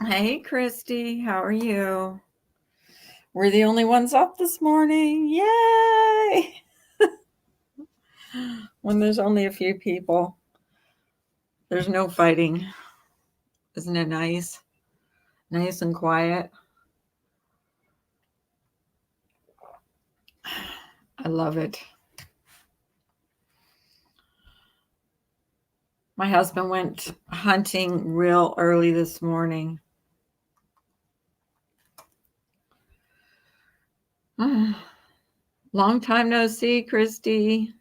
Hey, Christy, how are you? We're the only ones up this morning. Yay! When there's only a few people, there's no fighting. Isn't it nice? Nice and quiet. I love it. My husband went hunting real early this morning. Long time no see, Christy.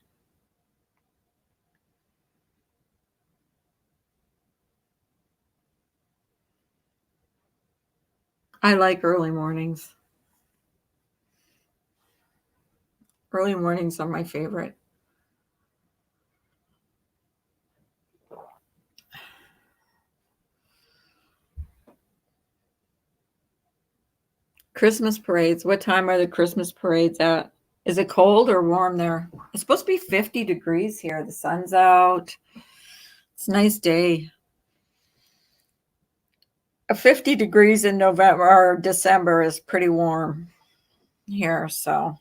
I like early mornings. Early mornings are my favorite. Christmas parades. What time are the Christmas parades at? Is it cold or warm there? It's supposed to be 50 degrees here. The sun's out. It's a nice day. 50 degrees in November or December is pretty warm here, so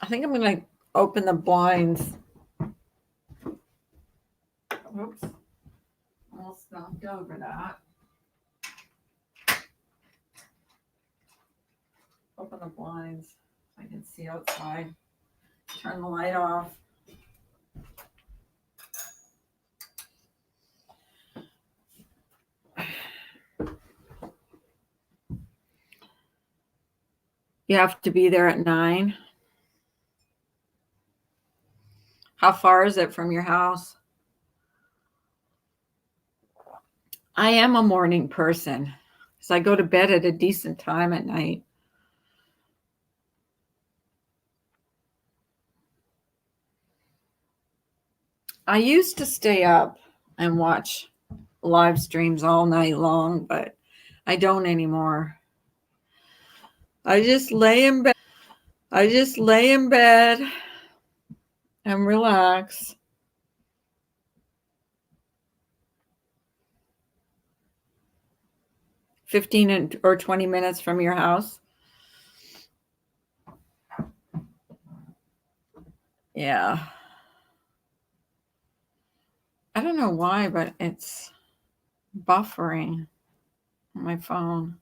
I think I'm going to open the blinds. Oops. Almost knocked over that. Open the blinds so I can see outside. Turn the light off. You have to be there at 9. How far is it from your house? I am a morning person, so I go to bed at a decent time at night. I used to stay up and watch live streams all night long, but I don't anymore. I just lay in bed and relax. $15 or 20 minutes from your house. Yeah. I don't know why, but it's buffering on my phone.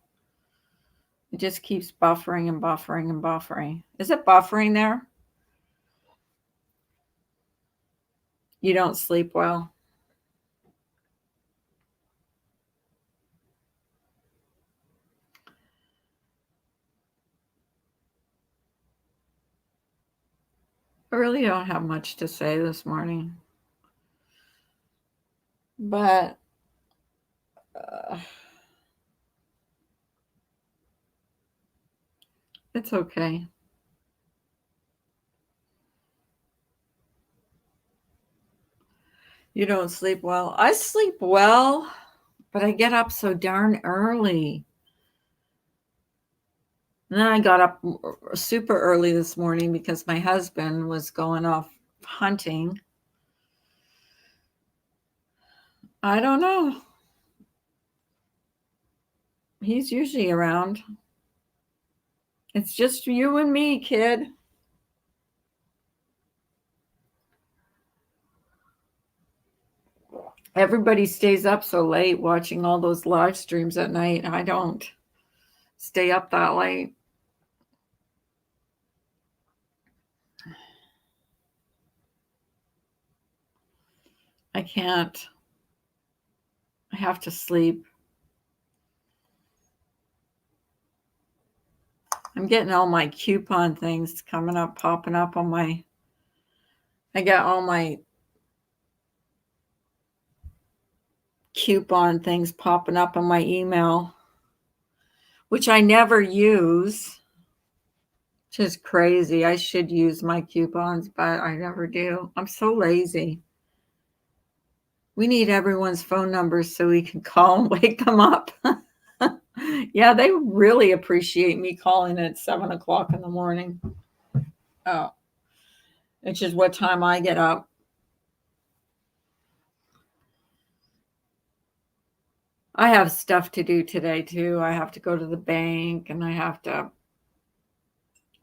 It just keeps buffering and buffering and buffering. Is it buffering there? You don't sleep well? I really don't have much to say this morning. But it's okay. You don't sleep well. I sleep well, but I get up so darn early. And then I got up super early this morning because my husband was going off hunting. I don't know. He's usually around. It's just you and me, kid. Everybody stays up so late watching all those live streams at night. I don't stay up that late. I can't. I have to sleep. I'm getting all my coupon things coming up, popping up on my. I got all my coupon things popping up on my email, which I never use. Just crazy. I should use my coupons, but I never do. I'm so lazy. We need everyone's phone numbers so we can call and wake them up. Yeah, they really appreciate me calling at 7 o'clock in the morning. Oh, which is what time I get up. I have stuff to do today too. I have to go to the bank and I have to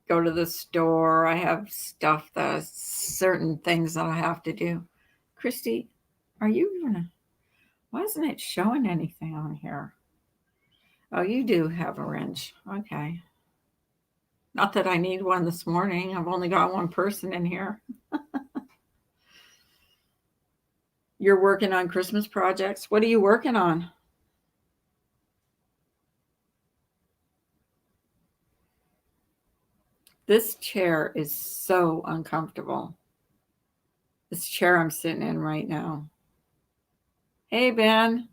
go to the store. I have stuff that certain things that I have to do. Christy, are you gonna? Why isn't it showing anything on here? Oh, you do have a wrench. Okay. Not that I need one this morning. I've only got one person in here. You're working on Christmas projects. What are you working on? This chair is so uncomfortable. This chair I'm sitting in right now. Hey, Ben,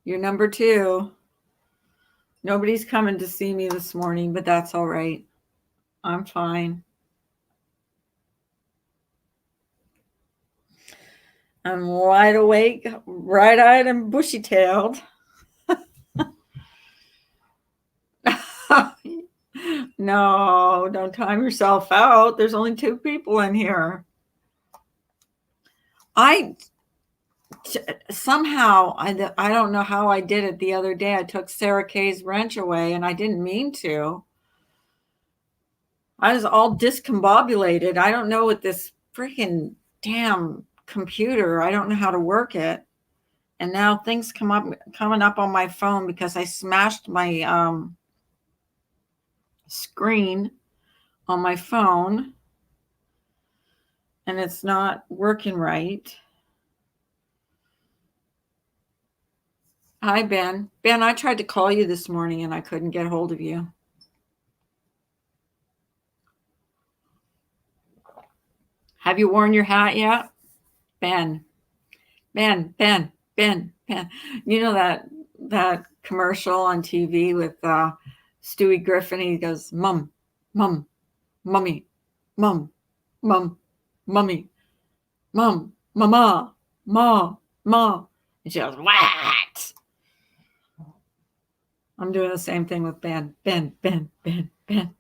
you're number 2. Nobody's coming to see me this morning, but that's all right. I'm fine. I'm wide awake, bright-eyed, and bushy-tailed. No, don't time yourself out. There's only 2 people in here. Somehow, I don't know how I did it the other day. I took Sarah Kay's wrench away, and I didn't mean to. I was all discombobulated. I don't know what this freaking damn computer. I don't know how to work it. And now things coming up on my phone because I smashed my screen on my phone, and it's not working right. Hi, Ben. Ben, I tried to call you this morning and I couldn't get hold of you. Have you worn your hat yet? Ben. Ben, Ben, Ben, Ben. You know that commercial on TV with Stewie Griffin? He goes, Mum, Mum, Mummy, Mum, Mum, Mummy, Mum, Mama, Ma, Ma. And she goes, what? I'm doing the same thing with Ben, Ben, Ben, Ben, Ben.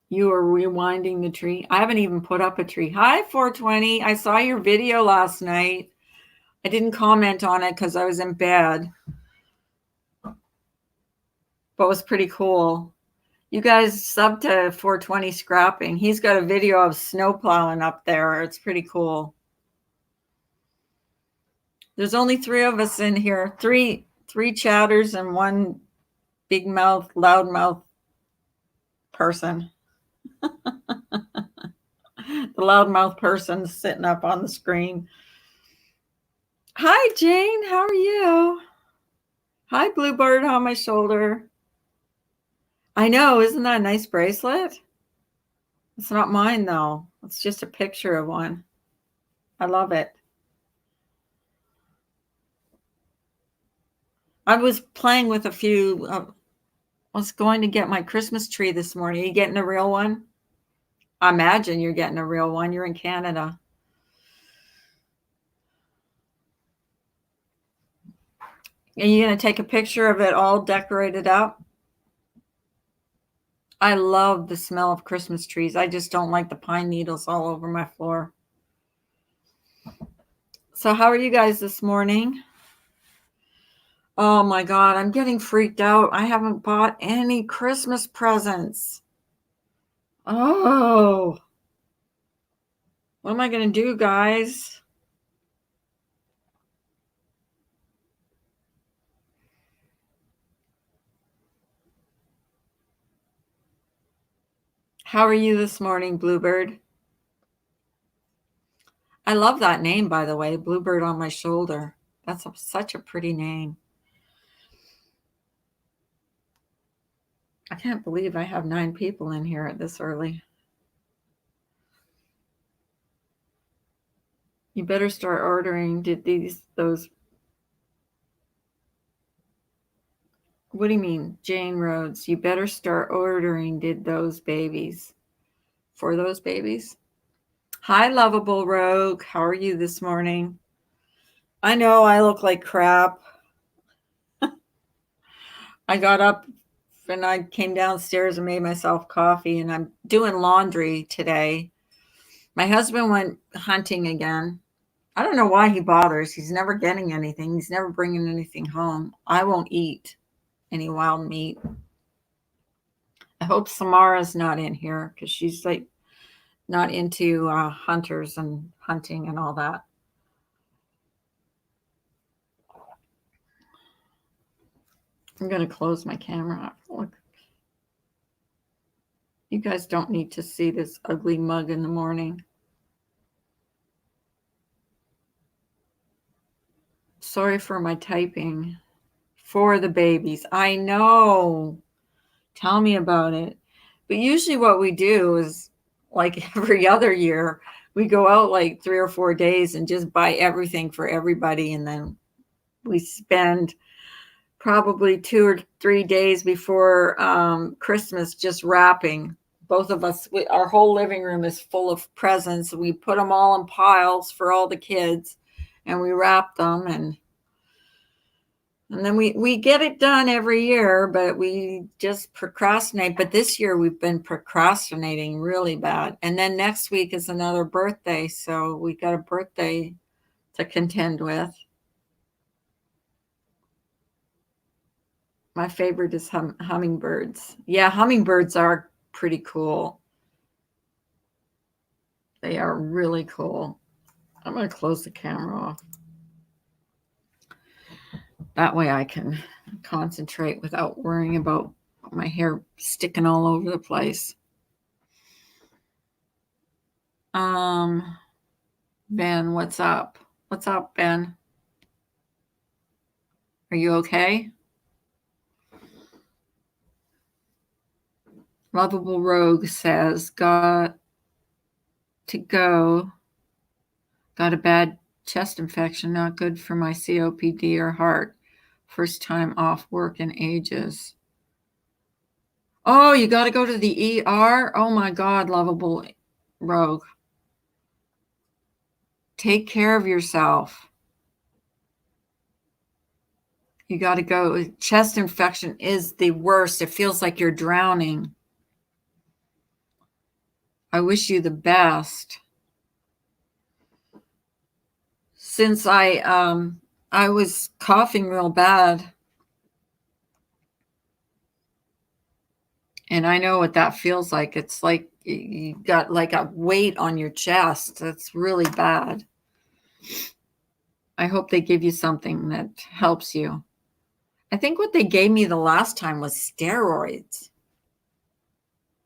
You are rewinding the tree. I haven't even put up a tree. Hi, 420. I saw your video last night. I didn't comment on it because I was in bed, but it was pretty cool. You guys sub to 420 Scrapping. He's got a video of snow plowing up there. It's pretty cool. There's only 3 of us in here. Three chatters and 1 big mouth, loud mouth person. The loudmouth person sitting up on the screen. Hi, Jane. How are you? Hi, Bluebird on my shoulder. I know. Isn't that a nice bracelet? It's not mine, though. It's just a picture of one. I love it. I was playing with a few. I was going to get my Christmas tree this morning. Are you getting a real one? I imagine you're getting a real one. You're in Canada. Are you going to take a picture of it all decorated up? I love the smell of Christmas trees. I just don't like the pine needles all over my floor. So how are you guys this morning? Oh my God, I'm getting freaked out. I haven't bought any Christmas presents. Oh, what am I going to do, guys? How are you this morning, Bluebird? I love that name, by the way, Bluebird on my shoulder. That's such a pretty name. I can't believe I have 9 people in here at this early. You better start ordering those. What do you mean, Jane Rhodes? You better start ordering for those babies. Hi, lovable rogue. How are you this morning? I know I look like crap. I got up and I came downstairs and made myself coffee, and I'm doing laundry today. My husband went hunting again. I don't know why he bothers. He's never getting anything. He's never bringing anything home. I won't eat any wild meat. I hope Samara's not in here because she's like not into hunters and hunting and all that. I'm going to close my camera. Look, you guys don't need to see this ugly mug in the morning. Sorry for my typing. For the babies. I know. Tell me about it. But usually what we do is, like every other year, we go out like 3 or 4 days and just buy everything for everybody. And then we spend probably 2 or 3 days before Christmas just wrapping. Both of us, our whole living room is full of presents. We put them all in piles for all the kids and we wrap them, and then we get it done every year, but we just procrastinate. But this year we've been procrastinating really bad. And then next week is another birthday. So we got a birthday to contend with. My favorite is hummingbirds. Yeah, hummingbirds are pretty cool. They are really cool. I'm going to close the camera off. That way I can concentrate without worrying about my hair sticking all over the place. Ben, what's up? What's up, Ben? Are you okay? Lovable Rogue says, got to go. Got a bad chest infection, not good for my COPD or heart. First time off work in ages. Oh, you got to go to the ER? Oh my God, Lovable Rogue. Take care of yourself. You got to go. Chest infection is the worst. It feels like you're drowning. I wish you the best. Since I was coughing real bad, and I know what that feels like. It's like you got like a weight on your chest. That's really bad. I hope they give you something that helps you. I think what they gave me the last time was steroids,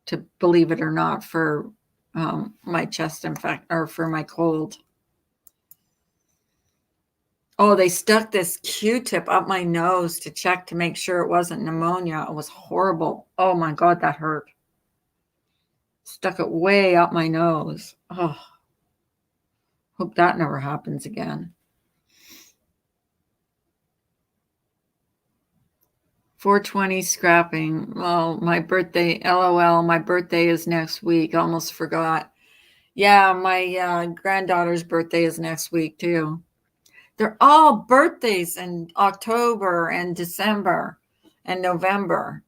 to believe it or not, for my chest infection or for my cold. Oh, they stuck this Q-tip up my nose to check to make sure it wasn't pneumonia. It was horrible. Oh my God, that hurt. Stuck it way up my nose. Oh, hope that never happens again. 420 scrapping. Well, my birthday, LOL, my birthday is next week. Almost forgot. Yeah, my granddaughter's birthday is next week too. They're all birthdays in October and December and November.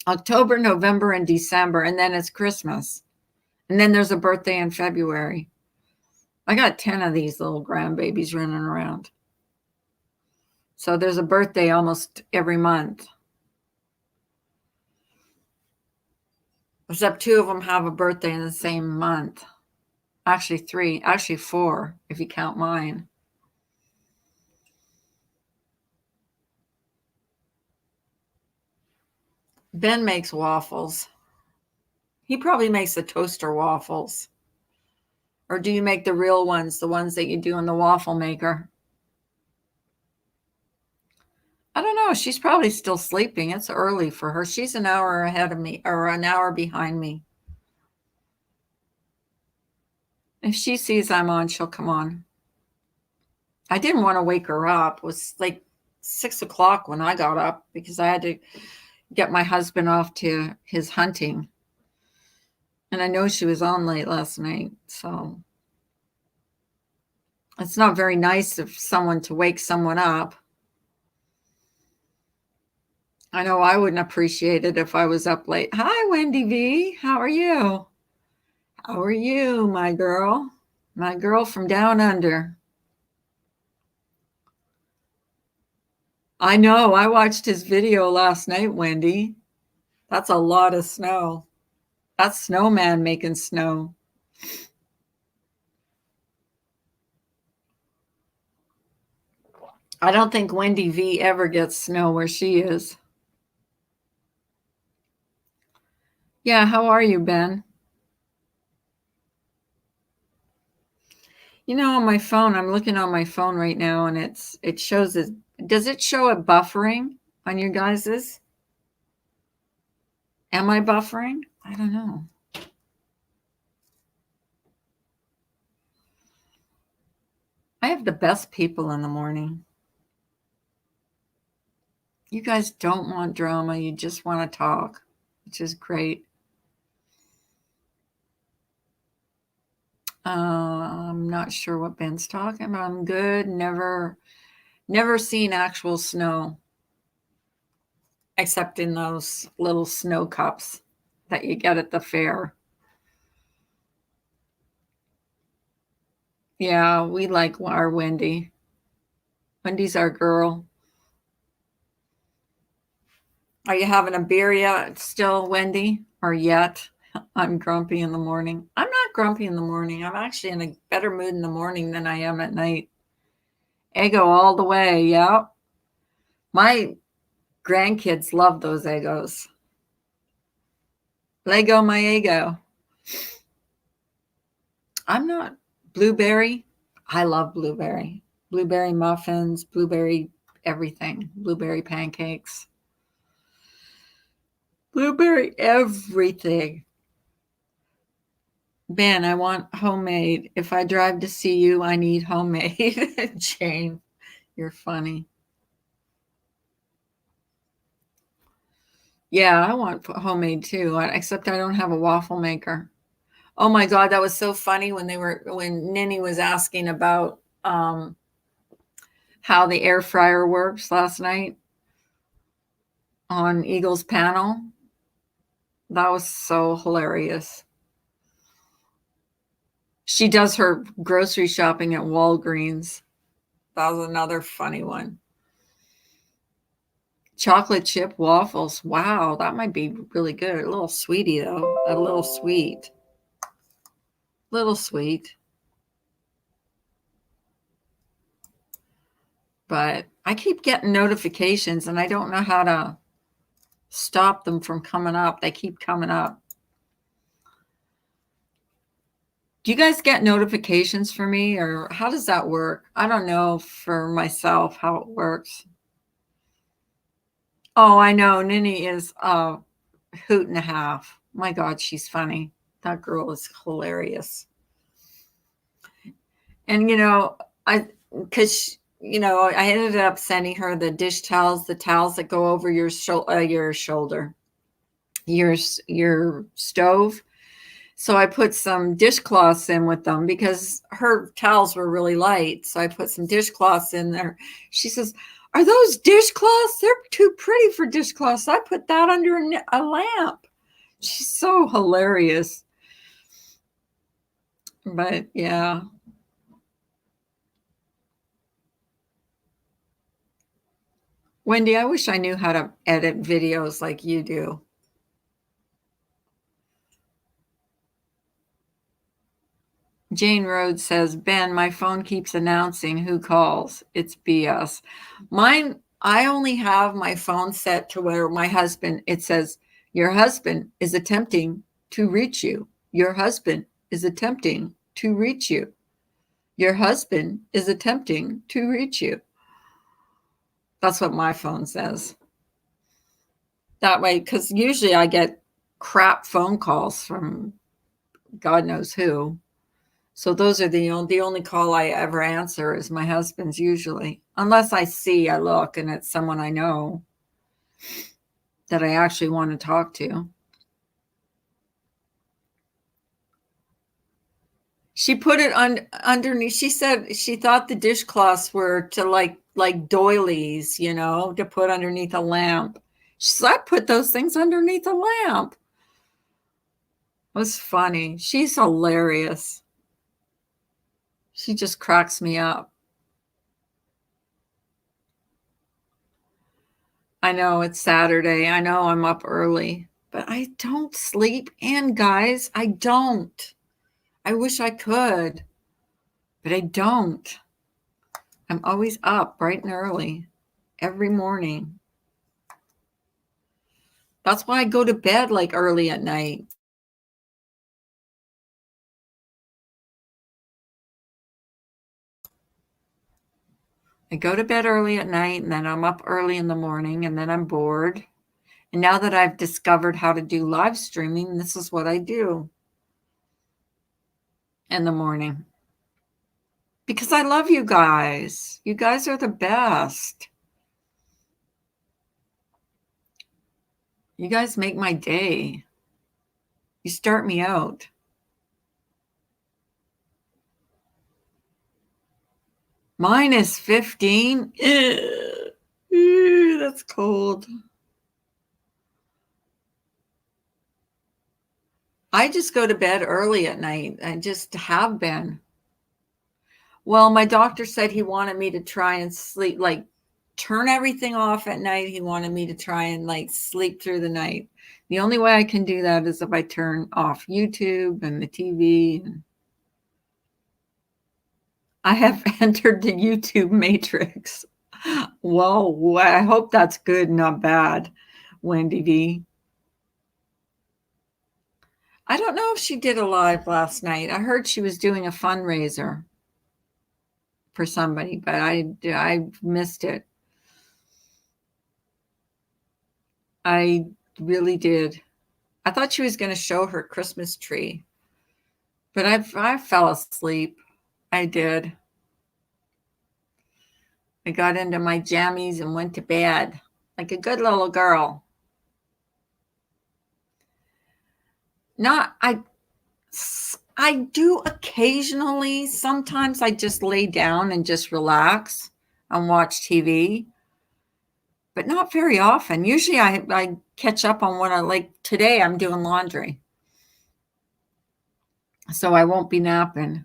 October, November, and December, and then it's Christmas. And then there's a birthday in February. I got 10 of these little grandbabies running around. So there's a birthday almost every month. Except 2 of them have a birthday in the same month. Actually 3, actually 4, if you count mine. Ben makes waffles. He probably makes the toaster waffles. Or do you make the real ones, the ones that you do in the waffle maker? I don't know. She's probably still sleeping. It's early for her. She's an hour ahead of me, or an hour behind me. If she sees I'm on, she'll come on. I didn't want to wake her up. It was like 6 o'clock when I got up because I had to get my husband off to his hunting. And I know she was on late last night, so it's not very nice of someone to wake someone up. I know I wouldn't appreciate it if I was up late. Hi, Wendy V. How are you? How are you, my girl? My girl from down under. I know. I watched his video last night, Wendy. That's a lot of snow. That's snowman making snow. I don't think Wendy V ever gets snow where she is. Yeah, how are you, Ben? You know, on my phone, I'm looking on my phone right now and it shows it. Does it show it buffering on you guys's? Am I buffering? I don't know. I have the best people in the morning. You guys don't want drama. You just want to talk, which is great. I'm not sure what Ben's talking about. I'm good. Never seen actual snow except in those little snow cups that you get at the fair. Yeah, we like our Wendy. Wendy's our girl. Are you having a beer yet still, Wendy? Or yet? I'm grumpy in the morning. I'm not grumpy in the morning. I'm actually in a better mood in the morning than I am at night. Eggo all the way, yeah. My grandkids love those Eggos. Lego my Eggo. I'm not blueberry. I love blueberry. Blueberry muffins, blueberry everything, blueberry pancakes, blueberry everything. Ben, I want homemade. If I drive to see you, I need homemade. Jane, you're funny. Yeah, I want homemade too, except I don't have a waffle maker. Oh my God, that was so funny when Ninny was asking about how the air fryer works last night on Eagle's panel. That was so hilarious. She does her grocery shopping at Walgreens. That was another funny one. Chocolate chip waffles. Wow, that might be really good. A little sweetie, though. A little sweet. Little sweet. But I keep getting notifications and I don't know how to stop them from coming up. They keep coming up. Do you guys get notifications for me or how does that work? I don't know for myself how it works. Oh, I know. Ninny is a hoot and a half. My God, she's funny. That girl is hilarious. And, I ended up sending her the dish towels, the towels that go over your shoulder, your stove. So I put some dishcloths in with them because her towels were really light. So I put some dishcloths in there. She says, "Are those dishcloths? They're too pretty for dishcloths. I put that under a lamp." She's so hilarious. But yeah. Wendy, I wish I knew how to edit videos like you do. Jane Rhodes says, Ben, my phone keeps announcing who calls. It's BS. Mine, I only have my phone set to where my husband, it says, your husband is attempting to reach you. Your husband is attempting to reach you. Your husband is attempting to reach you. That's what my phone says. That way, because usually I get crap phone calls from God knows who. So those are the only call I ever answer is my husband's usually. Unless I look, and it's someone I know that I actually want to talk to. She put it underneath. She said she thought the dishcloths were to like doilies, to put underneath a lamp. She said, I put those things underneath a lamp. It was funny. She's hilarious. She just cracks me up. I know it's Saturday. I know I'm up early, but I don't sleep in, guys. I don't. I wish I could, but I don't. I'm always up bright and early every morning. That's why I go to bed like early at night. I go to bed early at night, and then I'm up early in the morning, and then I'm bored. And now that I've discovered how to do live streaming, this is what I do in the morning. Because I love you guys. You guys are the best. You guys make my day. You start me out. Minus 15? Ew, that's cold. I just go to bed early at night. I just have been. Well, my doctor said he wanted me to try and sleep, like turn everything off at night. He wanted me to try and like sleep through the night. The only way I can do that is if I turn off YouTube and the TV. I have entered the YouTube matrix. Well, I hope that's good, not bad, Wendy V. I don't know if she did a live last night. I heard she was doing a fundraiser for somebody, but I missed it. I really did. I thought she was going to show her Christmas tree, but I fell asleep. I did. I got into my jammies and went to bed like a good little girl. I do occasionally. Sometimes I just lay down and just relax and watch TV, but not very often. Usually I catch up on what I like. Today I'm doing laundry, so I won't be napping.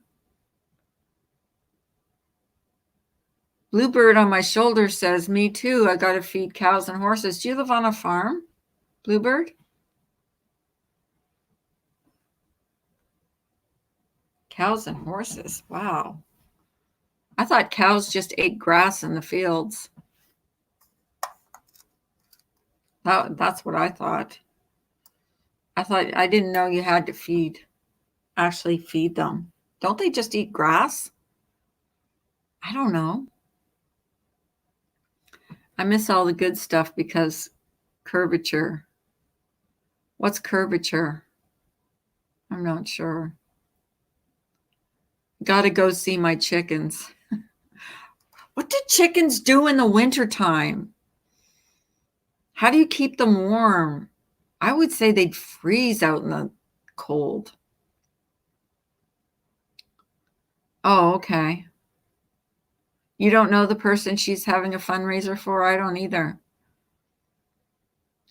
Bluebird on my shoulder says, me too. I got to feed cows and horses. Do you live on a farm, Bluebird? Cows and horses. Wow. I thought cows just ate grass in the fields. That's what I thought. I didn't know you had to actually feed them. Don't they just eat grass? I don't know. I miss all the good stuff because curvature. What's curvature? I'm not sure. Got to go see my chickens. What do chickens do in the wintertime? How do you keep them warm? I would say they'd freeze out in the cold. Oh, okay. You don't know the person she's having a fundraiser for? I don't either.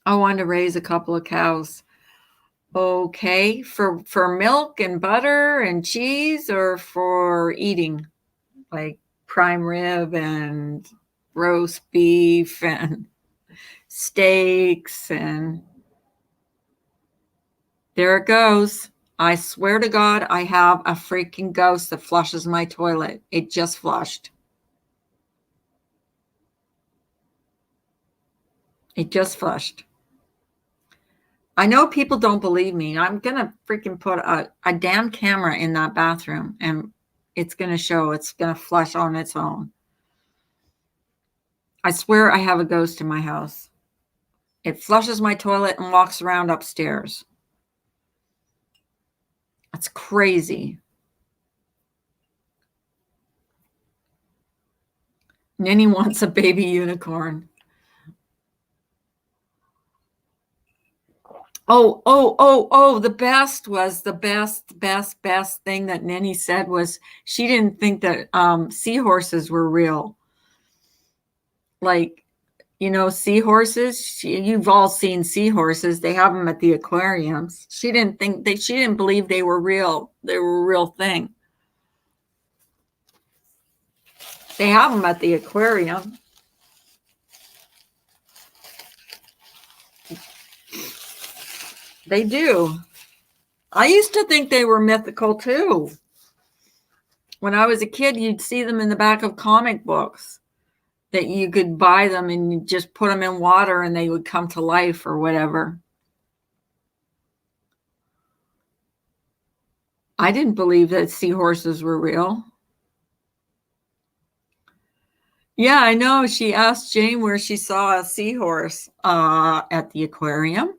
I want to raise a couple of cows. Okay, for milk and butter and cheese, or for eating, like prime rib and roast beef and steaks, and there it goes. I swear to God, I have a freaking ghost that flushes my toilet. It just flushed. It just flushed. I know people don't believe me. I'm going to freaking put a damn camera in that bathroom, and it's going to show. It's going to flush on its own. I swear I have a ghost in my house. It flushes my toilet and walks around upstairs. That's crazy. Ninny wants a baby unicorn. Oh, the best thing that Ninny said was she didn't think that seahorses were real. Like, seahorses, you've all seen seahorses. They have them at the aquariums. She didn't believe they were real. They were a real thing. They have them at the aquarium. They do. I used to think they were mythical too. When I was a kid, you'd see them in the back of comic books, that you could buy them and you just put them in water and they would come to life or whatever. I didn't believe that seahorses were real. Yeah, I know. She asked Jane where she saw a seahorse at the aquarium.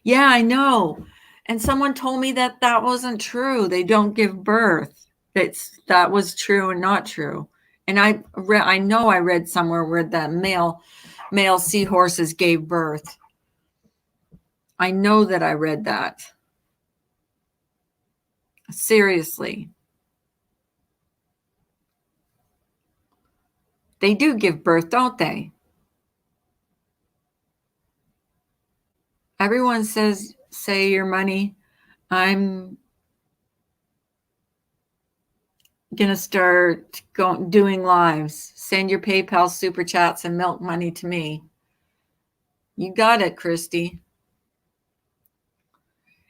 Yeah, I know. And someone told me that wasn't true. They don't give birth. That was true and not true. And I know I read somewhere where the male seahorses gave birth. I know that I read that. Seriously. They do give birth, don't they? Everyone say your money. I'm going to start doing lives. Send your PayPal super chats and milk money to me. You got it, Christy.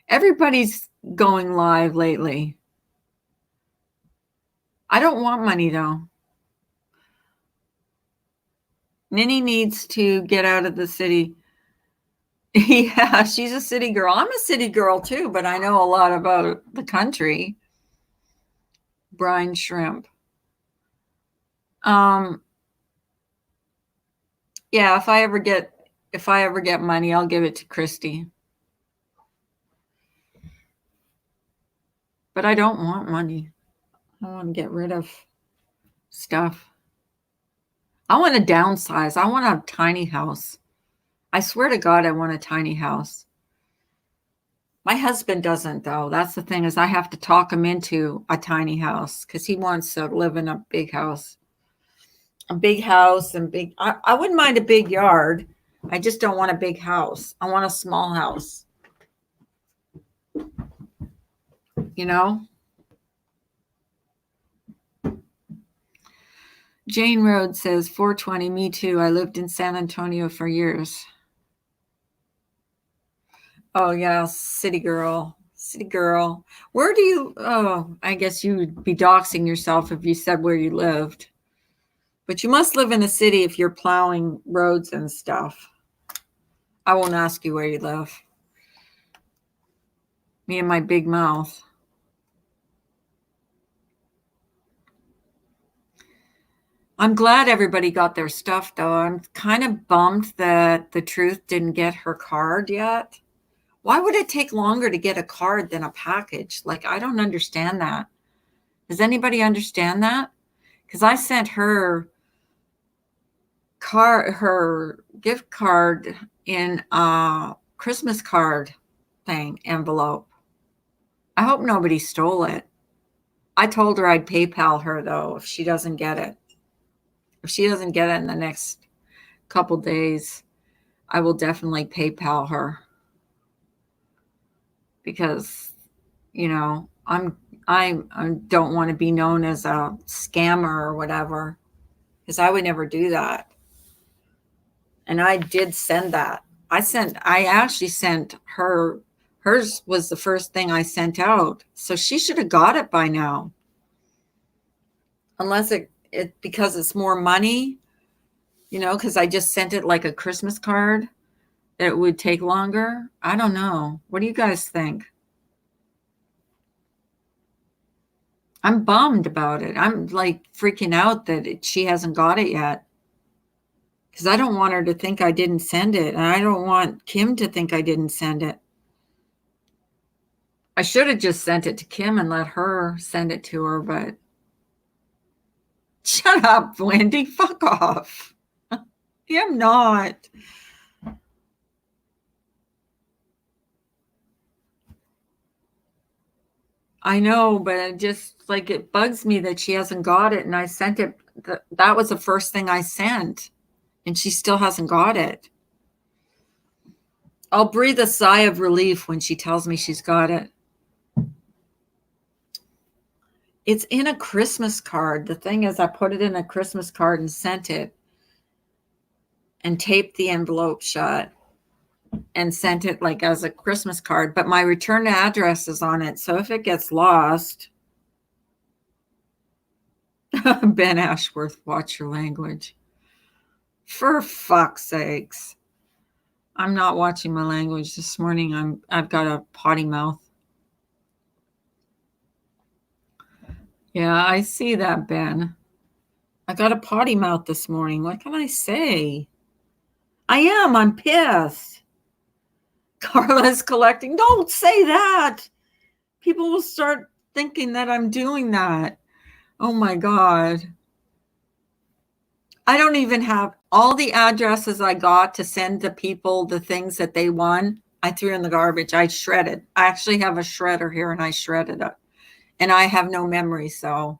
Everybody's going live lately. I don't want money, though. Ninny needs to get out of the city. Yeah, she's a city girl. I'm a city girl, too, but I know a lot about the country. Brine shrimp. Yeah, if I ever get money, I'll give it to Christy. But I don't want money. I want to get rid of stuff. I want to downsize. I want a tiny house. I swear to God, I want a tiny house. My husband doesn't, though. That's the thing, is I have to talk him into a tiny house because he wants to live in a big house. A big house and big. I wouldn't mind a big yard. I just don't want a big house. I want a small house. You know? Jane Road says 420. Me too. I lived in San Antonio for years. Oh, yeah. City girl. Where do you, I guess you would be doxing yourself if you said where you lived. But you must live in a city if you're plowing roads and stuff. I won't ask you where you live. Me and my big mouth. I'm glad everybody got their stuff, though. I'm kind of bummed that the Truth didn't get her card yet. Why would it take longer to get a card than a package? Like, I don't understand that. Does anybody understand that? Because I sent her gift card in a Christmas card envelope. I hope nobody stole it. I told her I'd PayPal her, though, if she doesn't get it. If she doesn't get it in the next couple days, I will definitely PayPal her. Because, I don't want to be known as a scammer or whatever, because I would never do that. And I did send that. I actually sent her. Hers was the first thing I sent out. So she should have got it by now. Unless it because it's more money, because I just sent it like a Christmas card, that it would take longer. I don't know. What do you guys think? I'm bummed about it. I'm like freaking out that she hasn't got it yet. Because I don't want her to think I didn't send it. And I don't want Kim to think I didn't send it. I should have just sent it to Kim and let her send it to her, but Shut up, Wendy. Fuck off. I'm not. I know, but it just like it bugs me that she hasn't got it. And I sent it. That was the first thing I sent. And she still hasn't got it. I'll breathe a sigh of relief when she tells me she's got it. It's in a Christmas card. The thing is, I put it in a Christmas card and sent it and taped the envelope shut and sent it like as a Christmas card. But my return address is on it. So if it gets lost, Ben Ashworth, watch your language. For fuck's sakes. I'm not watching my language this morning. I've got a potty mouth. Yeah, I see that, Ben. I got a potty mouth this morning. What can I say? I'm pissed. Carla's collecting. Don't say that. People will start thinking that I'm doing that. Oh my God. I don't even have all the addresses I got to send to people the things that they won. I threw in the garbage. I shredded. I actually have a shredder here and I shredded it. And I have no memory, so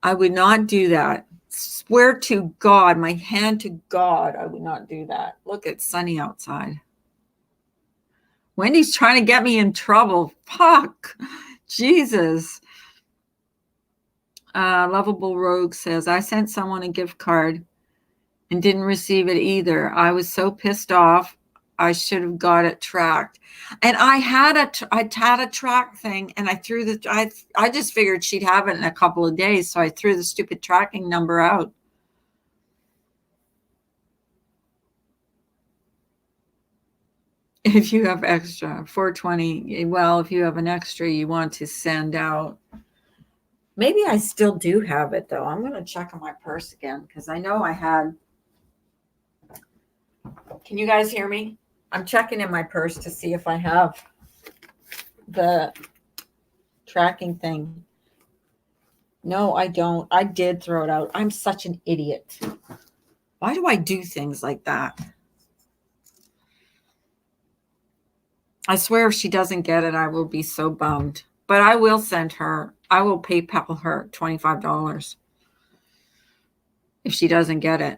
I would not do that. Swear to God, my hand to God, I would not do that. Look, it's sunny outside. Wendy's trying to get me in trouble. Fuck. Jesus. Lovable Rogue says, I sent someone a gift card and didn't receive it either. I was so pissed off. I should have got it tracked. And I had a track thing and I threw I just figured she'd have it in a couple of days. So I threw the stupid tracking number out. If you have extra 420, well, if you have an extra you want to send out. Maybe I still do have it though. I'm going to check on my purse again because I know I had. Can you guys hear me? I'm checking in my purse to see if I have the tracking thing. No, I don't. I did throw it out. I'm such an idiot. Why do I do things like that? I swear if she doesn't get it, I will be so bummed. But I will send her, I will PayPal her $25 if she doesn't get it.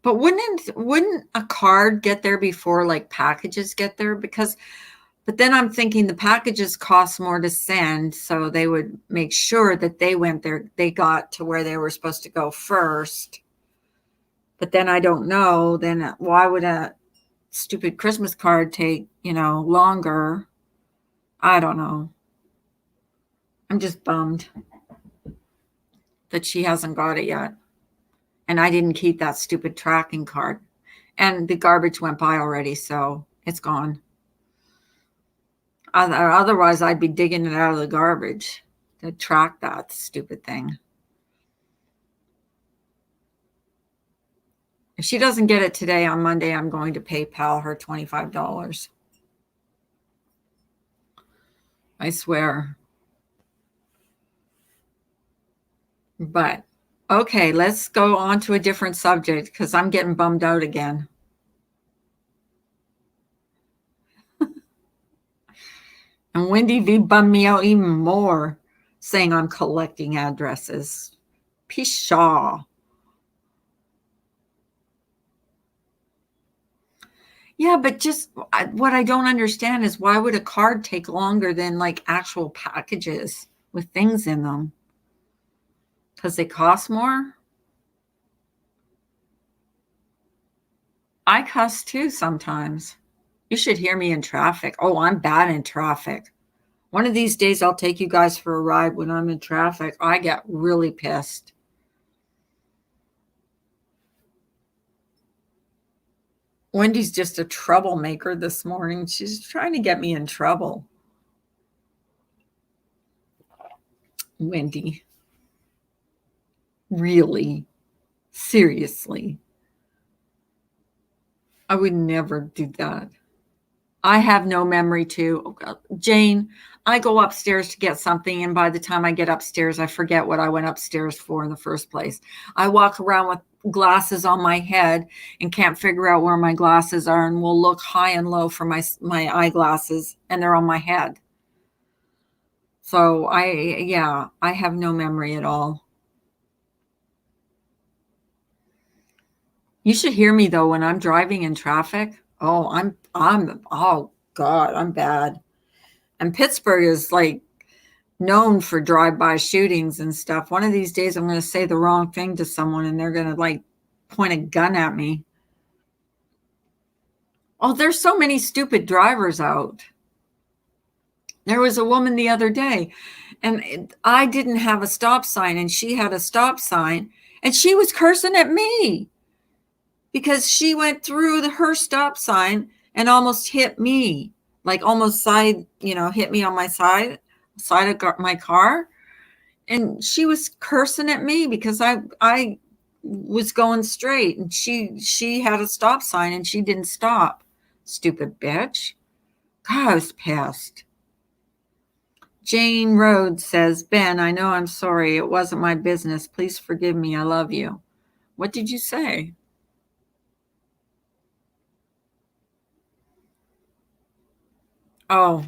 But wouldn't a card get there before like packages get there? But then I'm thinking the packages cost more to send, so they would make sure that they went there, they got to where they were supposed to go first. But then I don't know, then why would a stupid Christmas card take, longer? I don't know. I'm just bummed that she hasn't got it yet. And I didn't keep that stupid tracking card. And the garbage went by already, so it's gone. Otherwise, I'd be digging it out of the garbage to track that stupid thing. If she doesn't get it today, on Monday, I'm going to PayPal her $25. I swear. But, okay, let's go on to a different subject because I'm getting bummed out again. And Wendy V bummed me out even more, saying I'm collecting addresses. Pshaw. Yeah, but just what I don't understand is why would a card take longer than like actual packages with things in them? Because they cost more? I cuss too sometimes. You should hear me in traffic. Oh, I'm bad in traffic. One of these days, I'll take you guys for a ride when I'm in traffic. I get really pissed. Wendy's just a troublemaker this morning. She's trying to get me in trouble. Wendy. Really? Seriously? I would never do that. I have no memory too. Oh, God. Jane, I go upstairs to get something, and by the time I get upstairs, I forget what I went upstairs for in the first place. I walk around with glasses on my head and can't figure out where my glasses are, and will look high and low for my eyeglasses, and they're on my head. So I have no memory at all. You should hear me though when I'm driving in traffic. Oh, oh God, I'm bad. And Pittsburgh is like known for drive-by shootings and stuff. One of these days I'm going to say the wrong thing to someone and they're going to like point a gun at me. Oh, there's so many stupid drivers out. There was a woman the other day and I didn't have a stop sign and she had a stop sign and she was cursing at me because she went through her stop sign and almost hit me, like almost hit me on my side of my car. And she was cursing at me because I was going straight and she had a stop sign and she didn't stop. Stupid bitch. God, I was pissed. Jane Rhodes says, Ben, I know I'm sorry. It wasn't my business. Please forgive me. I love you. What did you say? Oh,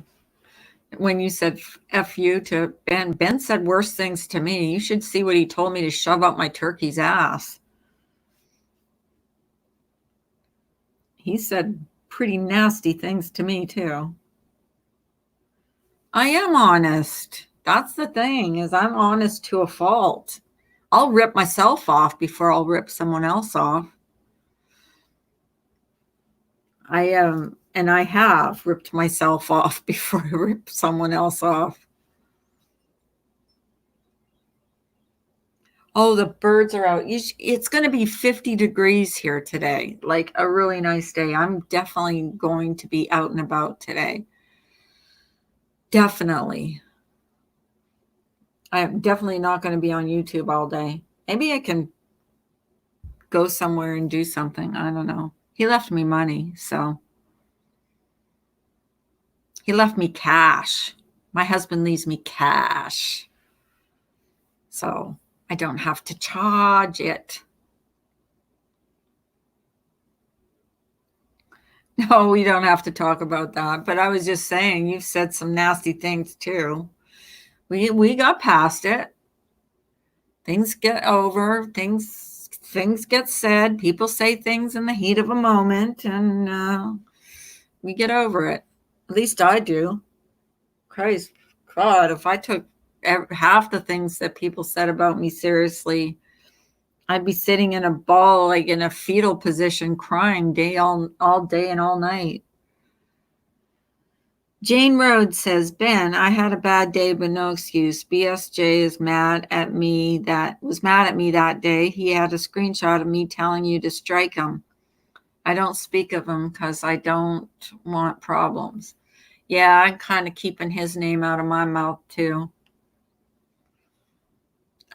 when you said F you to Ben, Ben said worse things to me. You should see what he told me to shove up my turkey's ass. He said pretty nasty things to me too. I am honest. That's the thing, is I'm honest to a fault. I'll rip myself off before I'll rip someone else off. And I have ripped myself off before I rip someone else off. Oh, the birds are out. It's going to be 50 degrees here today, like a really nice day. I'm definitely going to be out and about today. Definitely. I'm definitely not going to be on YouTube all day. Maybe I can go somewhere and do something. I don't know. He left me money, so he left me cash. My husband leaves me cash. So I don't have to charge it. No, we don't have to talk about that. But I was just saying, you've said some nasty things too. We got past it. Things get over. Things get said. People say things in the heat of a moment, and we get over it. At least I do. Christ, God, if I took half the things that people said about me seriously, I'd be sitting in a ball, like in a fetal position, crying all day and all night. Jane Rhodes says, Ben, I had a bad day, but no excuse. BSJ is mad at me that day. He had a screenshot of me telling you to strike him. I don't speak of him because I don't want problems. Yeah, I'm kind of keeping his name out of my mouth too.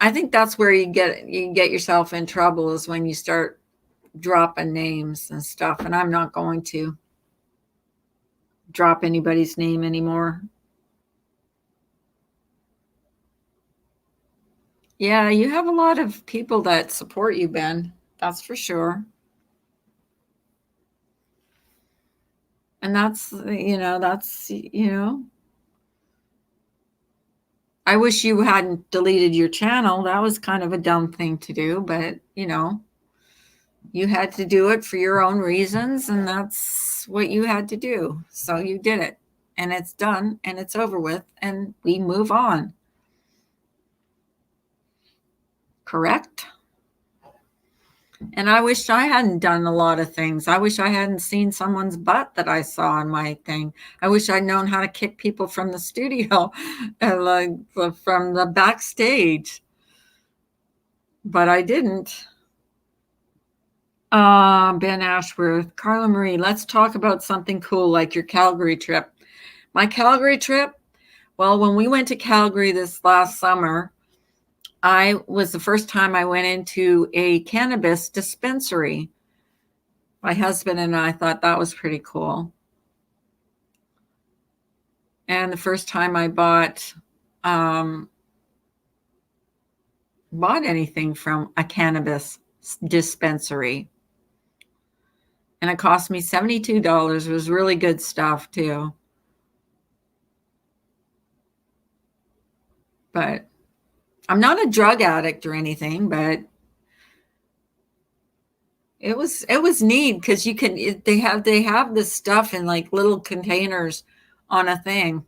I think that's where you get yourself in trouble, is when you start dropping names and stuff. And I'm not going to drop anybody's name anymore. Yeah, you have a lot of people that support you, Ben. That's for sure. And that's I wish you hadn't deleted your channel. That was kind of a dumb thing to do, but you had to do it for your own reasons, and that's what you had to do. So you did it, and it's done, and it's over with, and we move on. Correct? And I wish I hadn't done a lot of things. I wish I hadn't seen someone's butt that I saw on my thing. I wish I'd known how to kick people from the studio, like from the backstage. But I didn't. Ben Ashworth, Carla Marie, let's talk about something cool like your Calgary trip. My Calgary trip? Well, when we went to Calgary this last summer, I was the first time I went into a cannabis dispensary. My husband and I thought that was pretty cool. And the first time I bought anything from a cannabis dispensary. And it cost me $72. It was really good stuff too. But I'm not a drug addict or anything, but it was neat because you can they have this stuff in like little containers on a thing.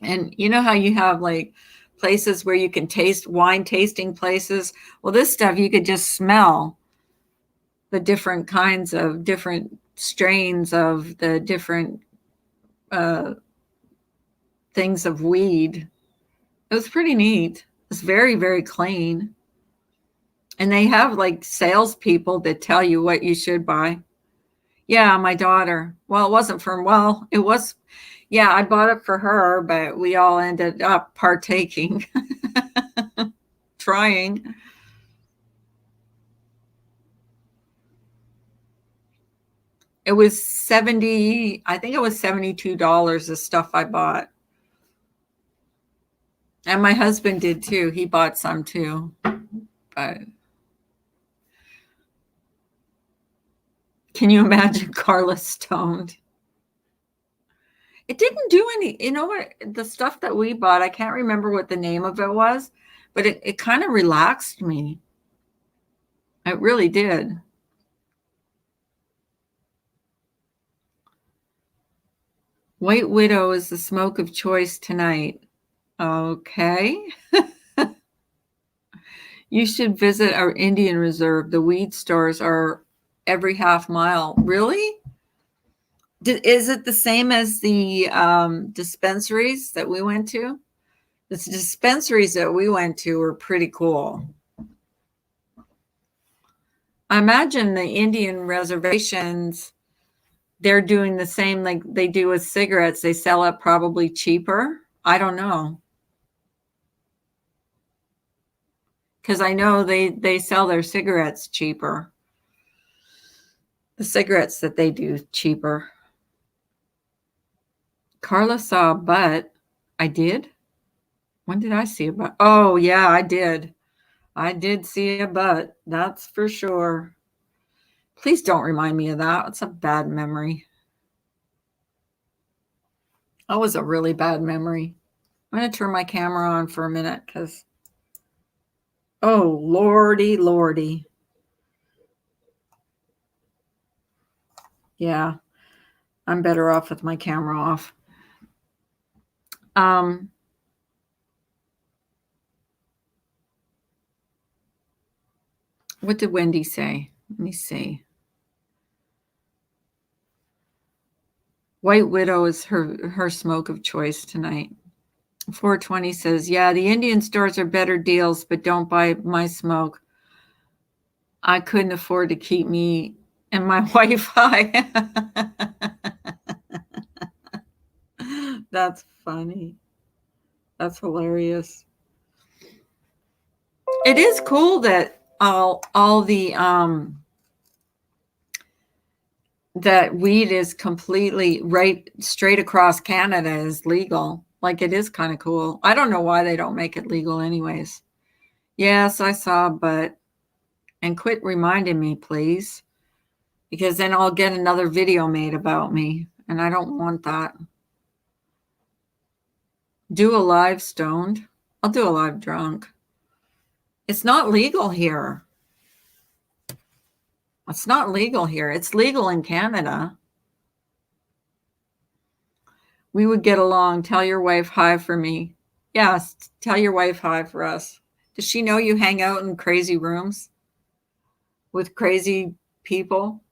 And you know how you have like places where you can taste wine tasting places? Well, this stuff you could just smell the different kinds of different strains of the different things of weed. It was pretty neat. It's very, very clean. And they have like salespeople that tell you what you should buy. Yeah, my daughter. Well, it wasn't for, well, it was, yeah, I bought it for her, but we all ended up partaking, trying. It was 70, I think it was $72, the stuff I bought. And my husband did too. He bought some too. But can you imagine Carla stoned? It didn't do any, you know what, the stuff that we bought, I can't remember what the name of it was, but it kind of relaxed me. It really did. White Widow is the smoke of choice tonight. Okay. You should visit our Indian reserve. The weed stores are every half mile. Really? Is it the same as the dispensaries that we went to? The dispensaries that we went to were pretty cool. I imagine the Indian reservations, they're doing the same like they do with cigarettes. They sell it probably cheaper. I don't know. Because I know they sell their cigarettes cheaper. The cigarettes that they do cheaper. Carla saw a butt. I did? When did I see a butt? Oh, yeah, I did. I did see a butt. That's for sure. Please don't remind me of that. It's a bad memory. That was a really bad memory. I'm going to turn my camera on for a minute because, oh, lordy, lordy. Yeah, I'm better off with my camera off. What did Wendy say? Let me see. White Widow is her smoke of choice tonight. 420 says, yeah, the Indian stores are better deals, but don't buy my smoke. I couldn't afford to keep me and my Wi-Fi. That's funny. That's hilarious. It is cool that all the that weed is completely right straight across Canada is legal. Like it is kind of cool. I don't know why they don't make it legal anyways. Yes, I saw, but and quit reminding me, please, because then I'll get another video made about me, and I don't want that. Do a live stoned. I'll do a live drunk. It's not legal here. It's not legal here. It's legal in Canada. We would get along. Tell your wife hi for me. Yes, tell your wife hi for us. Does she know you hang out in crazy rooms with crazy people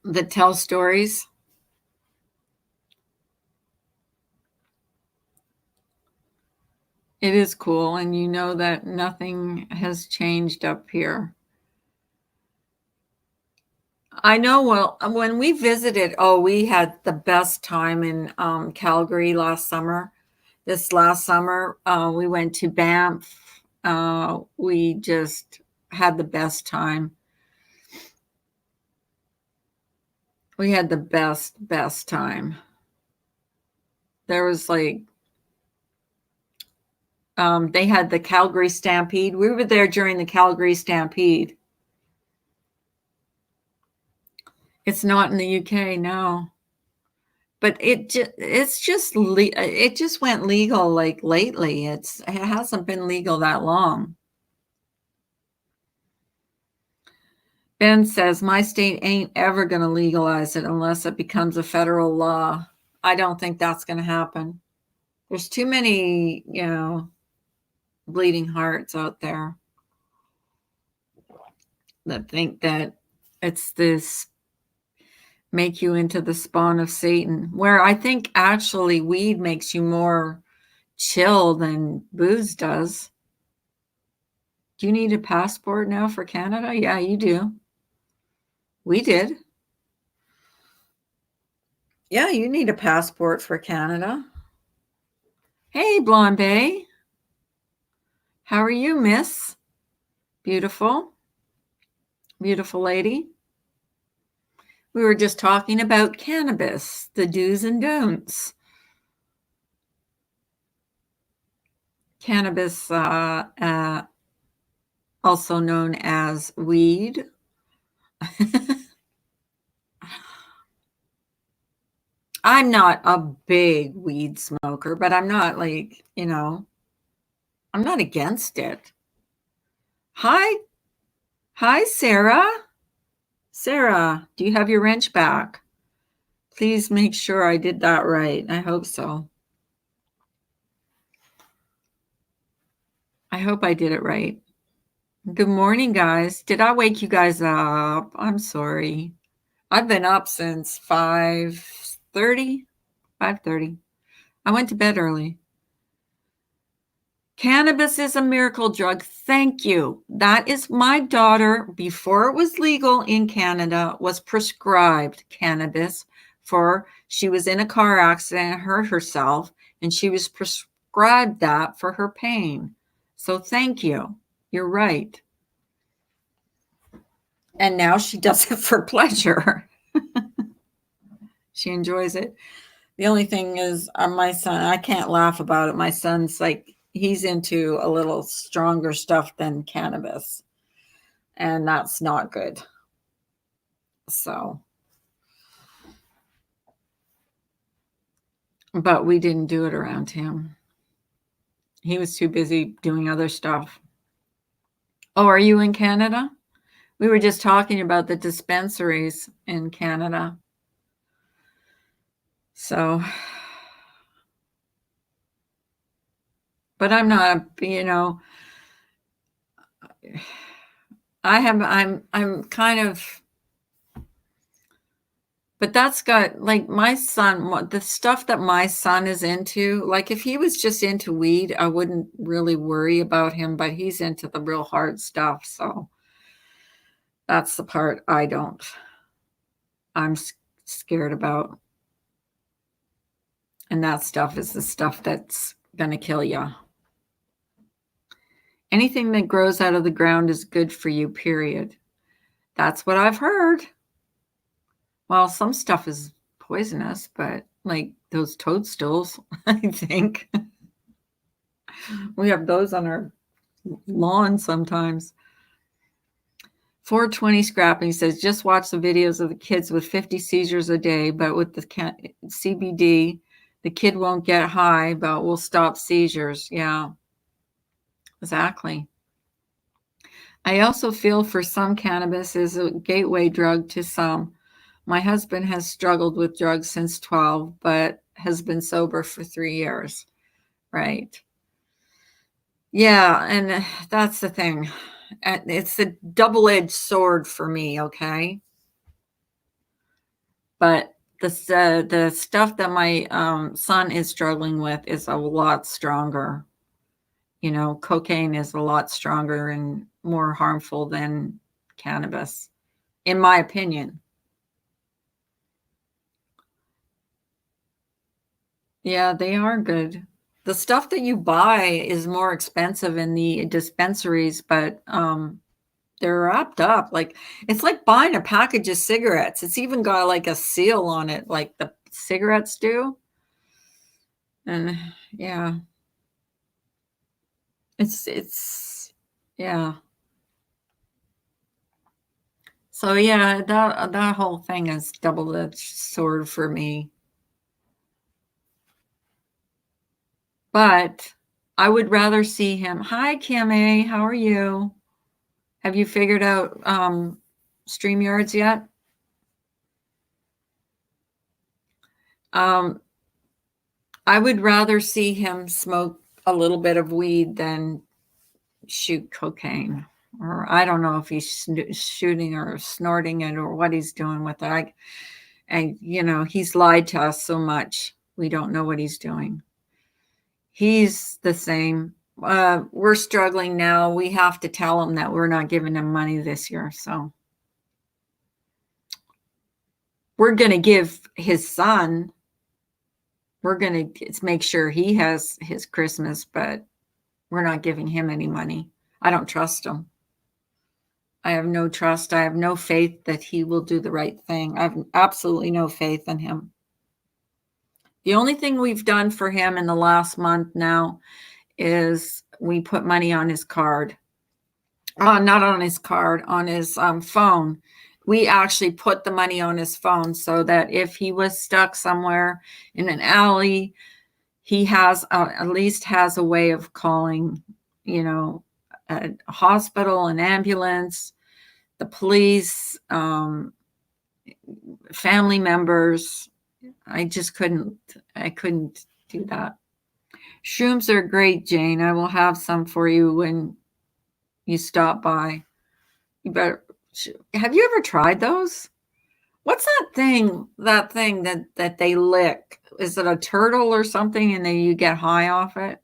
that tell stories? It is cool, and you know that nothing has changed up here. I know. Well, when we visited, we had the best time in Calgary last summer. This last summer, we went to Banff. We just had the best time. We had the best time. There was like, they had the Calgary Stampede. We were there during the Calgary Stampede. It's not in the UK, no. But it just went legal like lately. It hasn't been legal that long. Ben says my state ain't ever going to legalize it unless it becomes a federal law. I don't think that's going to happen. There's too many, bleeding hearts out there that think that it's this make you into the spawn of Satan, where I think actually weed makes you more chill than booze does. Do you need a passport now for Canada? Yeah, you do. We did. Yeah, you need a passport for Canada. Hey, Blonde Bay. How are you, miss? Beautiful. Beautiful lady. We were just talking about cannabis, the do's and don'ts. Cannabis, also known as weed. I'm not a big weed smoker, but I'm not like, I'm not against it. Hi, Sarah. Sarah, do you have your wrench back? Please make sure I did that right. I hope so. I hope I did it right. Good morning, guys. Did I wake you guys up? I'm sorry. I've been up since 5:30. 5:30. I went to bed early. Cannabis is a miracle drug. Thank you. That is my daughter, before it was legal in Canada, was prescribed cannabis she was in a car accident, hurt herself, and she was prescribed that for her pain. So thank you. You're right. And now she does it for pleasure. She enjoys it. The only thing is, my son, I can't laugh about it. My son's like, he's into a little stronger stuff than cannabis, and that's not good. So, but we didn't do it around him. He was too busy doing other stuff. Oh, are you in Canada? We were just talking about the dispensaries in Canada. So, but I'm not, I'm kind of, but that's got, like, my son, the stuff that my son is into, like, if he was just into weed, I wouldn't really worry about him, but he's into the real hard stuff. So that's the part I'm scared about. And that stuff is the stuff that's going to kill you. Anything that grows out of the ground is good for you, period. That's what I've heard. Well, some stuff is poisonous, but like those toadstools, I think. We have those on our lawn sometimes. 420 Scrapping says, just watch the videos of the kids with 50 seizures a day, but with the CBD, the kid won't get high, but will stop seizures. Yeah, exactly. I also feel for some cannabis is a gateway drug to some. My husband has struggled with drugs since 12, but has been sober for 3 years. Right. Yeah, and that's the thing. It's a double-edged sword for me, okay? But the stuff that my son is struggling with is a lot stronger. Cocaine is a lot stronger and more harmful than cannabis, in my opinion. Yeah, they are good. The stuff that you buy is more expensive in the dispensaries, but they're wrapped up. Like, it's like buying a package of cigarettes. It's even got like a seal on it, like the cigarettes do. And yeah, yeah. So yeah, that whole thing is double-edged sword for me. But I would rather see him. Hi, Kim A. How are you? Have you figured out StreamYards yet? I would rather see him smoke a little bit of weed than shoot cocaine. Or I don't know if he's shooting or snorting it or what he's doing with it. And he's lied to us so much. We don't know what he's doing. He's the same. We're struggling now. We have to tell him that we're not giving him money this year. So we're going to give his son, we're going to make sure he has his Christmas, but we're not giving him any money. I don't trust him. I have no trust. I have no faith that he will do the right thing. I have absolutely no faith in him. The only thing we've done for him in the last month now is we put money on his card. Not on his card, on his phone. We actually put the money on his phone so that if he was stuck somewhere in an alley, he has at least has a way of calling, a hospital, an ambulance, the police, family members. I couldn't do that. Shrooms are great, Jane. I will have some for you when you stop by. You better. Have you ever tried those? What's that thing that they lick? Is it a turtle or something, and then you get high off it?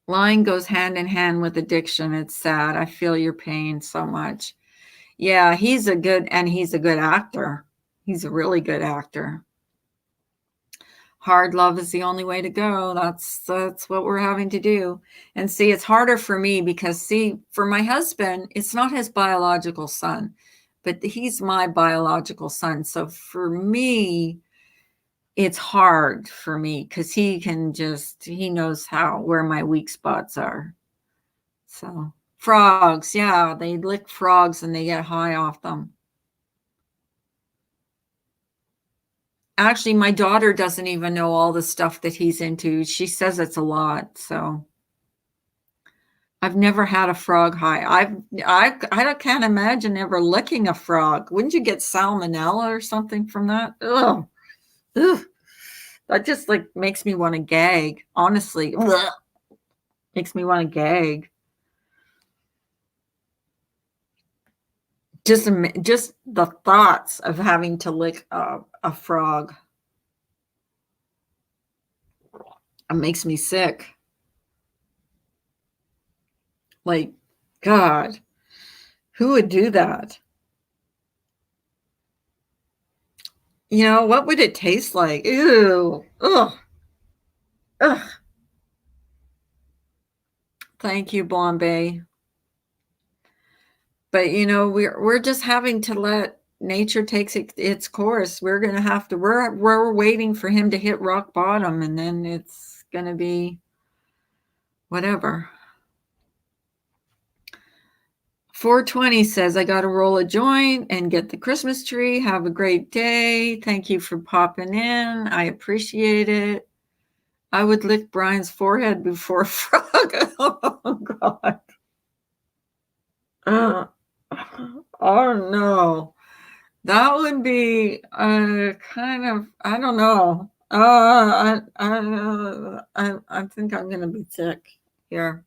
Lying goes hand in hand with addiction. It's sad. I feel your pain so much. Yeah, he's a good actor. He's a really good actor. Hard love is the only way to go. That's what we're having to do. And see, it's harder for me because for my husband, it's not his biological son, but he's my biological son. So for me, it's hard for me because he knows where my weak spots are. So frogs, yeah, they lick frogs and they get high off them. Actually, my daughter doesn't even know all the stuff that he's into. She says it's a lot. So I've never had a frog high. I can't imagine ever licking a frog. Wouldn't you get salmonella or something from that? Ugh. Ugh. That just makes me want to gag. Honestly, ugh. Makes me want to gag. Just the thoughts of having to lick a frog. It makes me sick. Like, God, who would do that? What would it taste like? Ew. Ugh. Ugh. Thank you, Bombay. But we're just having to let nature take its course. We're going to have to. We're waiting for him to hit rock bottom, and then it's going to be whatever. 420 says, I got to roll a joint and get the Christmas tree. Have a great day. Thank you for popping in. I appreciate it. I would lick Brian's forehead before a frog. Oh, God. Oh, no. That would be kind of, I don't know. I think I'm going to be sick here.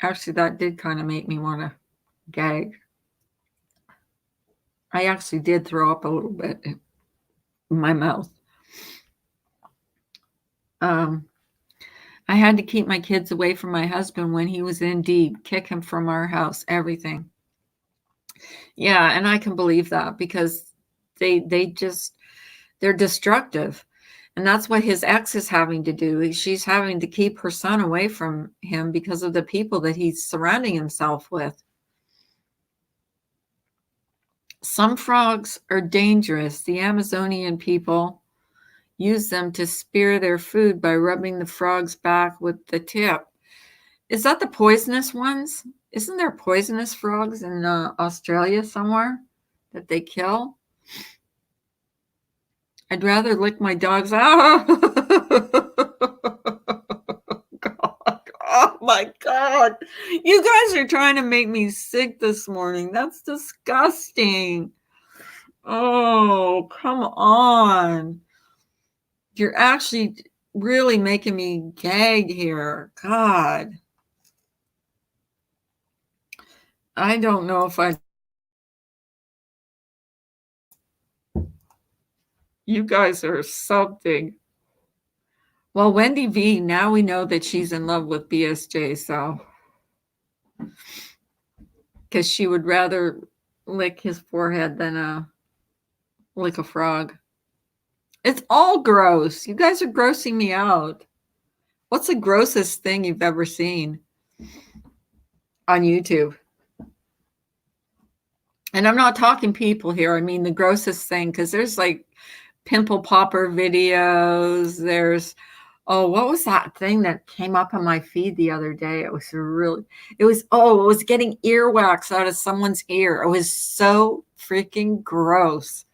Actually, that did kind of make me want to gag. I actually did throw up a little bit in my mouth. I had to keep my kids away from my husband when he was in deep, kick him from our house, everything. Yeah, and I can believe that because they're destructive. And that's what his ex is having to do. She's having to keep her son away from him because of the people that he's surrounding himself with. Some frogs are dangerous. The Amazonian people use them to spear their food by rubbing the frog's back with the tip. Is that the poisonous ones? Isn't there poisonous frogs in Australia somewhere that they kill? I'd rather lick my dog's. Ah! God. Oh my God. You guys are trying to make me sick this morning. That's disgusting. Oh, come on. You're actually really making me gag here. God. I don't know if you guys are something. Well, Wendy V, now we know that she's in love with BSJ, so. Because she would rather lick his forehead than lick a frog. It's all gross. You guys are grossing me out. What's the grossest thing you've ever seen on YouTube? And I'm not talking people here. I mean the grossest thing, because there's like pimple popper videos. There's, oh, what was that thing that came up on my feed the other day? It was getting earwax out of someone's ear. It was so freaking gross.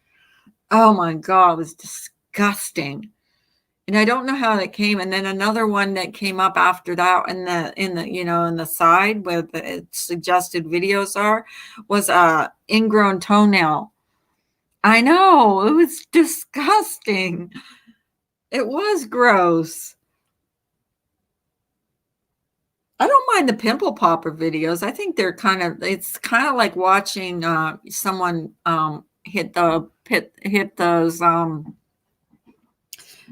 Oh my God, it was disgusting. And I don't know how that came. And then another one that came up after that in the side where the suggested videos are was a ingrown toenail. I know, it was disgusting. It was gross. I don't mind the pimple popper videos. I think it's kind of like watching someone hit those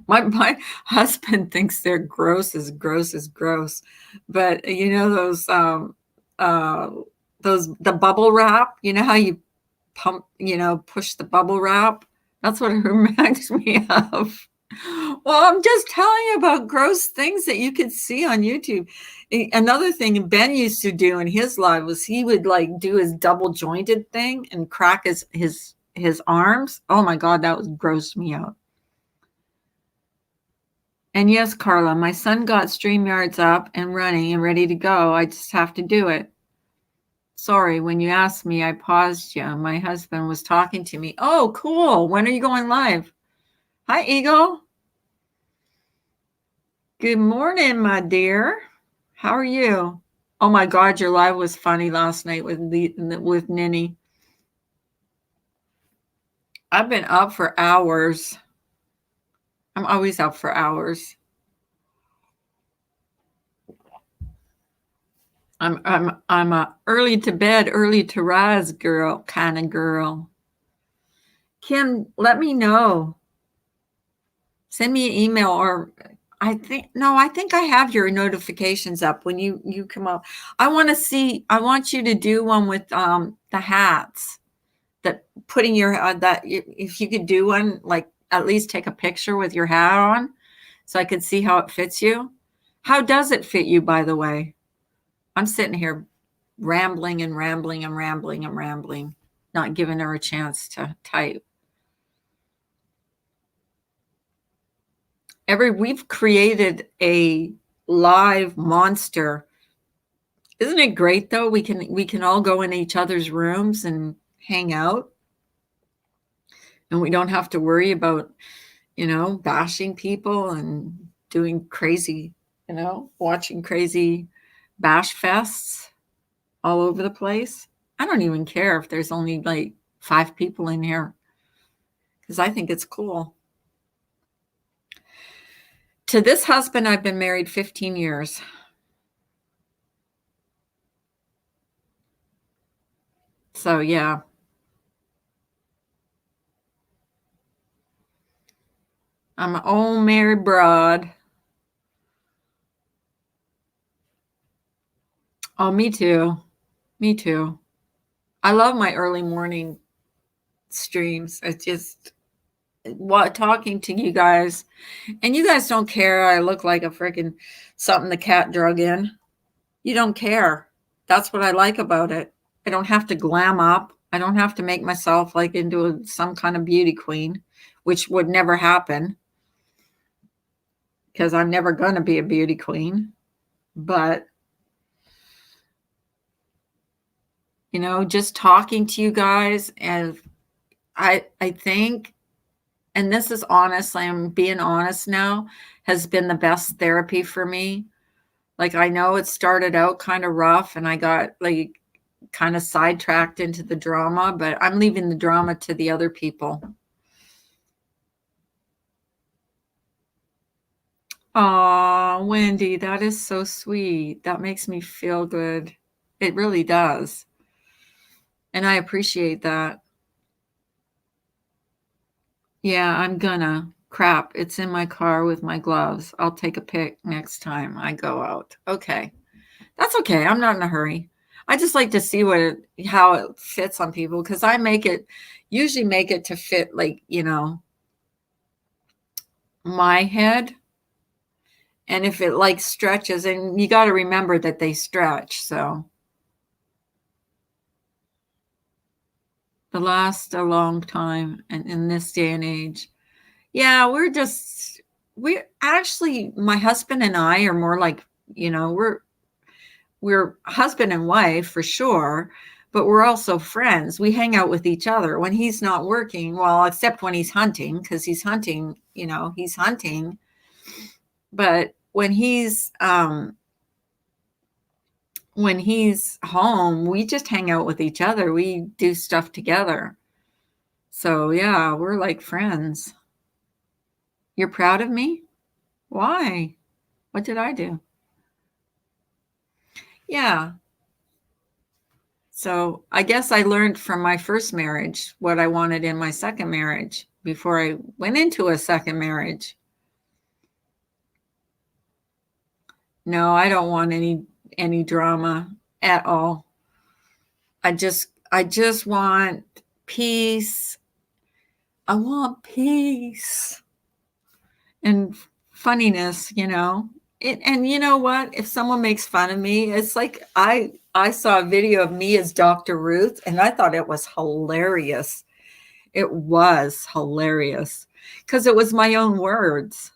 my husband thinks they're gross as gross. But you know the bubble wrap, you know how you push the bubble wrap? That's what it reminds me of. Well, I'm just telling you about gross things that you could see on YouTube. Another thing Ben used to do in his life was he would like do his double jointed thing and crack his arms. Oh my God, that would gross me out. And yes, Carla, my son got StreamYards up and running and ready to go. I just have to do it. Sorry, when you asked me, I paused you. My husband was talking to me. Oh, cool. When are you going live? Hi, Eagle. Good morning, my dear. How are you? Oh my God, your live was funny last night with Ninny. I've been up for hours. I'm always up for hours. I'm a early to bed, early to rise girl kind of girl. Kim, let me know. Send me an email, or I think I have your notifications up when you come up. I want you to do one with the hats, that putting your that if you could do one, like at least take a picture with your hat on so I could see how it fits you. How does it fit you, by the way? I'm sitting here rambling, not giving her a chance to type. We've created a live monster. Isn't it great though? We can all go in each other's rooms and hang out. And we don't have to worry about, bashing people and doing crazy, watching crazy bash fests all over the place. I don't even care if there's only like 5 people in here, because I think it's cool. To this husband, I've been married 15 years. So, yeah. I'm an old married broad. Oh, me too. Me too. I love my early morning streams. It's just, talking to you guys, and you guys don't care I look like a freaking something the cat drug in. You don't care. That's what I like about it. I don't have to glam up. I don't have to make myself like into some kind of beauty queen, which would never happen because I'm never going to be a beauty queen. But, just talking to you guys, and I think, and this is honestly, I'm being honest now, has been the best therapy for me. Like, I know it started out kind of rough and I got like kind of sidetracked into the drama, but I'm leaving the drama to the other people. Aw, Wendy, that is so sweet. That makes me feel good. It really does. And I appreciate that. Yeah, I'm gonna. Crap, it's in my car with my gloves. I'll take a pic next time I go out. Okay. That's okay. I'm not in a hurry. I just like to see how it fits on people because I usually make it to fit like, my head. And if it like stretches, and you got to remember that they stretch. So they last a long time. And in this day and age, yeah, we're actually, my husband and I are more like, we're husband and wife for sure, but we're also friends. We hang out with each other when he's not working, well, except when he's hunting, because he's hunting, he's hunting. But when he's home, we just hang out with each other. We do stuff together. So yeah, we're like friends. You're proud of me? Why? What did I do? Yeah. So I guess I learned from my first marriage what I wanted in my second marriage before I went into a second marriage. No, I don't want any drama at all. I just want peace. I want peace and funniness, and you know what? If someone makes fun of me, it's like I saw a video of me as Dr. Ruth and I thought it was hilarious. It was hilarious because it was my own words.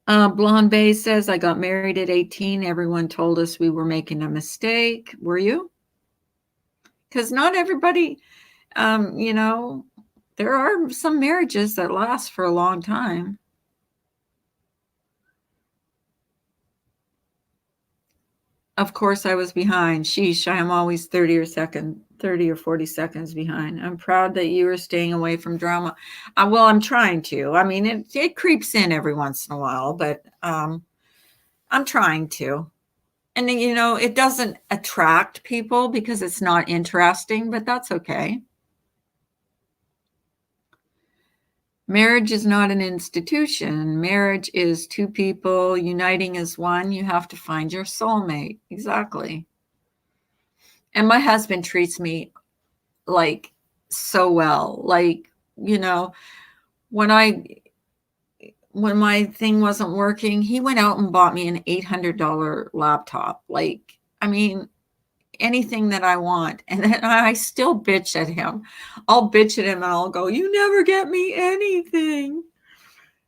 Blonde Bay says, I got married at 18. Everyone told us we were making a mistake. Were you? Because not everybody, there are some marriages that last for a long time. Of course, I was behind. Sheesh, I am always 30 or 40 seconds behind. I'm proud that you are staying away from drama. Well, I'm trying to. I mean, it creeps in every once in a while, but I'm trying to. And then, it doesn't attract people because it's not interesting, but that's okay. Marriage is not an institution. Marriage is two people uniting as one. You have to find your soulmate. Exactly. And my husband treats me like so well. Like, when when my thing wasn't working, he went out and bought me an $800 laptop. Like, I mean, anything that I want. And then I still bitch at him. I'll bitch at him and I'll go, you never get me anything.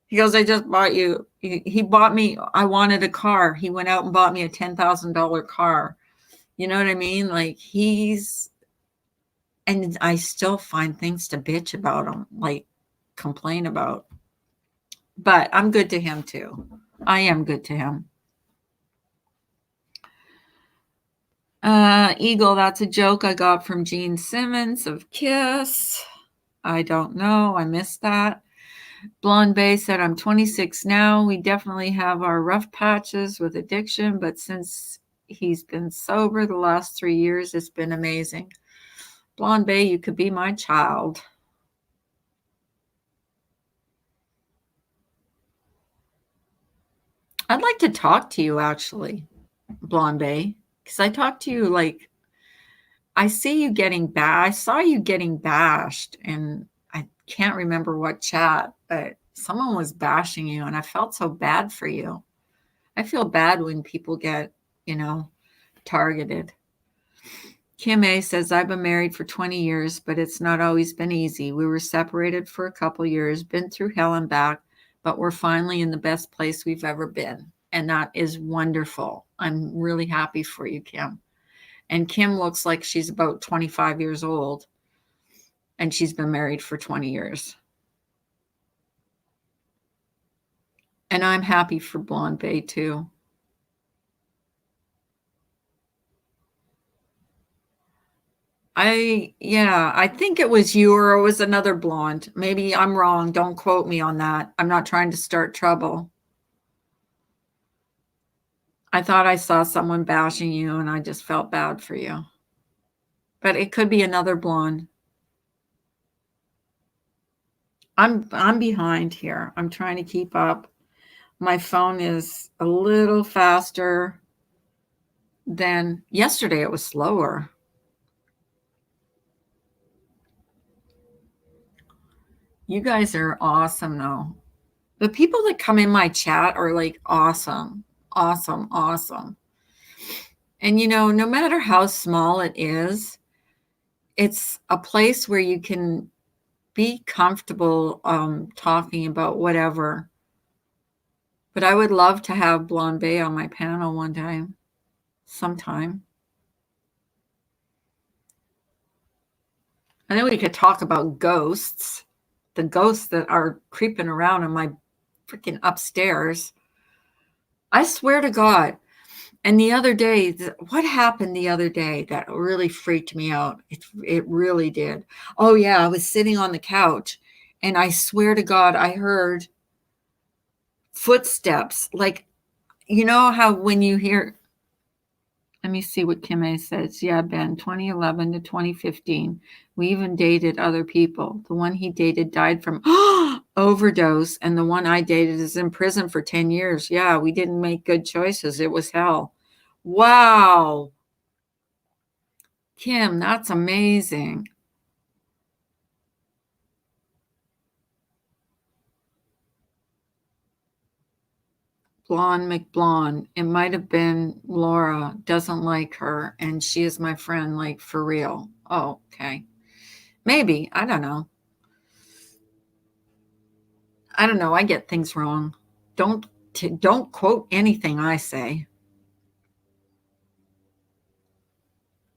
He goes, I just bought you. He bought me, I wanted a car. He went out and bought me a $10,000 car. You know what I mean? Like and I still find things to bitch about him, like complain about. But I'm good to him too. I am good to him. Eagle, that's a joke I got from Gene Simmons of Kiss. I don't know. I missed that. Blonde Bay said, I'm 26 now. We definitely have our rough patches with addiction, but since he's been sober the last 3 years, it's been amazing. Blonde Bay, you could be my child. I'd like to talk to you, actually, Blonde Bay, because I talk to you like I see you getting I saw you getting bashed, and I can't remember what chat, but someone was bashing you, and I felt so bad for you. I feel bad when people get, targeted. Kim A says, I've been married for 20 years, but it's not always been easy. We were separated for a couple years, been through hell and back, but we're finally in the best place we've ever been. And that is wonderful. I'm really happy for you, Kim. And Kim looks like she's about 25 years old, and she's been married for 20 years. And I'm happy for Blonde Bay too. I think it was you or it was another blonde. Maybe I'm wrong. Don't quote me on that. I'm not trying to start trouble. I thought I saw someone bashing you and I just felt bad for you. But it could be another blonde. I'm behind here. I'm trying to keep up. My phone is a little faster than yesterday. It was slower. You guys are awesome though. The people that come in my chat are like awesome, awesome, awesome. And no matter how small it is, it's a place where you can be comfortable talking about whatever. But I would love to have Blonde Bay on my panel one time, sometime. And then we could talk about ghosts, the ghosts that are creeping around in my freaking upstairs. I swear to God. And the other day, what happened the other day that really freaked me out? It really did. Oh, yeah, I was sitting on the couch, and I swear to God, I heard footsteps. Like, you know how when you hear, let me see what Kim A says. Yeah, Ben, 2011 to 2015. We even dated other people. The one he dated died from overdose, and the one I dated is in prison for 10 years. Yeah, we didn't make good choices. It was hell. Wow. Kim, that's amazing. Blonde McBlonde. It might have been Laura doesn't like her, and she is my friend, like for real. Oh, okay. Maybe. I don't know. I don't know. I get things wrong. Don't quote anything I say.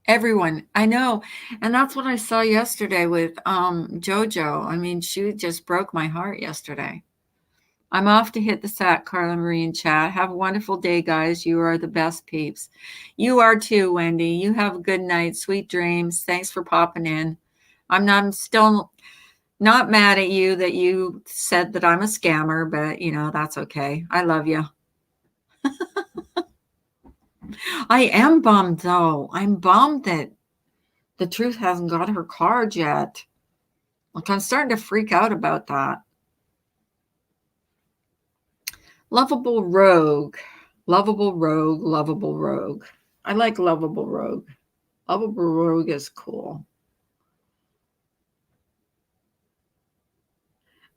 Everyone, I know. And that's what I saw yesterday with Jojo. I mean, she just broke my heart yesterday. I'm off to hit the sack, Carla Marie and chat. Have a wonderful day, guys. You are the best peeps. You are too, Wendy. You have a good night. Sweet dreams. Thanks for popping in. I'm still not mad at you that you said that I'm a scammer, but that's okay. I love you. I am bummed though. I'm bummed that the truth hasn't got her card yet. Like, I'm starting to freak out about that. Lovable Rogue. Lovable Rogue. Lovable Rogue. I like Lovable Rogue. Lovable Rogue is cool.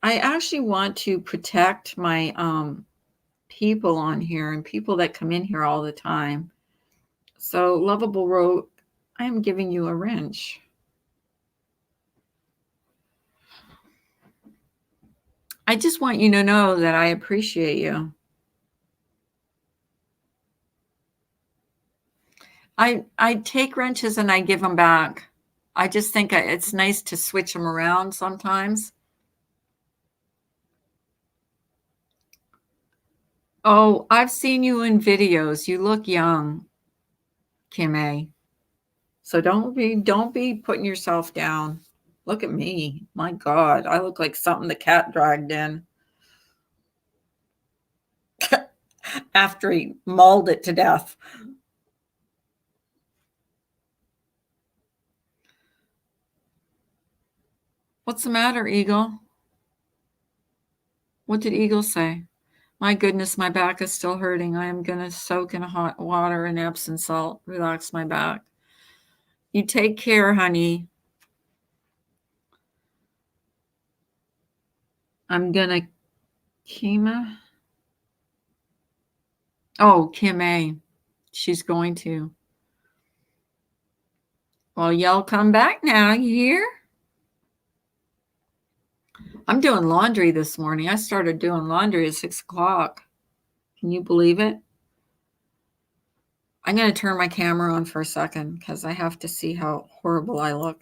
I actually want to protect my people on here and people that come in here all the time. So, Lovable Rogue, I am giving you a wrench. I just want you to know that I appreciate you. I take wrenches and I give them back. I just think it's nice to switch them around sometimes. Oh, I've seen you in videos. You look young, Kim A. So don't be putting yourself down. Look at me. My God, I look like something the cat dragged in after he mauled it to death. What's the matter, Eagle? What did Eagle say? My goodness, my back is still hurting. I am going to soak in hot water and Epsom salt, relax my back. You take care, honey. I'm gonna Kima. Oh, Kim A. She's going to. Well, y'all come back now. You hear? I'm doing laundry this morning. I started doing laundry at 6 o'clock. Can you believe it? I'm going to turn my camera on for a second because I have to see how horrible I look.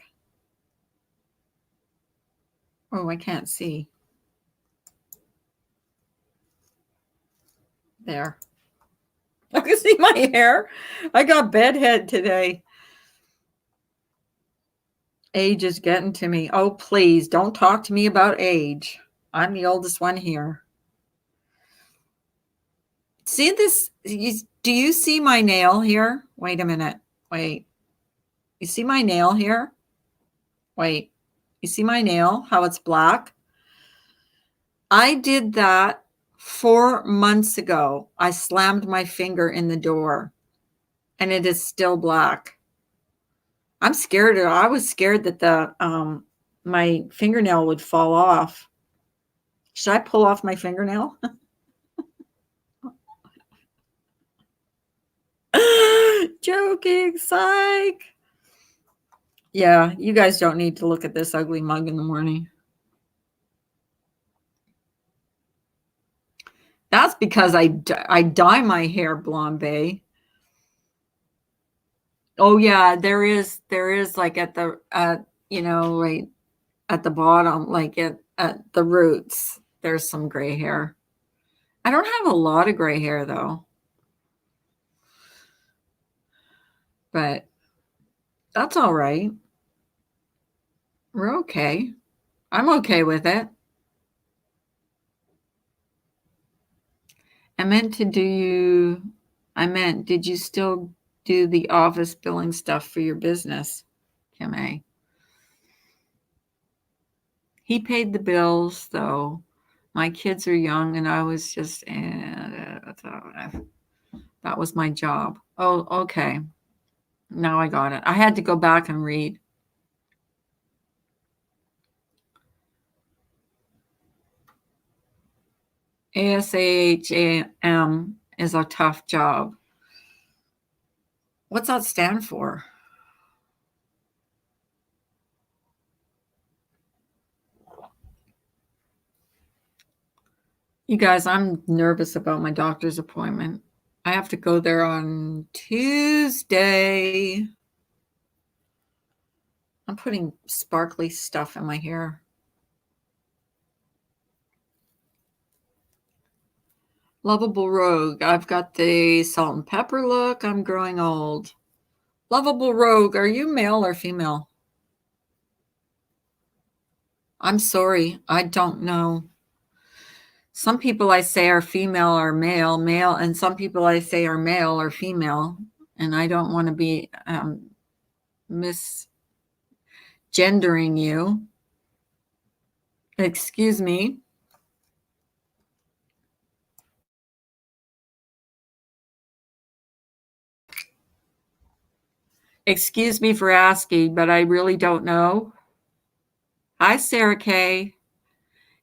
Oh, I can't see. There. I can see my hair. I got bedhead today. Age is getting to me. Oh, please don't talk to me about age. I'm the oldest one here. See this? Do you see my nail here? Wait a minute. Wait. You see my nail here? Wait. You see my nail? How it's black? I did that 4 months ago. I slammed my finger in the door and it is still black. I'm scared. I was scared that my fingernail would fall off. Should I pull off my fingernail? Joking, psych. Yeah, you guys don't need to look at this ugly mug in the morning. That's because I dye my hair blonde bay. Oh yeah, there is like at the right at the bottom, like at the roots, there's some gray hair. I don't have a lot of gray hair though. But that's all right. We're okay. I'm okay with it. Did you still do the office billing stuff for your business, Kim A? He paid the bills, though. My kids are young, and I was just, that was my job. Oh, okay. Now I got it. I had to go back and read. ASAHAM is a tough job. What's that stand for? You guys, I'm nervous about my doctor's appointment. I have to go there on Tuesday. I'm putting sparkly stuff in my hair. Lovable Rogue. I've got the salt and pepper look. I'm growing old. Lovable Rogue, are you male or female? I'm sorry. I don't know. Some people I say are female or male, and some people I say are male or female. And I don't want to be misgendering you. Excuse me. Excuse me for asking, but I really don't know. Hi, Sarah Kay.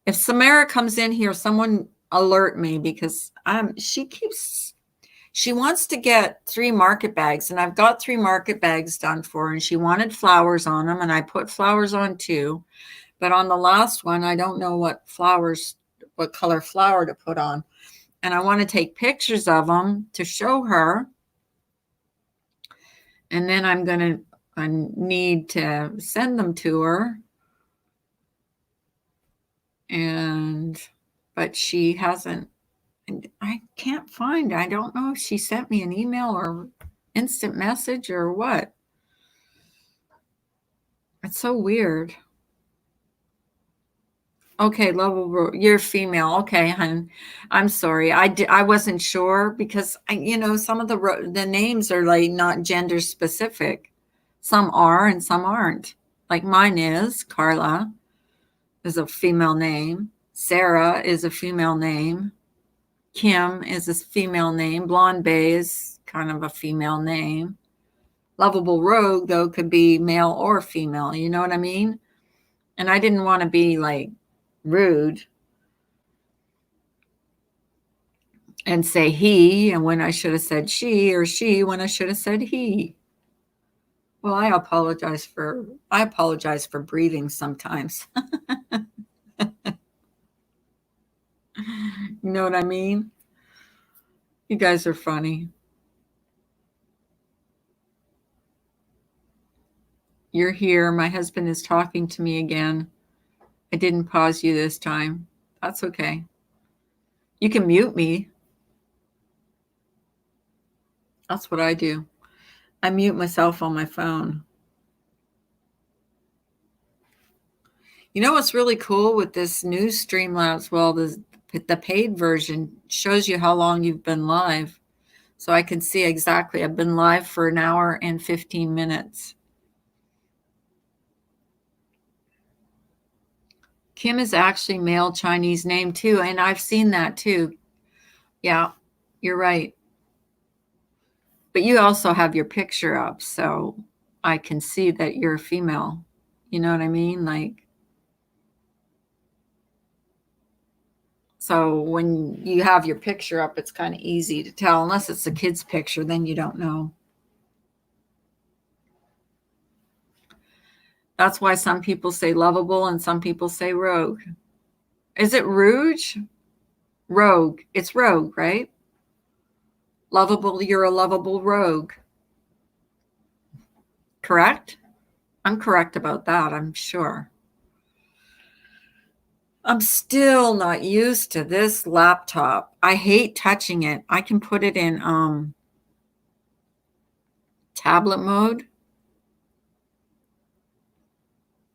If Samara comes in here, someone alert me because she wants to get 3 market bags, and I've got 3 market bags done for her, and she wanted flowers on them, and I put flowers on too. But on the last one, I don't know what color flower to put on. And I want to take pictures of them to show her. And then I need to send them to her. But she hasn't, I can't find, I don't know if she sent me an email or instant message or what. It's so weird. Okay, lovable, you're female. Okay, hon. I'm sorry. I wasn't sure because some of the names are like not gender specific. Some are and some aren't. Like mine is Carla is a female name. Sarah is a female name. Kim is a female name. Blonde Bay is kind of a female name. Lovable rogue, though, could be male or female. You know what I mean? And I didn't want to be like rude and say he, and when I should have said she, or she when I should have said he. Well, I apologize for breathing sometimes. You know what I mean? You guys are funny. You're here. My husband is talking to me again. I didn't pause you this time. That's okay. You can mute me. That's what I do. I mute myself on my phone. You know what's really cool with this new Streamlabs? Well, the paid version shows you how long you've been live. So I can see exactly. I've been live for an hour and 15 minutes. Kim is actually male Chinese name too, and I've seen that too. Yeah, you're right. But you also have your picture up, so I can see that you're a female. You know what I mean? Like, so when you have your picture up, it's kind of easy to tell. Unless it's a kid's picture, then you don't know. That's why some people say lovable and some people say rogue. Is it rouge? Rogue. It's rogue, right? Lovable, you're a lovable rogue. Correct? I'm correct about that, I'm sure. I'm still not used to this laptop. I hate touching it. I can put it in tablet mode.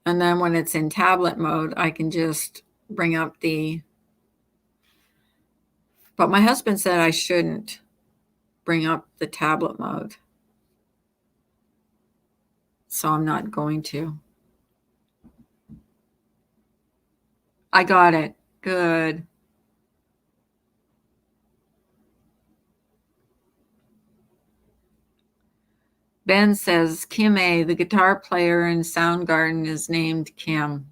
And then when it's in tablet mode, I can just bring up but my husband said I shouldn't bring up the tablet mode. So I'm not going to. I got it. Good. Ben says Kim A, the guitar player in Soundgarden, is named Kim.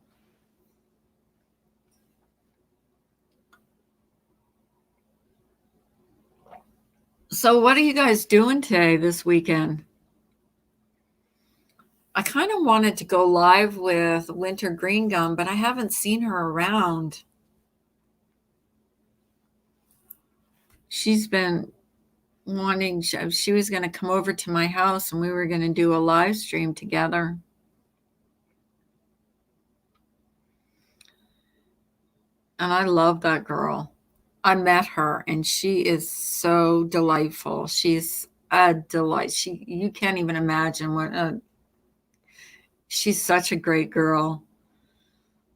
So what are you guys doing today, this weekend? I kind of wanted to go live with Winter Green Gum, but I haven't seen her around. She's been wanting, she was going to come over to my house and we were going to do a live stream together. And I love that girl. I met her and she is so delightful. She's a delight. You can't even imagine she's such a great girl.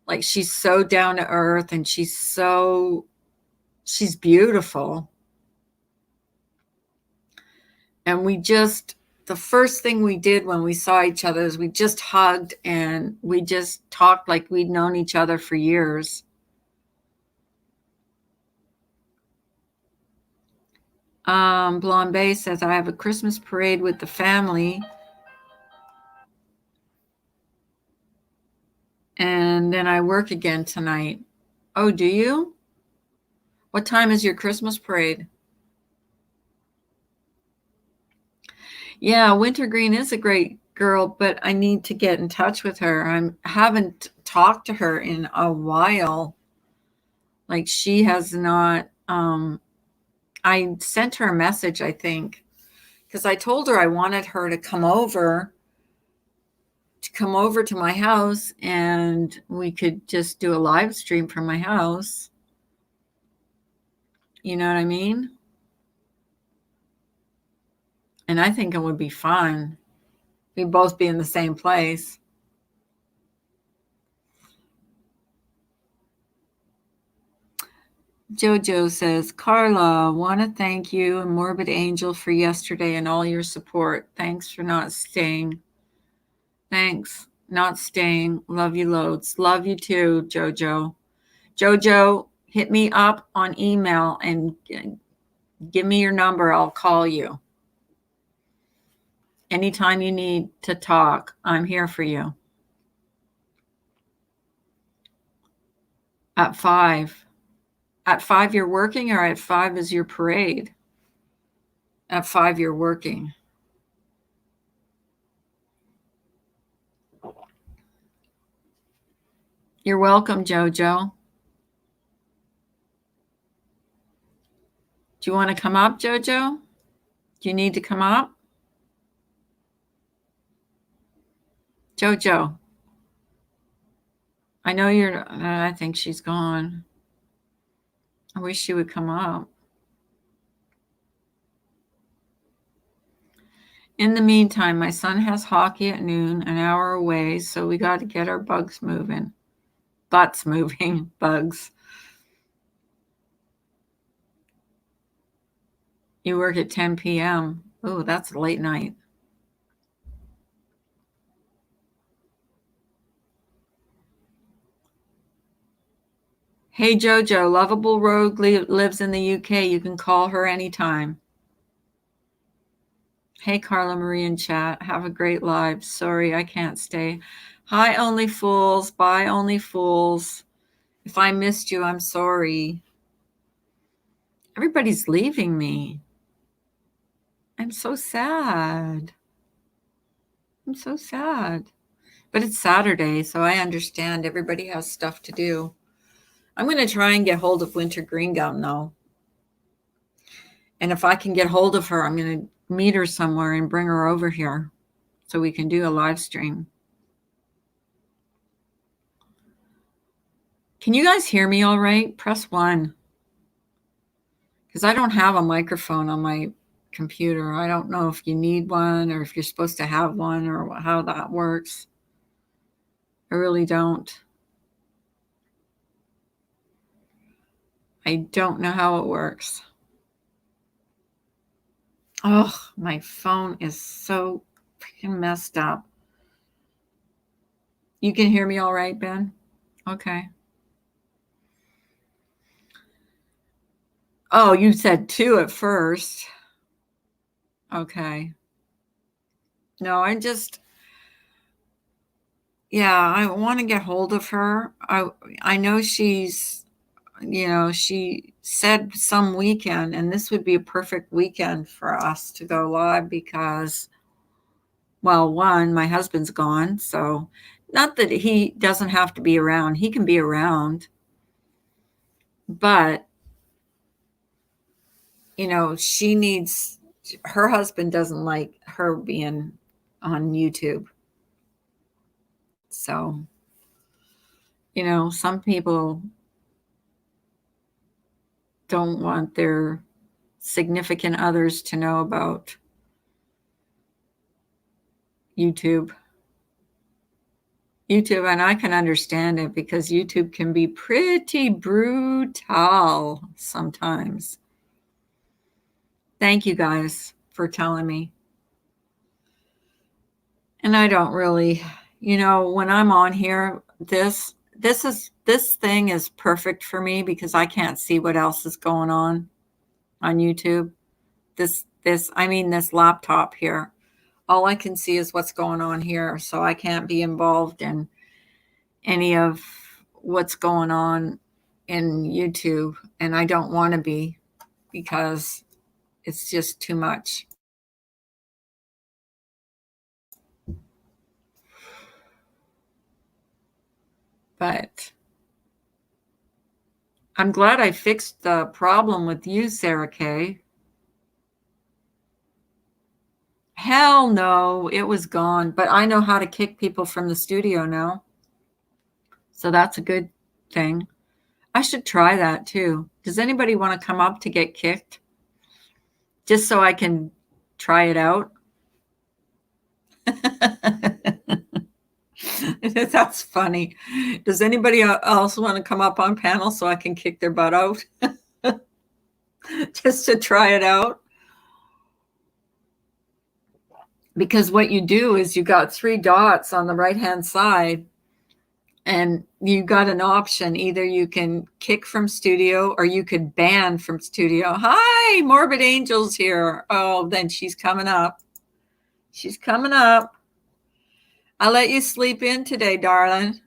Like, she's so down to earth and she's beautiful. And the first thing we did when we saw each other is we just hugged and we just talked like we'd known each other for years. Blonde Bay says, I have a Christmas parade with the family. And then I work again tonight. Oh, do you? What time is your Christmas parade? Yeah, Wintergreen is a great girl, but I need to get in touch with her. I haven't talked to her in a while. Like, she has not. I sent her a message, I think, because I told her I wanted her to come over to my house and we could just do a live stream from my house. You know what I mean? And I think it would be fun. We'd both be in the same place. Jojo says, Carla, want to thank you and Morbid Angel for yesterday and all your support. Thanks for not staying. Thanks. Not staying. Love you loads. Love you too, Jojo. Jojo, hit me up on email and give me your number. I'll call you. Anytime you need to talk, I'm here for you. At 5. At 5, you're working, or at 5 is your parade? At 5, you're working. You're welcome, Jojo. Do you want to come up, Jojo? Do you need to come up? Jojo. I know you're, I think she's gone. I wish she would come up. In the meantime, my son has hockey at noon, an hour away, so we got to get our bugs moving. Butts moving, bugs. You work at 10 p.m. Oh, that's a late night. Hey, Jojo, Lovable Rogue lives in the UK. You can call her anytime. Hey, Carla Marie in chat. Have a great live. Sorry, I can't stay. Hi, Only Fools. Bye, Only Fools. If I missed you, I'm sorry. Everybody's leaving me. I'm so sad. I'm so sad. But it's Saturday, so I understand everybody has stuff to do. I'm going to try and get hold of Winter Green Gum, though. And if I can get hold of her, I'm going to meet her somewhere and bring her over here so we can do a live stream. Can you guys hear me all right? Press 1. Because I don't have a microphone on my computer. I don't know if you need one or if you're supposed to have one or how that works. I really don't. I don't know how it works. Oh, my phone is so freaking messed up. You can hear me all right, Ben? Okay. Oh, you said 2 at first. Okay. No, I want to get hold of her. I know she's, she said some weekend, and this would be a perfect weekend for us to go live because, well, one, my husband's gone. So not that he doesn't have to be around. He can be around. But, her husband doesn't like her being on YouTube. So, some people don't want their significant others to know about YouTube. And I can understand it because YouTube can be pretty brutal sometimes. Thank you guys for telling me. And I don't really, when I'm on here, this thing is perfect for me because I can't see what else is going on YouTube. This laptop here, all I can see is what's going on here. So I can't be involved in any of what's going on in YouTube. And I don't want to be because it's just too much. But I'm glad I fixed the problem with you, Sarah Kay. Hell no, it was gone. But I know how to kick people from the studio now. So that's a good thing. I should try that too. Does anybody want to come up to get kicked? Just so I can try it out. That's funny. Does anybody else want to come up on panel so I can kick their butt out? Just to try it out. Because what you do is you got 3 dots on the right-hand side and you got an option. Either you can kick from studio or you could ban from studio. Hi, Morbid Angel's here. Oh, then she's coming up. She's coming up. I let you sleep in today, darling,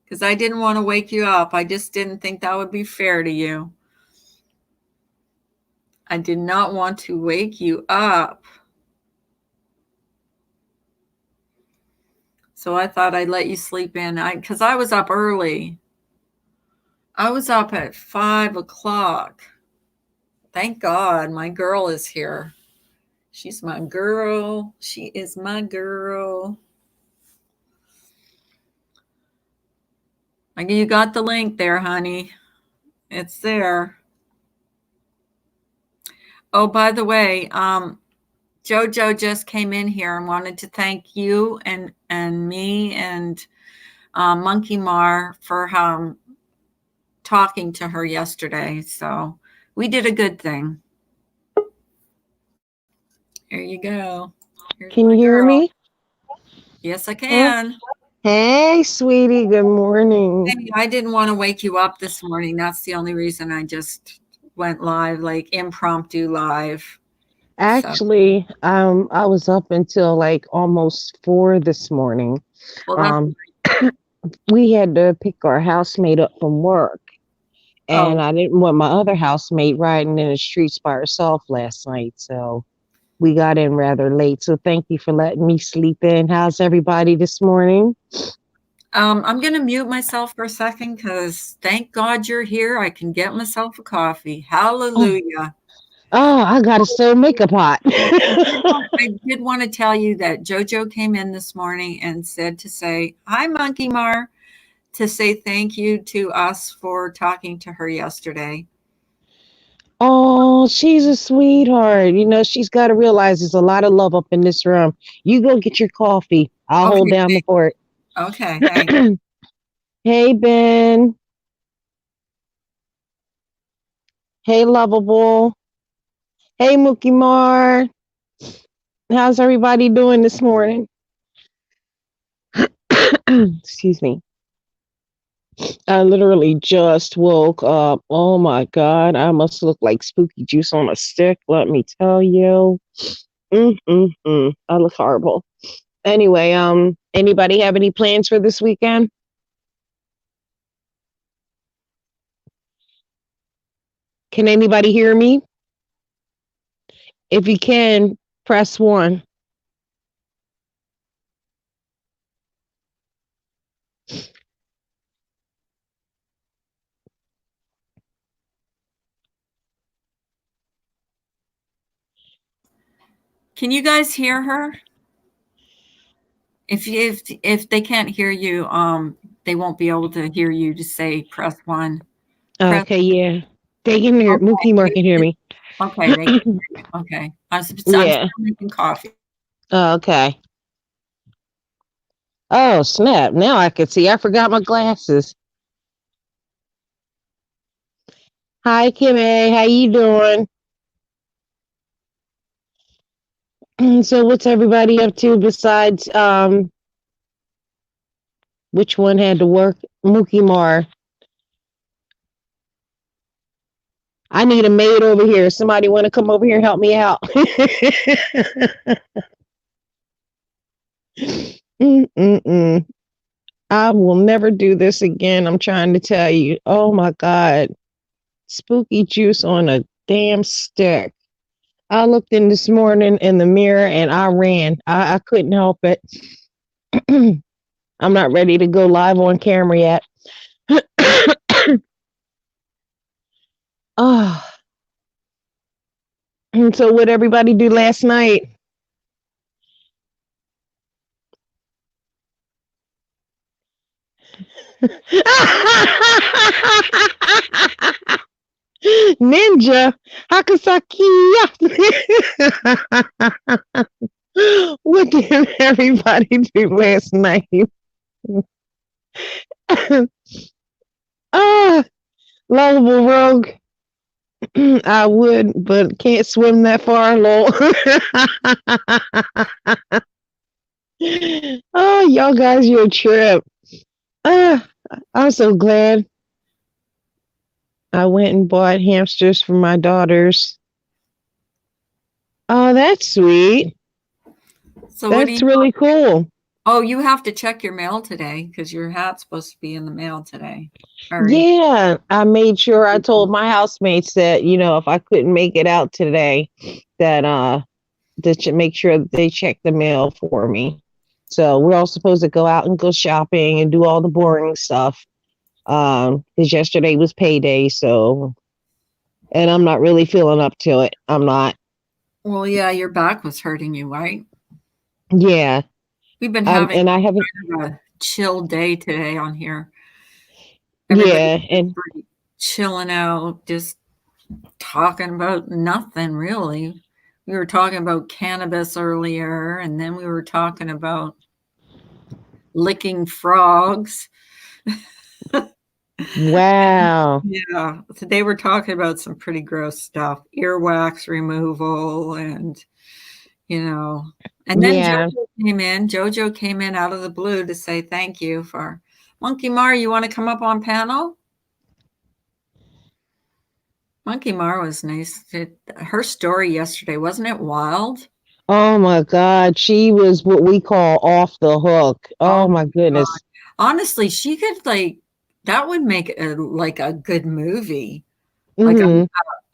because I didn't want to wake you up. I just didn't think that would be fair to you. I did not want to wake you up. So I thought I'd let you sleep in because I was up early. I was up at 5 o'clock. Thank God my girl is here. She's my girl. She is my girl. You got the link there, honey. It's there. Oh, by the way, Jojo just came in here and wanted to thank you and me and Monkey Mar for talking to her yesterday. So we did a good thing. Here you go. Can you hear me? Yes, I can. Hey, sweetie. Good morning. Hey, I didn't want to wake you up this morning. That's the only reason I just went live, like impromptu live. Actually, I was up until like almost 4 this morning. Well, We had to pick our housemate up from work, and I didn't want my other housemate riding in the streets by herself last night, so we got in rather late. So thank you for letting me sleep in. How's everybody this morning? I'm going to mute myself for a second because thank God you're here. I can get myself a coffee. Hallelujah. Oh, I got to still make a pot. I did want to tell you that Jojo came in this morning and said to say, hi, Monkey Mar, to say thank you to us for talking to her yesterday. Oh, she's a sweetheart. You know, she's got to realize there's a lot of love up in this room. You go get your coffee. I'll hold down the fort. Okay, thanks. Hey, Ben. Hey, Lovable. Hey, Mookie Mar. How's everybody doing this morning? Excuse me. I literally just woke up. Oh my God. I must look like spooky juice on a stick. Let me tell you. I look horrible. Anyway, anybody have any plans for this weekend? Can anybody hear me? If you can, press 1. Can you guys hear her? If they can't hear you, they won't be able to hear you. Just say press 1. Okay, yeah. They can hear. Okay. Mookie Mar can hear me. Okay, they can hear you. Okay. I'm still making coffee. Okay. Oh, snap. Now I can see. I forgot my glasses. Hi, Kimmy. How you doing? So what's everybody up to besides which one had to work? Mookie Mar. I need a maid over here. Somebody want to come over here and help me out? I will never do this again. I'm trying to tell you. Oh my God. Spooky juice on a damn stick. I looked in this morning in the mirror and I ran. I couldn't help it. I'm not ready to go live on camera yet. Oh. And so what everybody do last night? Ninja Hakasakiya. What did everybody do last night? Lovable rogue. I would, but can't swim that far, lol. Oh, y'all guys, you're a trip. I'm so glad. I went and bought hamsters for my daughters. Oh, that's sweet. So what do That's you? really cool. Oh, you have to check your mail today because your hat's supposed to be in the mail today. All right. Yeah, I made sure I told my housemates that, if I couldn't make it out today, that make sure that they check the mail for me. So we're all supposed to go out and go shopping and do all the boring stuff. Because yesterday was payday, so and I'm not really feeling up to it. I'm not. Well, yeah, your back was hurting you, right? Yeah. We've been having And I haven't. a chill day today on here. Yeah, Everybody's and pretty chilling out, just talking about nothing really. We were talking about cannabis earlier, and then we were talking about licking frogs. wow. Yeah, today we're talking about some pretty gross stuff, earwax removal, and you know, and then Yeah. Jojo came in out of the blue to say thank you for Monkey Mar. You want to come up on panel? Monkey Mar was nice. Her story yesterday, wasn't it wild? Oh my God, she was what we call off the hook. Oh Oh my my God. goodness. Honestly, she could that would make a good movie, like Mm-hmm.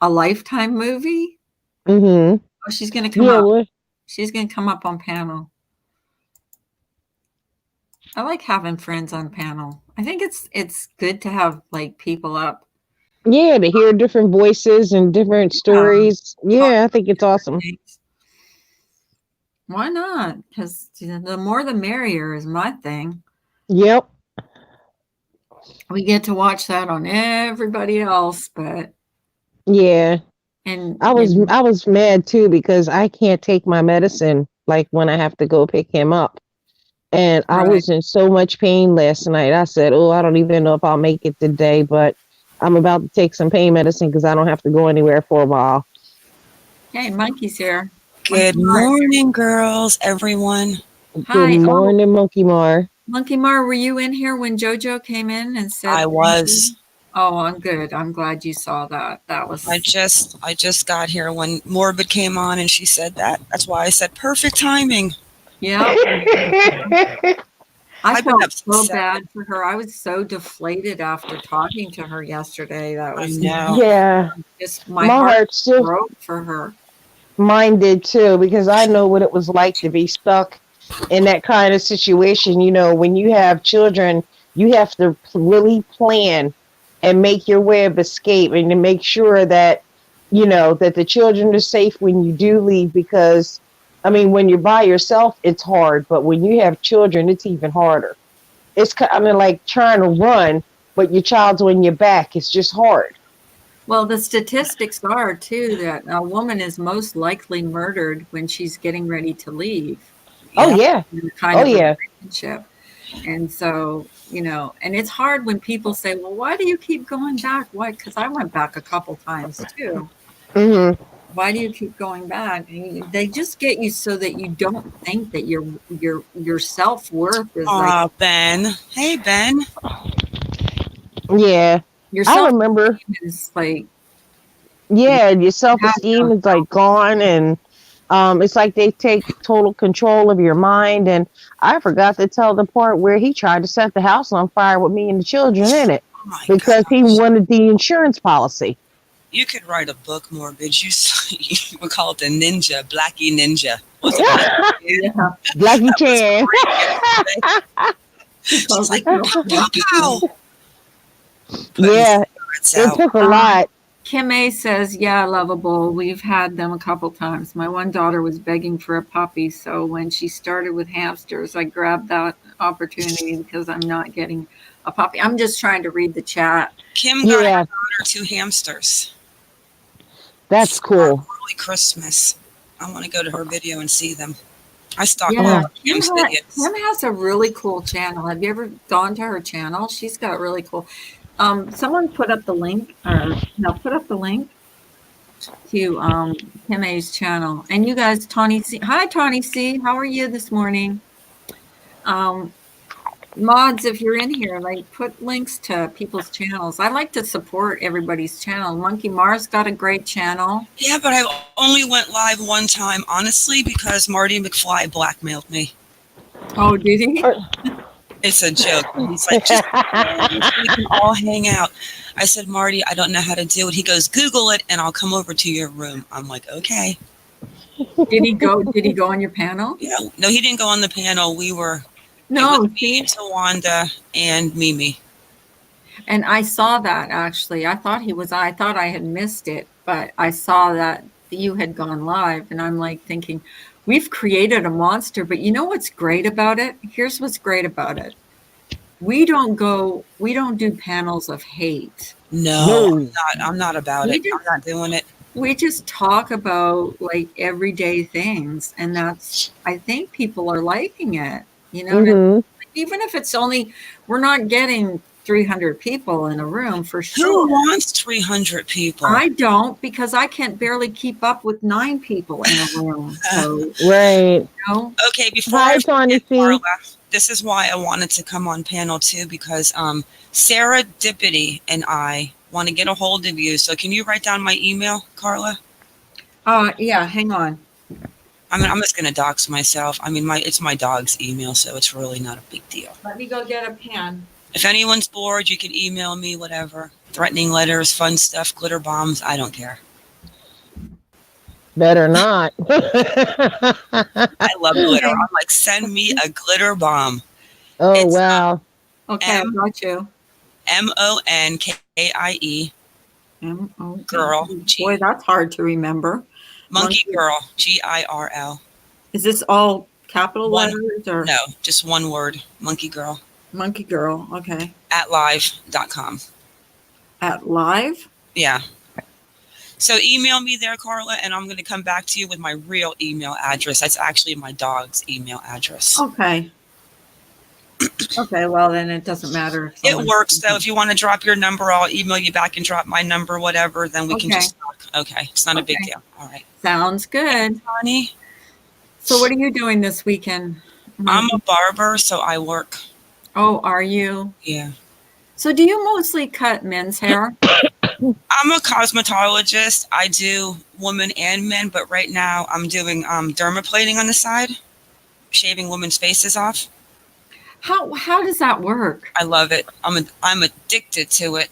a Lifetime movie. Mm-hmm. Oh, she's gonna come Yeah, up. what? She's gonna come up on panel. I like having friends on panel. I think it's good to have like people up. Yeah, to hear different voices and different Yeah, stories. talk Yeah, I think it's different awesome. things. Why not? Because the more the merrier is my thing. Yep. We get to watch that on everybody else, but Yeah. and I was and I was mad too because I can't take my medicine like when I have to go pick him up. And I right. was in so much pain last night. I said, "Oh, I don't even know if I'll make it today, but I'm about to take some pain medicine because I don't have to go anywhere for a while." Hey, Monkey's here. Monkey Good Mars. morning, girls, everyone. Good Hi. Oh, morning, Monkey Mar. Monkey Mar, were you in here when JoJo came in and said I thank was. you? Oh, I'm good. I'm glad you saw that. That I was just I just got here when Morbid came on and she said that. That's why I said perfect timing. yeah. I I've been felt up since so 7. bad for her. I was so deflated after talking to her yesterday. That I was know. Yeah, just my my heart heart still broke for her. mine did too because I know what it was like to be stuck in that kind of situation. When you have children, you have to really plan and make your way of escape and to make sure that, that the children are safe when you do leave. Because, I mean, when you're by yourself, it's hard. But when you have children, it's even harder. Like trying to run, but your child's on your back. It's just hard. Well, the statistics are too that a woman is most likely murdered when she's getting ready to leave Oh, Yeah. yeah. in a kind Oh, of a yeah. relationship. And so, and it's hard when people say, well, why do you keep going back? Why? Because I went back a couple times too. Mm-hmm. Why do you keep going back? And they just get you so that you don't think that your self-worth is like Aw, Ben. Hey, Ben. Yeah. your I self remember. is like Yeah, your self have no esteem is like gone, and it's like they take total control of your mind. And I forgot to tell the part where he tried to set the house on fire with me and the children in it Oh my because he gosh. wanted the insurance policy. You could write a book, Morbid. You would call it the Ninja, Blackie Ninja. Was it Blackie? yeah. Blackie That was Chan. great yesterday. She's like, pow, pow, pow. Putting Yeah, cigarettes it out. took a lot. Kim A says, yeah, lovable. We've had them a couple times. My one daughter was begging for a puppy. So when she started with hamsters, I grabbed that opportunity because I'm not getting a puppy. I'm just trying to read the chat. Kim got her Yeah, daughter 2 hamsters that's for cool. early Christmas. I want to go to her video and see them. I stalk Yeah, all Oh, of Kim's videos. Kim has a really cool channel. Have you ever gone to her channel? She's got really cool. Someone put up the link, or no, put up the link to Kim A's channel. And you guys, Tawny C. Hi, Tawny C. How are you this morning? Um, Mods, if you're in here, like put links to people's channels. I like to support everybody's channel. Monkey Mars got a great channel. Yeah, but I only went live one time, honestly, because Marty McFly blackmailed me. Oh, did he? It's a joke. He's like, just we can all hang out. I said, Marty, I don't know how to do it. He goes, Google it, and I'll come over to your room. I'm like, okay. Did he go? Did he go on your panel? Yeah. No, he didn't go on the panel. We were No, it was me, Tawanda, and Mimi. and I saw that actually. I thought I had missed it, but I saw that you had gone live, and I'm like thinking, we've created a monster. But you know what's great about it? Here's what's great about it. We don't do panels of hate. No, I'm not about We it. just- I'm not doing it. We just talk about like everyday things, and I think people are liking it. You know, Mhm. even if it's only, we're not getting 300 people in a room for Who sure. wants 300 people? I don't, because I can't barely keep up with 9 people in a room. So, Right. you know, Okay, before Hi, I Tawny forget, C. Marla, this is why I wanted to come on panel too, because Sarah Dippity and I want to get a hold of you. So can you write down my email, Carla? yeah, hang on. I mean, I'm just going to dox myself. I mean, it's my dog's email, so it's really not a big deal. Let me go get a pen. If anyone's bored, you can email me, whatever. Threatening letters, fun stuff, glitter bombs. I don't care. Better not. I love glitter. I'm like, send me a glitter bomb. Oh, It's, wow. Okay, I got you. MONKIE. M-O-N-K-I-E. Girl. Boy, that's hard to remember. Monkey Girl. GIRL. Is this all capital One- letters or No, just one word. Monkey Girl. Monkey Girl? Okay. At live.com. At live? Yeah. So email me there, Carla, and I'm going to come back to you with my real email address. That's actually my dog's email address. Okay. Okay, well then it doesn't matter. If It someone- works, though. If you want to drop your number, I'll email you back and drop my number, whatever. Then we can Okay. just talk. Okay. It's not a big Okay. deal. All right. Sounds good. Honey, So what are you doing this weekend? I'm a barber, so I work. Oh, are you? Yeah. So do you mostly cut men's hair? I'm a cosmetologist. I do women and men, but right now I'm doing dermaplaning on the side, shaving women's faces off. How does that work? I love it. I'm addicted to it.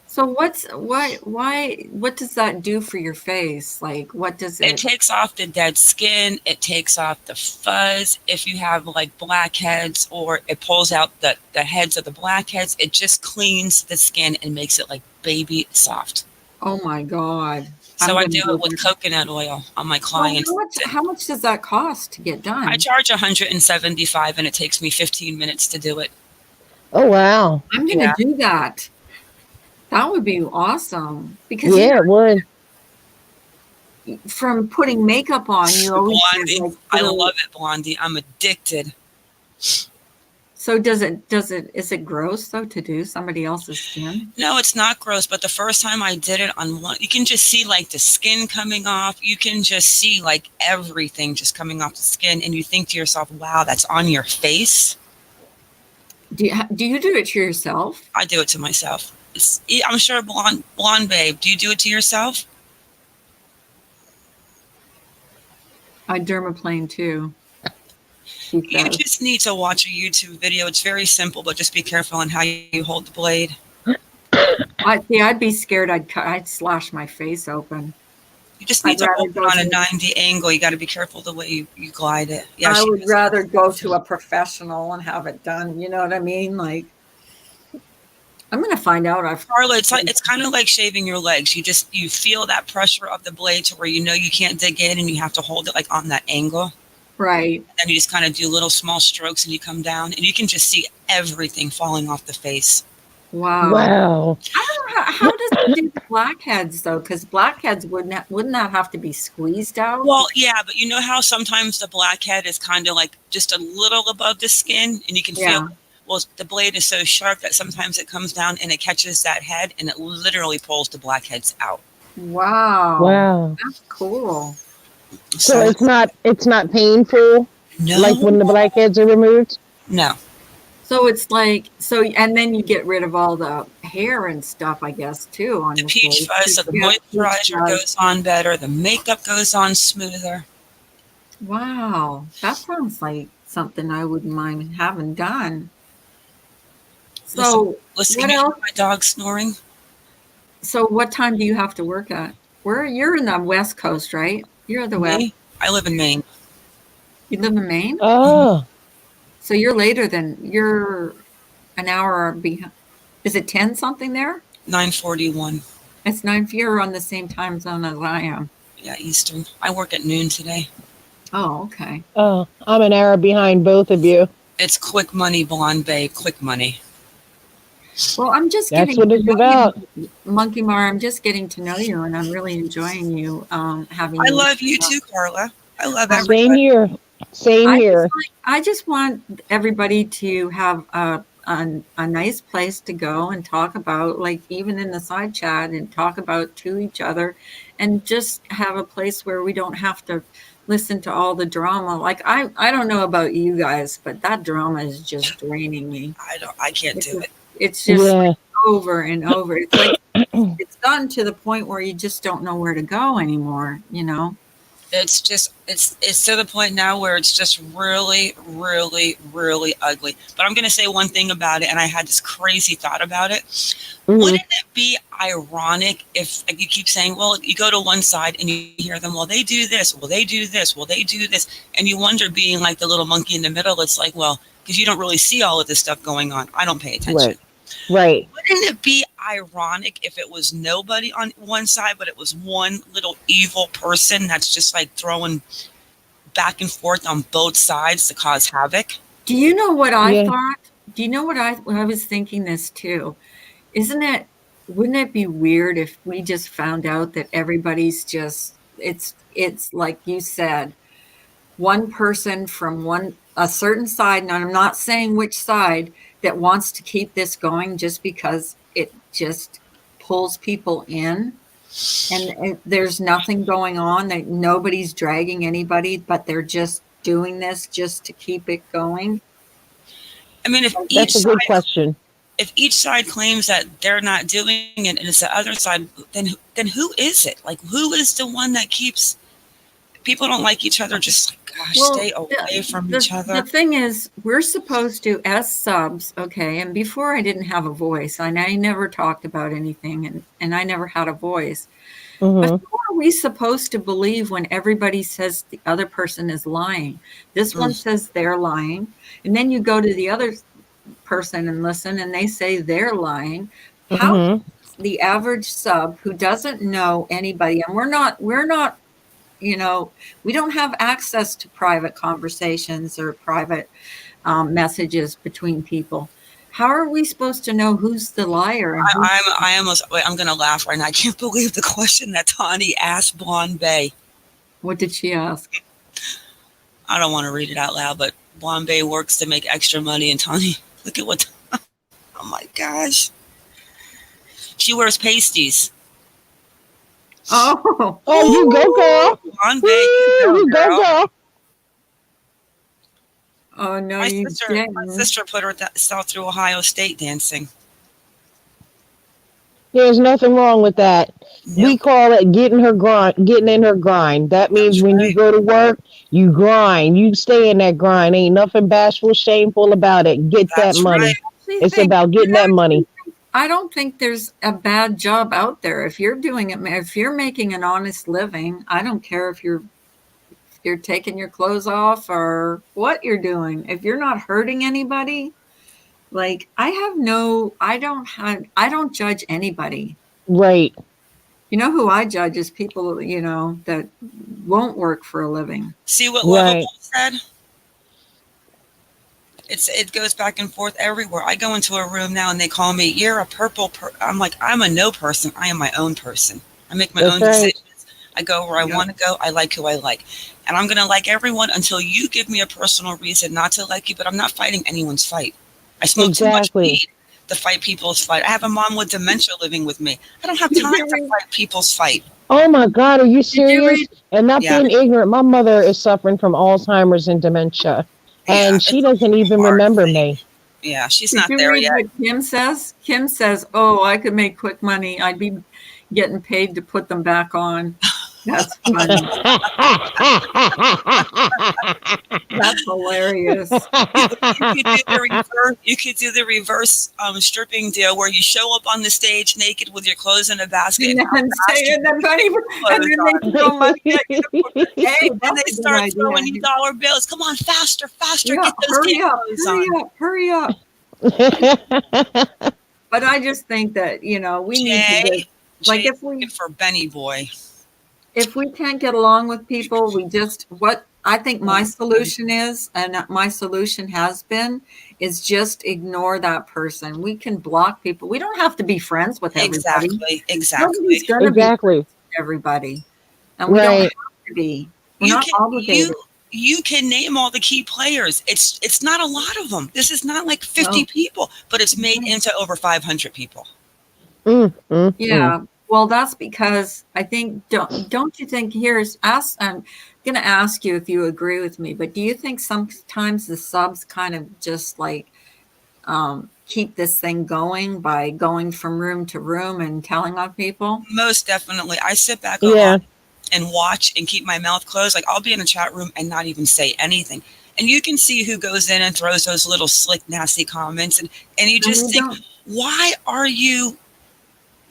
So what does that do for your face? Like what does It it takes off the dead skin. It takes off the fuzz. If you have like blackheads, or it pulls out the heads of the blackheads, it just cleans the skin and makes it like baby soft. Oh my God. So I'm I gonna do go it with there. coconut oil on my So clients. how much does that cost to get done? I charge $175 and it takes me 15 minutes to do it. Oh, wow. I'm gonna Yeah. do that. That would be awesome because Yeah, it would. from putting makeup on, you always get, Blondie. like, I little- love it, Blondie. I'm addicted. So is it gross though to do somebody else's skin? No, it's not gross, but the first time I did it on one, you can just see like the skin coming off. You can just see like everything just coming off the skin, and you think to yourself, wow, that's on your face. Do you do it to yourself? I do it to myself. I'm sure blonde babe, do you do it to yourself? I dermaplane too. She You says. just need to watch a YouTube video. It's very simple, but just be careful on how you hold the blade. I'd be scared. I'd slash my face open. You just need I'd to rather hold it go on a to- 90 angle. You got to be careful the way you glide it. Yeah, I she would was- rather go to a professional and have it done. You know what I mean? Like, I'm gonna find out. Carla, it's kind of like shaving your legs. You feel that pressure of the blade to where you know you can't dig in, and you have to hold it like on that angle. Right. And you just kind of do little small strokes, and you come down, and you can just see everything falling off the face. Wow. Wow. I don't know how does it do the blackheads though? Because blackheads wouldn't that have to be squeezed out? Well, yeah, but you know how sometimes the blackhead is kind of like just a little above the skin, and you can Yeah. feel. Well, the blade is so sharp that sometimes it comes down and it catches that head, and it literally pulls the blackheads out. Wow. Wow. That's cool. So it's not painful no, like when the blackheads are removed? no. So it's like and then you get rid of all the hair and stuff, I guess, too on The the peach face. fuzz, so the Yeah, peach moisturizer fuzz. goes on better, the makeup goes on smoother. Wow, that sounds like something I wouldn't mind having done. So Listen, what can you hear else? my dog snoring? So what time do you have to work at? You're in the West Coast, right? You're the West. Me? I live in Maine. You live in Maine? Oh, So you're an hour behind. Is it 10 something there? 9:41. It's 9. You're on the same time zone as I am. Yeah, Eastern. I work at noon today. Oh, okay. oh, I'm an hour behind both of you. It's quick money, Blonde Bay. Quick money. Well, I'm just That's getting what to it's know about. you, Monkey Mar. I'm just getting to know you, and I'm really enjoying you. Having I you. love you too, Carla. I love Um, everybody. Same here. Same here. I just want everybody to have a nice place to go and talk about, like even in the side chat, and talk about to each other, and just have a place where we don't have to listen to all the drama. Like I don't know about you guys, but that drama is just draining me. I can't do it. It's just Yeah. over and over. It's like it's gotten to the point where you just don't know where to go anymore, you know? It's to the point now where it's just really, really, really ugly. But I'm going to say one thing about it, and I had this crazy thought about it. Mhm. Wouldn't it be ironic if, like, you keep saying, well, you go to one side and you hear them, well, they do this, well, they do this, well, they do this, and you wonder, being like the little monkey in the middle, it's like, well, because you don't really see all of this stuff going on. I don't pay attention. Right. Right. Wouldn't it be ironic if it was nobody on one side, but it was one little evil person that's just like throwing back and forth on both sides to cause havoc? Do you know what I Yeah. thought? Do you know what I was thinking this too? Wouldn't it be weird if we just found out that everybody's just it's like you said, one person from a certain side, and I'm not saying which side, that wants to keep this going just because it just pulls people in, and there's nothing going on, that nobody's dragging anybody, but they're just doing this just to keep it going. I mean, That's a good question. if each side claims that they're not doing it and it's the other side, then who is it? Like, who is the one that keeps people don't like each other? Just like, gosh, stay away from each other. The thing is, we're supposed to, as subs, okay, and before I didn't have a voice, and I never talked about anything, and I never had a voice. But Mhm. who are we supposed to believe when everybody says the other person is lying? This one says they're lying, and then you go to the other person and listen, and they say they're lying. How Mhm. the average sub who doesn't know anybody, and we're not, you know, we don't have access to private conversations or private messages between people. How are we supposed to know who's the liar? And I'm going to laugh right now. I can't believe the question that Tani asked Blonde Bay. what did she ask? I don't want to read it out loud, but Blonde Bay works to make extra money, and Tani, look at what, oh my gosh. She wears pasties. Oh, You go, girl. Blonde Bay, you You go, go, girl. girl. oh no, My you didn't. sister put herself through Ohio State dancing. There's nothing wrong with that. We Yep. call it getting in her grind. That means That's when you right. go to work, you grind. You stay in that grind. Ain't nothing bashful, shameful about it. Get That's that money. right. It's about getting that money. I don't think there's a bad job out there. If you're doing it, if you're making an honest living, I don't care if you're taking your clothes off or what you're doing. If you're not hurting anybody, like I don't judge anybody. Right. You know who I judge is people, you know, that won't work for a living. See what Right. Lovable said? It goes back and forth everywhere. I go into a room now and they call me, you're a purple I'm like, I'm a no person. I am my own person. I make my That's own right. decisions. I go where I want to go. I like who I like. And I'm going to like everyone until you give me a personal reason not to like you, but I'm not fighting anyone's fight. I smoke too much Exactly. weed to fight people's fight. I have a mom with dementia living with me. I don't have time to fight people's fight. Oh my God, are you Did you serious? read- And not Yeah. being ignorant, my mother is suffering from Alzheimer's and dementia. Yeah, And it's she a doesn't even hard remember thing. me. Yeah, she's Did not you there read yet. what Kim says? Kim says, "Oh, I could make quick money. I'd be getting paid to put them back on." That's funny. That's hilarious. You could do the reverse stripping deal where you show up on the stage naked with your clothes in a basket And and then say, and then money, and then they throw money at you. Hey, and that's they a good start idea. throwing you dollar bills. Come on, faster, faster, Yeah, get those hurry damn up, clothes hurry on. up, hurry up. But I just think that, we need to Jay, just, like, Jay's if we looking for Benny Boy. can't get along with people, what I think my solution is, and my solution has been, is just ignore that person. We can block people. We don't have to be friends with everybody. Exactly. Nobody's going to be friends Exactly. with everybody. And we don't Right. have to be. We're You not can obligated. you can name all the key players. It's not a lot of them. This is not like 50 No. people, but it's made into over 500 people. Yeah. Well, that's because I think, don't you think, I'm going to ask you if you agree with me, but do you think sometimes the subs kind of just like keep this thing going by going from room to room and telling on people? Most definitely. I sit back Yeah. and watch and keep my mouth closed. Like I'll be in a chat room and not even say anything. And you can see who goes in and throws those little slick, nasty comments. And you just think, why are you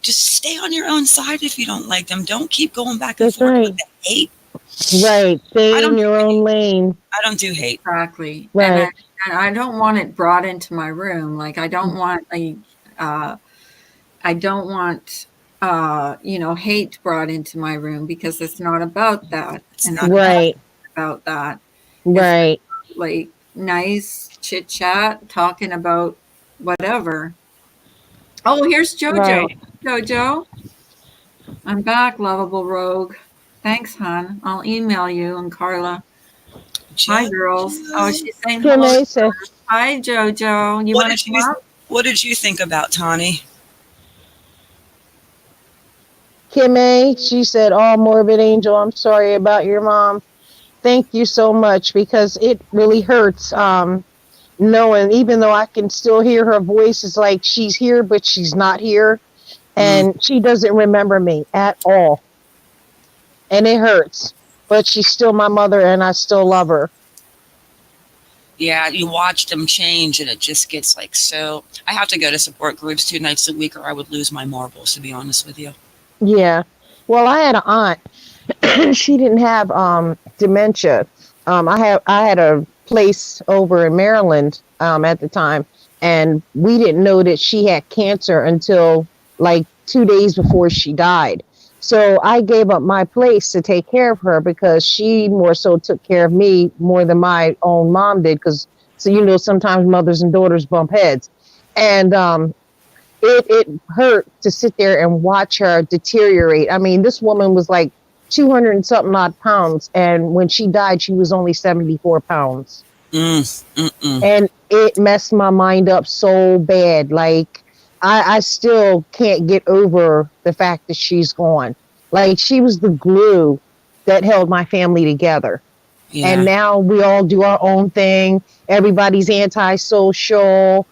just stay on your own side if you don't like them? Don't keep going back and forth with the hate. Right. Stay in your own lane. I don't do hate. Exactly. Right. And I don't want it brought into my room. Like I don't want hate brought into my room, because it's not about that. It's and not Right. about that. Right. It's like nice chit chat, talking about whatever. Oh, here's Jojo. Right. Jojo, I'm back, lovable rogue. Thanks, hon. I'll email you and Carla. Hi, girls. Oh, she's saying hello. Hi, Jojo. You want to come up? What did you think about Tani? Kim A, she said, "Oh, Morbid Angel, I'm sorry about your mom. Thank you so much, because it really hurts knowing, even though I can still hear her voice, it's like she's here, but she's not here. And she doesn't remember me at all. And it hurts. But she's still my mother, and I still love her." Yeah, you watch them change, and it just gets like so. I have to go to support groups 2 nights a week, or I would lose my marbles, to be honest with you. Yeah. Well, I had an aunt. She didn't have dementia. I had a place over in Maryland at the time, and we didn't know that she had cancer until like 2 days before she died. So I gave up my place to take care of her, because she more so took care of me more than my own mom did. Because, so sometimes mothers and daughters bump heads, and it hurt to sit there and watch her deteriorate. I mean, this woman was like 200 and something odd pounds, and when she died, she was only 74 pounds. And it messed my mind up so bad. Like, I still can't get over the fact that she's gone. Like, she was the glue that held my family together. Yeah. And now we all do our own thing. Everybody's antisocial,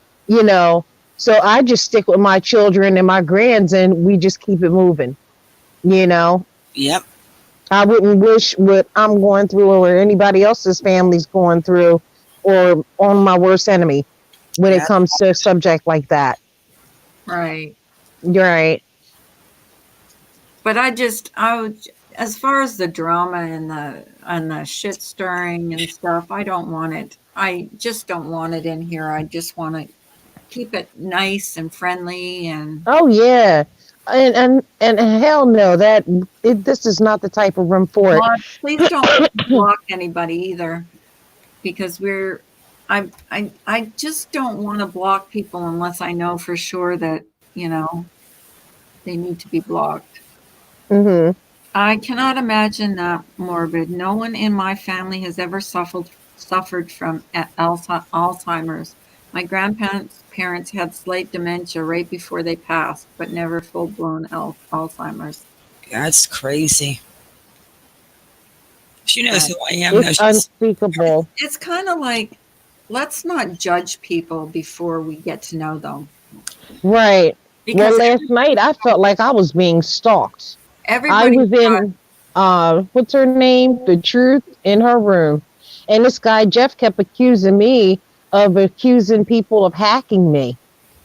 So I just stick with my children and my grands, and we just keep it moving, Yep. I wouldn't wish what I'm going through or anybody else's family's going through, or on my worst enemy when it comes to a subject like that. Right. You're right. But as far as the drama and the shit stirring and stuff, I don't want it. I just don't want it in here. I just want to keep it nice and friendly. And oh yeah, and hell no, this is not the type of room for it. Please don't block anybody either, because I just don't want to block people unless I know for sure that they need to be blocked. Mm-hmm. I cannot imagine that, Morbid. No one in my family has ever suffered from Alzheimer's. My grandparents had slight dementia right before they passed, but never full-blown Alzheimer's. That's crazy. She knows who I am. It's unspeakable. It's kind of like let's not judge people before we get to know them. Right. Well, Because last night I felt like I was being stalked. I everybody, was in what's her name? The Truth in her room. And this guy Jeff kept accusing me of accusing people of hacking me.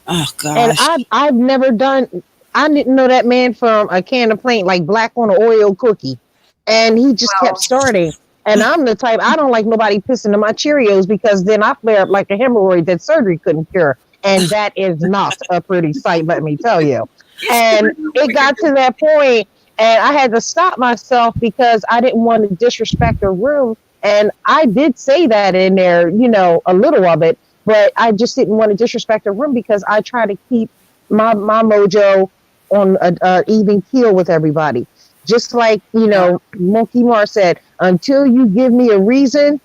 Oh And gosh. I've never done. I didn't know that man from a can of paint, like black on an Oreo cookie, and he just kept well, starting. And I'm the type, I don't like nobody pissing in my Cheerios because then I flare up like a hemorrhoid that surgery couldn't cure, and that is not a pretty sight, let me tell you. And it got to that point, and I had to stop myself because I didn't want to disrespect the room. And I did say that in there, you know, a little of it, but I just didn't want to disrespect the room because I try to keep my mojo on a even keel with everybody. Just like, you know, Monkey Mar said, until you give me a reason,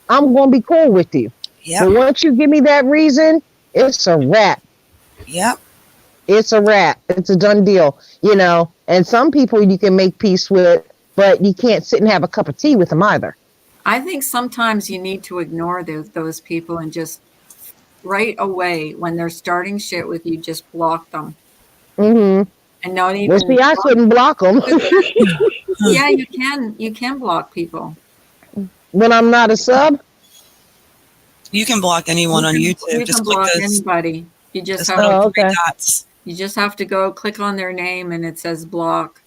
I'm going to be cool with you. Yep. But once you give me that reason, it's a wrap. Yep. It's a wrap. It's a done deal, you know. And some people you can make peace with, but you can't sit and have a cup of tea with them either. I think sometimes you need to ignore those people and just right away when they're starting shit with you, just block them Mm-hmm. and not even. Well, see, I couldn't block them Yeah, you can. You can block people. when I'm not a sub. You can block anyone on YouTube. You Just can click block those, anybody. You just those have little Oh, three okay. dots. you just have to go click on their name and it says block.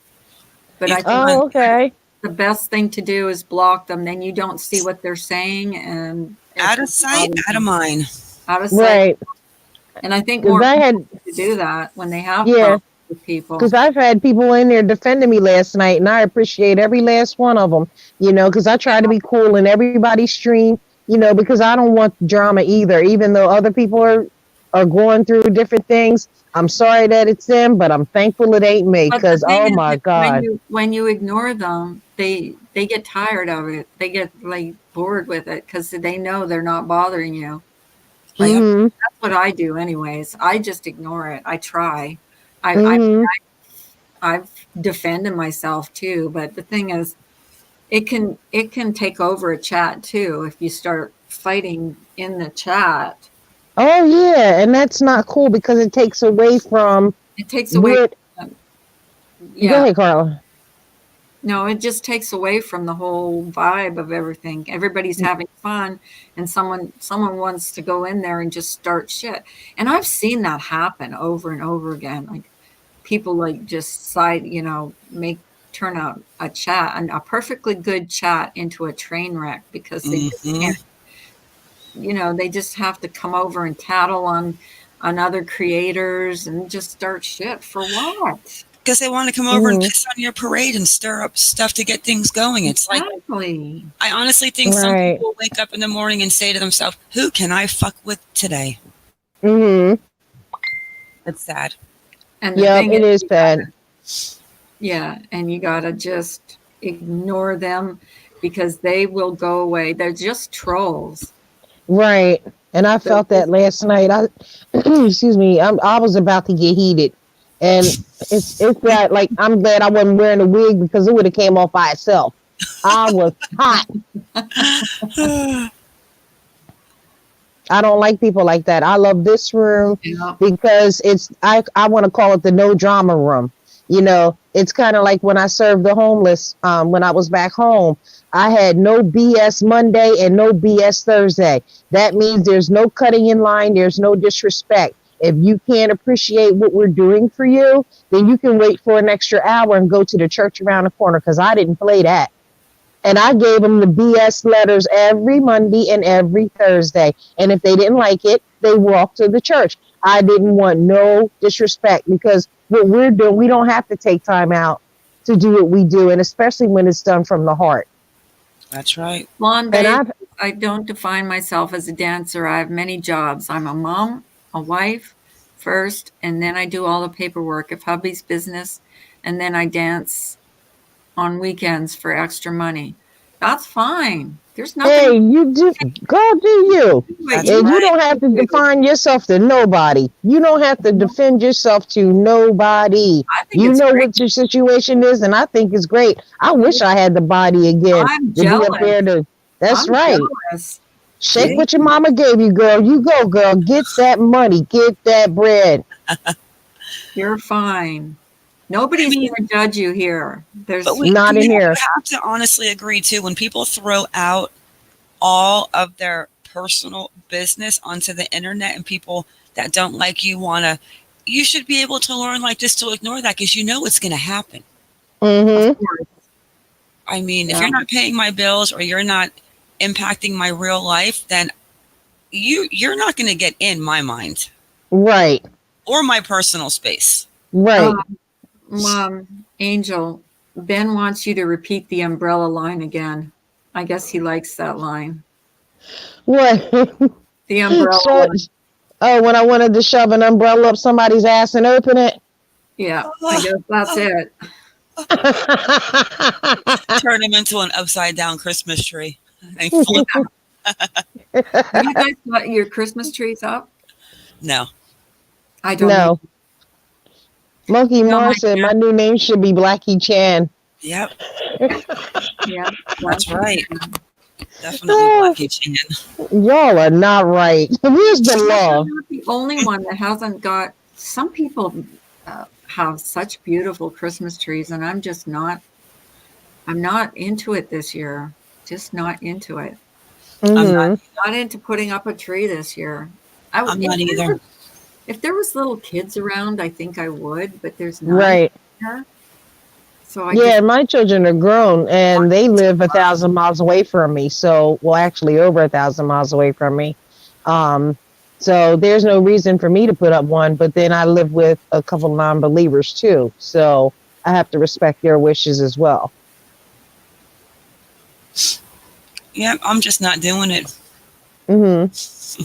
But You I think Oh, okay. the best thing to do is block them. Then you don't see what they're saying and Out of sight, out of mind. out of sight. Right. And I think Because more I had, people to do that when they have yeah, problems with people. because I've had people in there defending me last night, and I appreciate every last one of them, you know, because I try to be cool in everybody's stream, you know, because I don't want drama either, even though other people are going through different things. I'm sorry that it's them, but I'm thankful it ain't me, But the because, thing oh is my that God. when you ignore them, they get tired of it. They get like bored with it because they know they're not bothering you. Like Mm-hmm. that's what I do, anyways. I just ignore it. I try. Mm-hmm. I've defended myself too, but the thing is, it can take over a chat too if you start fighting in the chat. Oh, yeah, and that's not cool because it takes away from It takes away. what. Go Yeah. ahead, Carla. No, it just takes away from the whole vibe of everything. Everybody's having fun and someone wants to go in there and just start shit. And I've seen that happen over and over again. Like people like just turn a chat and a perfectly good chat into a train wreck because they just Mhm. can't, they just have to come over and tattle on other creators and just start shit for what? Because they want to come over and Mhm. piss on your parade and stir up stuff to get things going. It's like, Exactly. I honestly think some Right. people wake up in the morning and say to themselves, who can I fuck with today? Mm-hmm. It's sad. And the Yep, thing it is bad. yeah, and you gotta just ignore them because they will go away. They're just trolls. Right. And I felt that last night. Excuse me, I was about to get heated. And it's that, like, I'm glad I wasn't wearing a wig because it would have came off by itself. I was hot. I don't like people like that. I love this room Yeah. because I want to call it the no drama room. You know, it's kind of like when I served the homeless when I was back home. I had no BS Monday and no BS Thursday. That means there's no cutting in line. There's no disrespect. If you can't appreciate what we're doing for you, then you can wait for an extra hour and go to the church around the corner because I didn't play that. And I gave them the BS letters every Monday and every Thursday. And if they didn't like it, they walked to the church. I didn't want no disrespect because what we're doing, we don't have to take time out to do what we do. And especially when it's done from the heart. That's right. Blonde And babe, I don't define myself as a dancer. I have many jobs. I'm a mom, a wife first, and then I do all the paperwork of hubby's business, and then I dance on weekends for extra money. That's fine. There's nothing. hey, you do, go do you. That's And you right. don't have to define yourself to nobody. You don't have to defend yourself to nobody. I think You it's know great. what your situation is, and I think it's great. I wish I had the body again I'm to be up jealous. there to. That's I'm right. jealous. Shake See? what your mama gave you, girl. You go, girl. Get that money. Get that bread. You're fine. I Nobody's mean, going to judge you here. There's but Not in here. have to honestly agree too, when people throw out all of their personal business onto the internet and people that don't like you you should be able to learn like just to ignore that because you know it's going to happen. Mm-hmm. of course. I mean, if Yeah. you're not paying my bills or you're not impacting my real life, then you're not going to get in my mind Right. or my personal space. Right. Angel, Ben wants you to repeat the umbrella line again. I guess he likes that line. What? The umbrella So, line. oh, when I wanted to shove an umbrella up somebody's ass and open it. Yeah, I guess that's it. Turn them into an upside down Christmas tree and flip out. Have you guys got your Christmas trees up? No. I don't No. Monkey No, Mars said my new name should be Blackie Chan. Yep. Yeah, That's right. Definitely Oh. Blackie Chan. Y'all are not right. Where's the I'm love? not the only one that hasn't got. Some people have such beautiful Christmas trees, and I'm just not. I'm not into it this year. Just not into it. Mhm. Not into putting up a tree this year. I'm not either. If there was little kids around, I think I would, but there's not. Right. Here. So I Yeah, just, my children are grown and they live 1,000 miles away from me. So, well, actually over 1,000 miles away from me. So there's no reason for me to put up one, but then I live with a couple non-believers too. So I have to respect their wishes as well. Yeah, I'm just not doing it. Mm-hmm.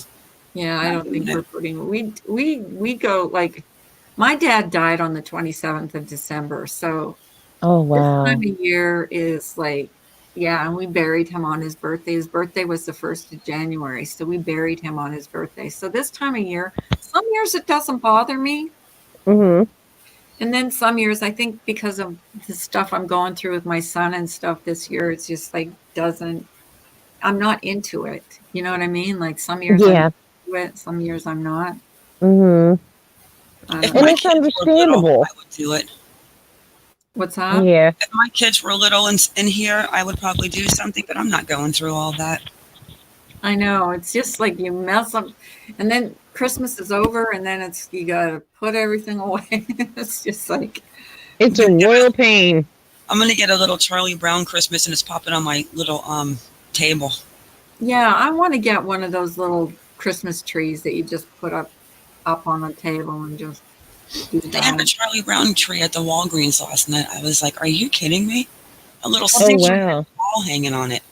yeah, I don't think we're putting. We go like. My dad died on the 27th of December, so Oh, this wow. time of year is like, yeah, and we buried him on his birthday. His birthday was the 1st of January, so we buried him on his birthday. So this time of year, some years it doesn't bother me, Mm-hmm. and then some years I think because of the stuff I'm going through with my son and stuff this year, it's just like doesn't. I'm not into it. You know what I mean? Like some years I'm Yeah. into it, some years I'm not. Mm-hmm. I If don't And know. my it's kids were little, understandable. I would do it. What's that? Yeah. If my kids were little in here, I would probably do something, but I'm not going through all that. I know. It's just like you mess up, and then Christmas is over, and then it's you gotta put everything away. It's just like, It's a royal pain. I'm gonna get a little Charlie Brown Christmas, and it's popping on my little table. yeah, I want to get one of those little Christmas trees that you just put up on the table and just do They had a that. Charlie Brown tree at the Walgreens last night. I was like, "Are you kidding me?" A little Oh, 6 wow. ball hanging on it.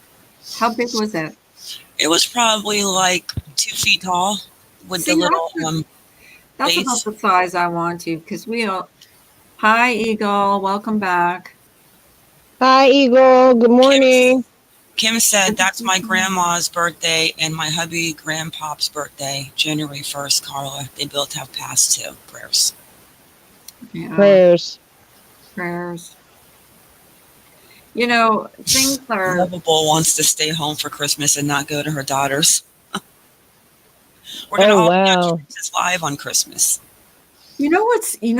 How big was it? It was probably like 2 feet tall with See, the little that's base. about the size I want to because we all. Hi, Eagle. Welcome back. Hi, Eagle. Good morning. Kim said that's my grandma's birthday and my hubby grandpop's birthday, January 1st, Carla. They both have passed too. Prayers. Yeah, Prayers. prayers. You know, things are. Lovable wants to stay home for Christmas and not go to her daughter's. We're gonna Oh, all be wow. on Jesus Live on Christmas. You know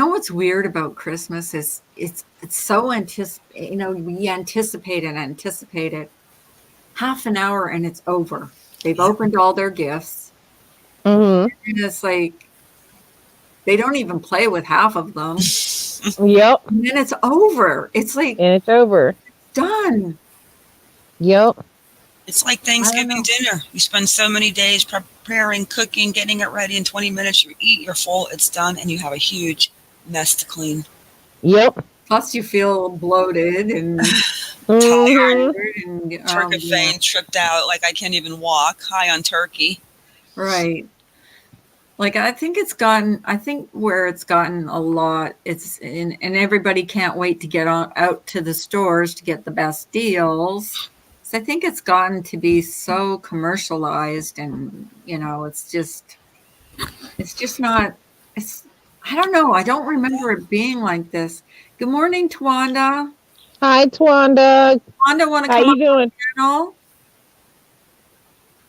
what's weird about Christmas is it's so we anticipate it half an hour and it's over. They've opened all their gifts Mm-hmm. and it's like they don't even play with half of them. Yep. And then it's over. It's like And it's over. done. Yep. It's like know. Thanksgiving dinner. You spend so many days preparing, cooking, getting it ready. In 20 minutes, you eat, you're full, it's done, and you have a huge mess to clean. Yep. Plus you feel bloated and Mhm. tired and Turkey tripped out, like I can't even walk. High on turkey. right. Like I think where it's gotten a lot, and everybody can't wait to get out to the stores to get the best deals. So I think it's gotten to be so commercialized, and it's just not. I don't know. I don't remember it being like this. Good morning, Twanda. Hi, Twanda. Twanda, want to How come you up doing? channel?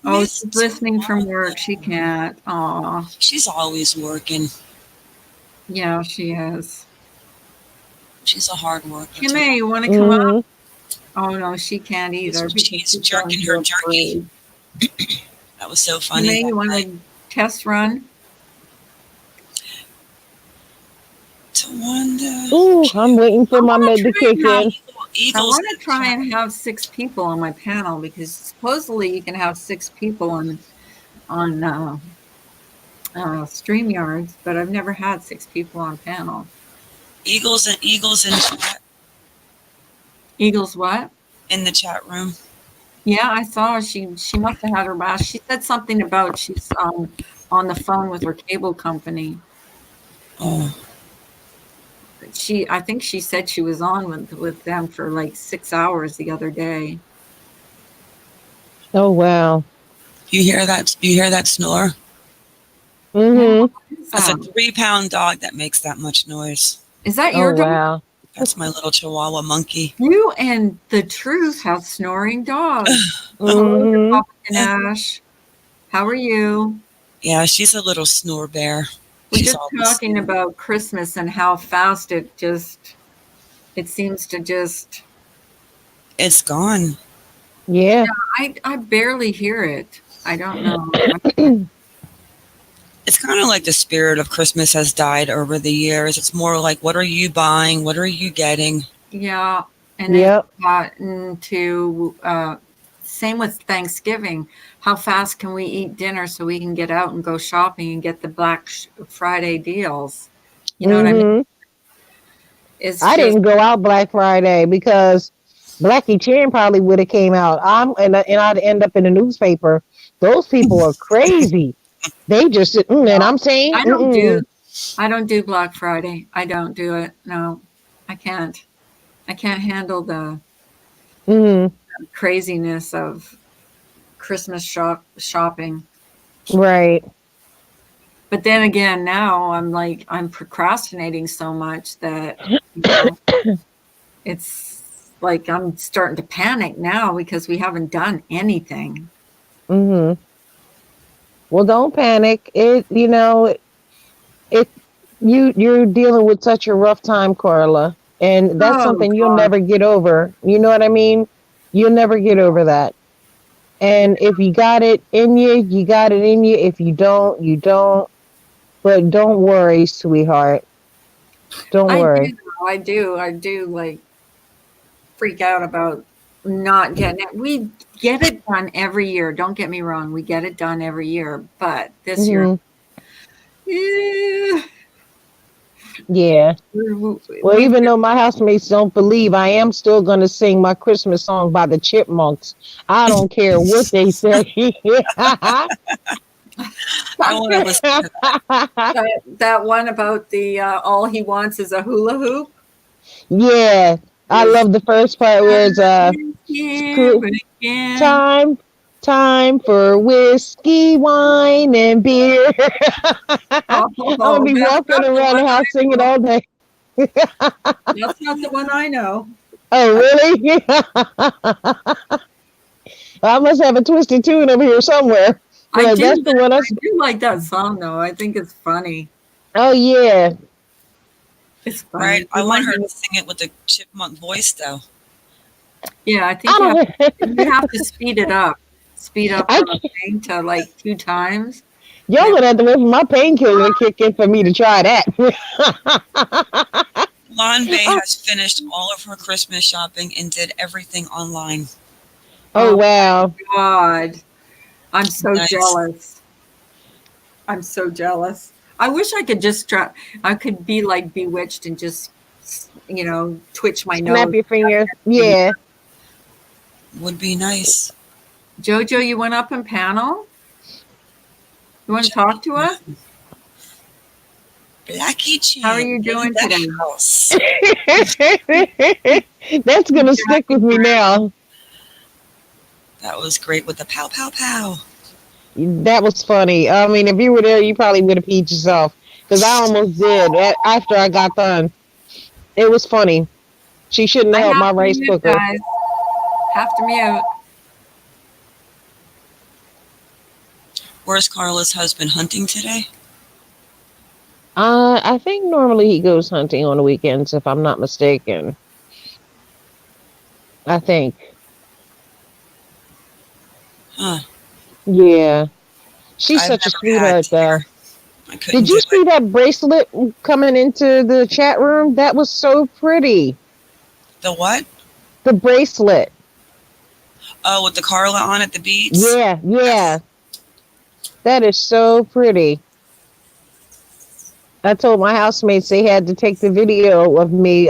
Oh, Missed she's listening from work. She Wanda. can't. Aw. She's always working. Yeah, she is. She's a hard worker. Kimmy, you want to come up? Mhm. Oh, no, she can't either because She's she's jerking going her to a jerky. parade. That was so funny. Kimmy, you that want night. to test run? To Wanda. Ooh, I'm waiting for I my wanna med to try kick and have- in. I Eagles. want to try and have 6 people on my panel because supposedly you can have 6 people on StreamYards, but I've never had 6 people on panel. Eagles in chat, Eagles what? in the chat room. Yeah, I saw she must have had her last. She said something about she's on the phone with her cable company. Oh, I think she said she was on with them for like 6 hours the other day. Oh wow. you hear that? You hear that snore? Mhm. That's a 3-pound dog that makes that much noise. Is that Oh your dog? wow. That's my little Chihuahua monkey. You and the truth have snoring dogs. Mhm. Papa Nash. How are you? Yeah, she's a little snore bear. We're She's just always talking snoring. about Christmas and how fast it seems to just It's gone. Yeah. I barely hear it. I don't know. It's kind of like the spirit of Christmas has died over the years. It's more like, what are you buying? What are you getting? Yeah. And then Yep. gotten to same with Thanksgiving. How fast can we eat dinner so we can get out and go shopping and get the Black Friday deals? You know what I mean? Mhm. It's I just didn't go out Black Friday because Blackie Chan probably would have came out. And I'd end up in the newspaper. Those people are crazy. They just and I'm saying I don't do Black Friday. I don't do it. No, I can't. I can't handle the Mhm. craziness of Christmas shopping. Right. But then again, now I'm procrastinating so much that you know, it's like I'm starting to panic now because we haven't done anything. Mhm. Well, don't panic. It you're dealing with such a rough time, Carla, and that's Oh something you'll God. never get over. You know what I mean? You'll never get over that. And if you got it in you, you got it in you. If you don't, you don't. But don't worry, sweetheart. Don't I worry. do though. I do like freak out about not getting it. We get it done every year. Don't get me wrong. We get it done every year. But this year, Hmm. eh, Yeah. Well, we've even though my housemates don't believe, I am still going to sing my Christmas song by the Chipmunks. I don't care what they say. I want to listen to that one about the all he wants is a hula hoop. Yeah. I Is love the first part where it's here screw- again. time for whiskey, wine, and beer. I'm gonna Oh, be that's walking not the around one the I house singing know. all day. That's not the one I know. Oh, really? I must have a twisted tune over here somewhere. I Like do, that's the one I. I do like that song though. I think it's funny. Oh yeah. It's funny. Right? I want her to sing it with a chipmunk voice, though. Yeah, I think I you have to speed it up. Speed up I the thing to like 2 times. Y'all gonna have to wait for my painkiller to kick in for me to try that. Lon Bay has finished all of her Christmas shopping and did everything online. Oh wow. God. I'm so Nice. jealous. I'm so jealous. I wish I could just try. I could be like bewitched and just, twitch my Snap nose. your fingers. Yeah. Would be nice. Jojo, you went up in panel? You want to talk to us? Blackie Chan. How are you doing in the today? house. That's gonna stick with me now. That was great with the pow, pow, pow. That was funny. I mean, if you were there, you probably would have peed yourself. Because I almost did after I got done. It was funny. She shouldn't have helped my rice cooker. Guys. Have to mute. Where's Carla's husband hunting today? I think normally he goes hunting on the weekends, if I'm not mistaken. I think. Huh. Yeah. She's I've such a never had sweetheart, though. deer. I couldn't Did do you it. see that bracelet coming into the chat room? That was so pretty. The what? The bracelet. Oh, with the Carla on it, the beads? Yeah, yeah. Yes. That is so pretty. I told my housemates they had to take the video of me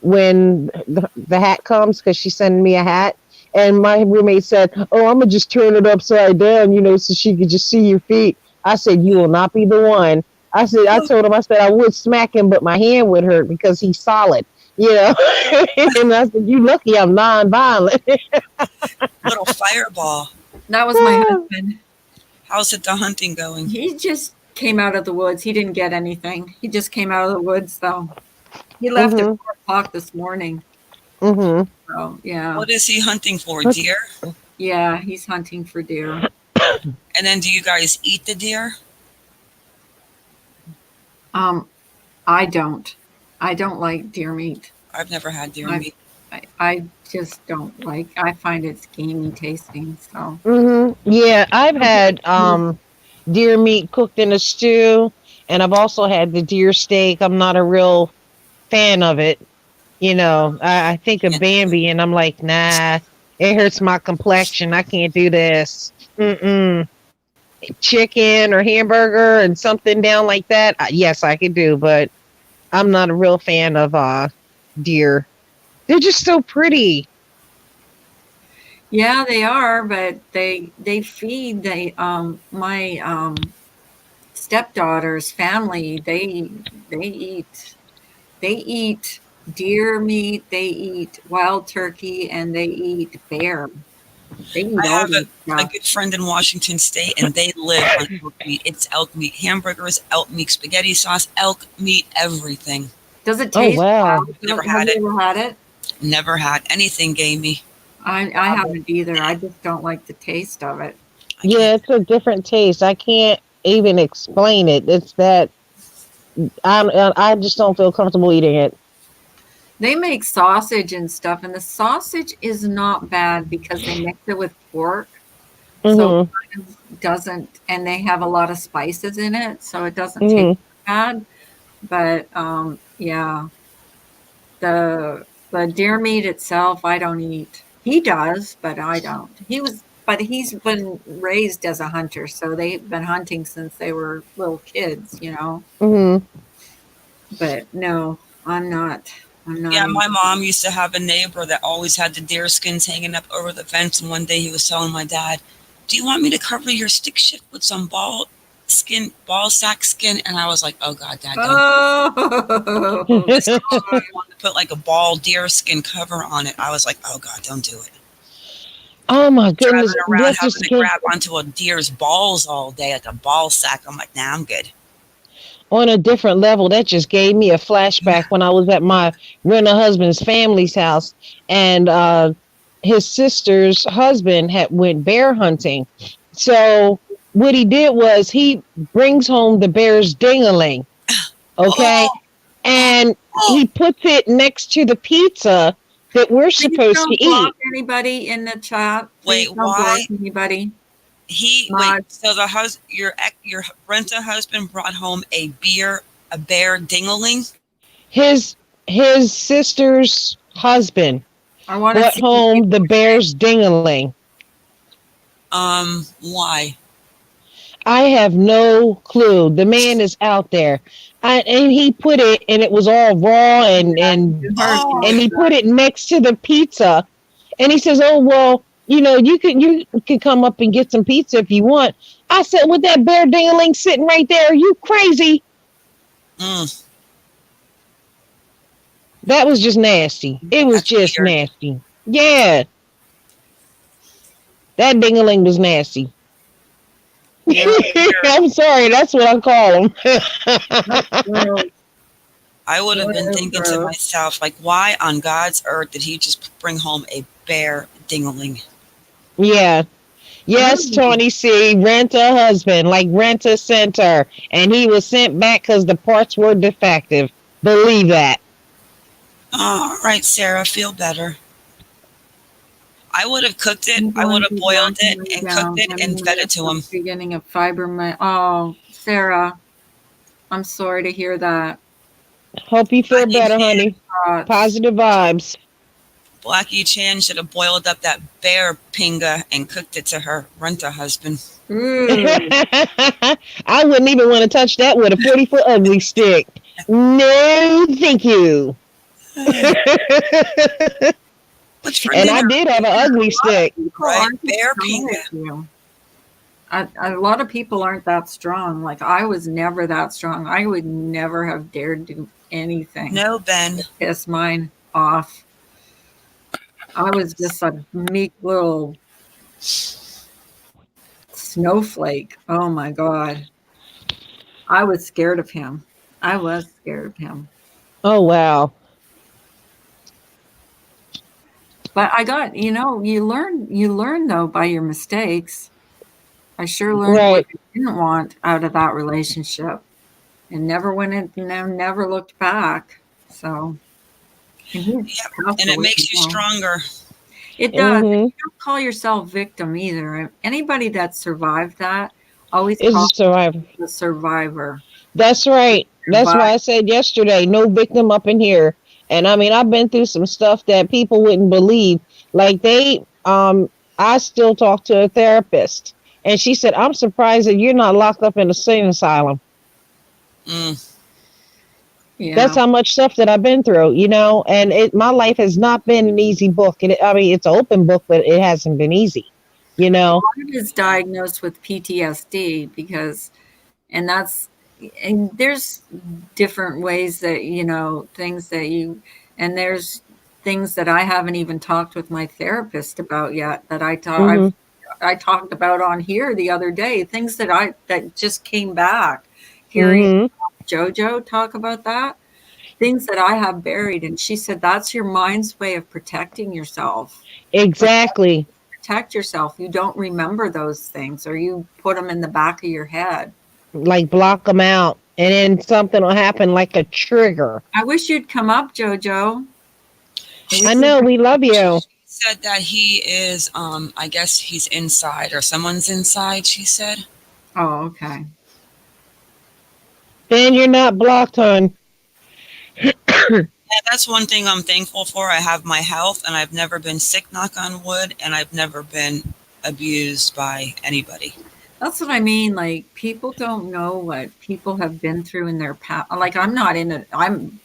when the hat comes because she sent me a hat. And my roommate said, "Oh, I'm gonna just turn it upside down, so she could just see your feet." I said, "You will not be the one." I told him, I said I would smack him, but my hand would hurt because he's solid, And I said, "You lucky I'm non-violent." Little fireball. That was my husband. How's it the hunting going? He just came out of the woods. He didn't get anything. He just came out of the woods, though. He left at 4:00 this morning. Mm-hmm. So, yeah. What is he hunting for? Deer? Yeah, he's hunting for deer. And then do you guys eat the deer? I don't. I don't like deer meat. I've never had deer meat. I just don't like. I find it's gamey tasting. So. Mm-hmm. Yeah, I've had deer meat cooked in a stew, and I've also had the deer steak. I'm not a real fan of it. I think of Bambi, and I'm like, nah, it hurts my complexion. I can't do this. Chicken or hamburger and something down like that. Yes, I can do, but I'm not a real fan of deer. They're just so pretty. Yeah, they are, but they feed my stepdaughter's family. They eat deer meat, they eat wild turkey, and they eat bear. They eat I all have that a stuff. good friend in Washington State, and they live on elk meat. It's elk meat hamburgers, elk meat spaghetti sauce, elk meat everything. Does it taste? wow. Never Have had you it. ever had it? Never had anything gamey. I haven't either. I just don't like the taste of it. Yeah, it's a different taste. I can't even explain it. It's that I just don't feel comfortable eating it. They make sausage and stuff, and the sausage is not bad because they mix it with pork. So it kind of doesn't, and they have a lot of spices in it, so it doesn't taste bad. But yeah, the deer meat itself, I don't eat. He does, but I don't. But he's been raised as a hunter, so they've been hunting since they were little kids, But no, I'm not. Yeah, my mom used to have a neighbor that always had the deer skins hanging up over the fence. And one day he was telling my dad, "Do you want me to cover your stick shift with some ball sack skin?" And I was like, "Oh God, Dad, don't." I wanted to put like a ball deer skin cover on it. I was like, "Oh God, don't do it." Oh my goodness! Driving around having to grab onto a deer's balls all day at the ball sack. I'm like, nah, I'm good. On a different level, that just gave me a flashback when I was at my rental husband's family's house, and his sister's husband went bear hunting. So what he did was he brings home the bear's ding-a-ling, okay, and he puts it next to the pizza that we're supposed to eat. Anybody in the chat? Wait, why? Anybody? So your rental husband brought home a bear ding-a-ling? His sister's husband brought home the bear's ding-a-ling. Why? I have no clue. The man is out there. And he put it, and it was all raw, and he put it next to the pizza. And he says, "Oh, well, you could come up and get some pizza if you want." I said, "With that bear ding-a-ling sitting right there, are you crazy?" That was just nasty. It was just nasty. Yeah. That ding-a-ling was nasty. I'm sorry, that's what I call them. I would have been thinking to myself, like, why on God's earth did he just bring home a bear ding-a-ling? Yeah. Yes, Oh, Tony C. Rent a husband, like rent a center. And he was sent back because the parts were defective. Believe that. All right, Sarah, feel better. I would have cooked it. I'm I would going have to boiled back it way and cooked down. it I'm and in fed it to the him. beginning of fiber. Oh, Sarah, I'm sorry to hear that. Hope you feel Blackie better, Chan, honey. Uh, Positive vibes. Blackie Chan should have boiled up that bear pinga and cooked it to her rent-a husband. ooh, I wouldn't even want to touch that with a 40-foot ugly stick. No, thank you. What's for And I dinner? did have an ugly stick. people Right, aren't as bear strong pinga. as you. A lot of people aren't that strong. Like I was never that strong. I would never have dared do anything No, Ben. to piss mine off. I was just a meek little snowflake. Oh my God. I was scared of him. I was scared of him. Oh, wow. But I got, you learn though by your mistakes. I sure learned Right. what I didn't want out of that relationship and never went in, never looked back. So, and he's passed And it away makes you now. stronger. It does. Mhm. You don't call yourself victim either. Anybody that survived that always Is a calls survivor. the survivor. That's right. That's Survivor. why I said yesterday, no victim up in here. And I mean, I've been through some stuff that people wouldn't believe. Like I still talk to a therapist, and she said, "I'm surprised that you're not locked up in a insane asylum." Mm. That's Yeah. how much stuff that I've been through, and my life has not been an easy book. I mean, it's an open book, but it hasn't been easy, A lot is diagnosed with PTSD and there's different ways that, things that and there's things that I haven't even talked with my therapist about yet that Mhm. I talked about on here the other day, things that just came back. Hearing Mhm. JoJo talk about that, things that I have buried. And she said, that's your mind's way of protecting yourself. Exactly. Protect yourself. You don't remember those things or you put them in the back of your head. Like block them out, and then something will happen like a trigger. I wish you'd come up, JoJo. I know, we love you. Said that he is, I guess he's inside or someone's inside, she said. Oh, okay. Then you're not blocked, hon. And that's one thing I'm thankful for. I have my health and I've never been sick, knock on wood, and I've never been abused by anybody. That's what I mean. Like people don't know what people have been through in their past. Like I'm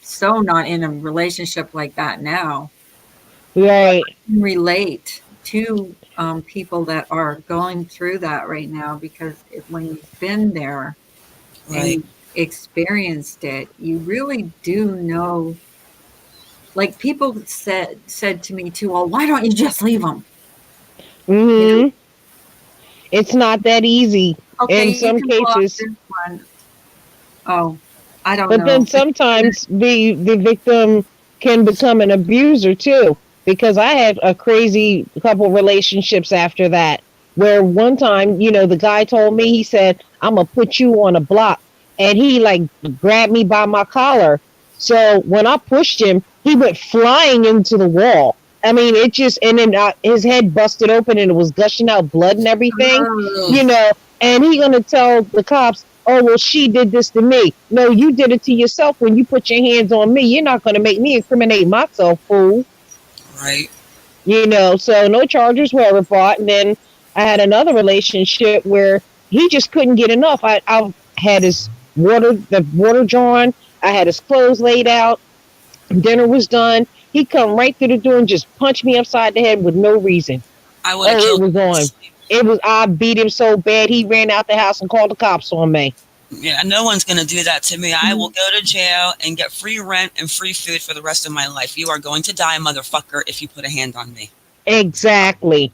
so not in a relationship like that now. Right. I can relate to people that are going through that right now because when you've been there and Right. experienced it, you really do know. Like people said to me too, well, why don't you just leave them? Mhm. It's not that easy Okay, in you some can block cases. this one. Oh, I don't But know. then sometimes the victim can become an abuser too. Because I had a crazy couple relationships after that, where one time, the guy told me, he said, "I'm gonna put you on a block," and he like grabbed me by my collar. So when I pushed him, he went flying into the wall. I mean, it just, and then his head busted open and it was gushing out blood and everything, Oh, and he gonna tell the cops, "Oh, well, she did this to me." No, you did it to yourself when you put your hands on me. You're not gonna make me incriminate myself, fool. Right. So no charges were ever brought. And then I had another relationship where he just couldn't get enough. I had the water drawn. I had his clothes laid out. Dinner was done. He come right through the door and just punched me upside the head with no reason. I would have It killed was on. I beat him so bad he ran out the house and called the cops on me. Yeah, no one's going to do that to me. I will go to jail and get free rent and free food for the rest of my life. You are going to die, motherfucker, if you put a hand on me. Exactly.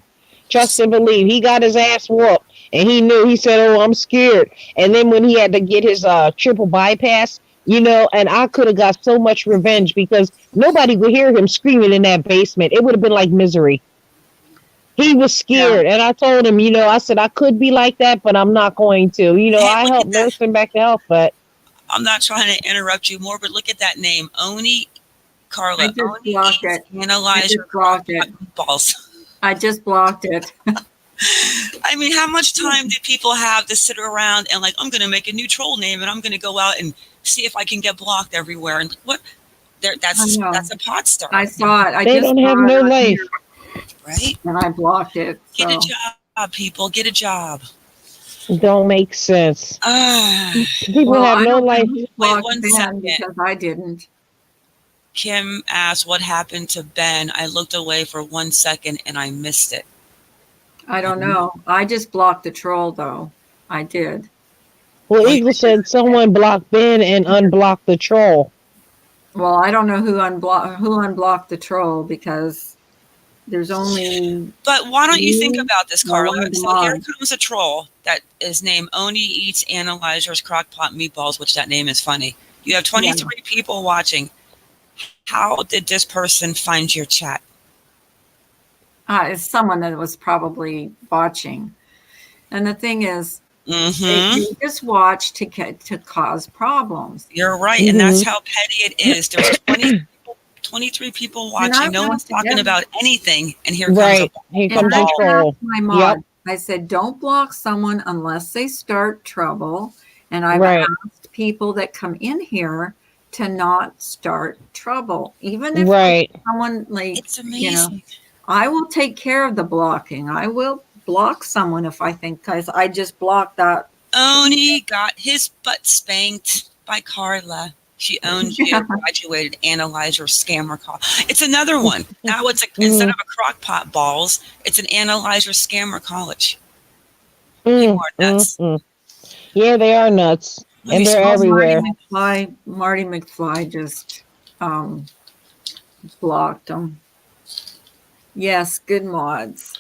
Trust and believe. He got his ass whooped, and he knew. He said, "Oh, I'm scared." And then when he had to get his triple bypass, and I could have got so much revenge because nobody would hear him screaming in that basement. It would have been like Misery. He was scared, and I told him, I said I could be like that, but I'm not going to. Hey, I look helped at that. nurse him back to health, but I'm not trying to interrupt you more, but look at that name, Oni. I Carla, just Oni blocked eats it. analyzer blocked it. balls. I just blocked it. I mean, how much time do people have to sit around and like, I'm going to make a new troll name and I'm going to go out and see if I can get blocked everywhere? And what? That's a pot star, I saw it. I they just don't have saw it no on life. here, right? and I blocked it. Get a So job, people. Get a job. Don't make sense. Ah, People well, have I no don't know life. who blocked one Ben second. because I didn't. Kim asked what happened to Ben. I looked away for 1 second and I missed it. I don't know. I just blocked the troll though. I did. Well, Eagle said someone blocked Ben and unblocked the troll. Well, I don't know who unblocked the troll because there's only. But why don't you think about this, Well, Carla? one of them So here on. comes a troll that is named Oni Eats Analyzers Crockpot Meatballs, which that name is funny. You have 23 people watching. How did this person find your chat? It's someone that was probably watching, and the thing is, they just watch to cause problems. You're right, and that's how petty it is. There's 23 people watching. No one's talking about anything, and here comes a troll. My mod. I said, don't block someone unless they start trouble. And I've asked people that come in here to not start trouble, even if someone like it's amazing. I will take care of the blocking. I will block someone if I think, because I just blocked that. Oni got his butt spanked by Carla. She owns you, graduated analyzer scammer call. It's another one. Now it's instead of a crock pot balls, it's an analyzer scammer college. People are nuts. Yeah, they are nuts. And they're everywhere. Marty McFly just blocked them. Yes, good mods.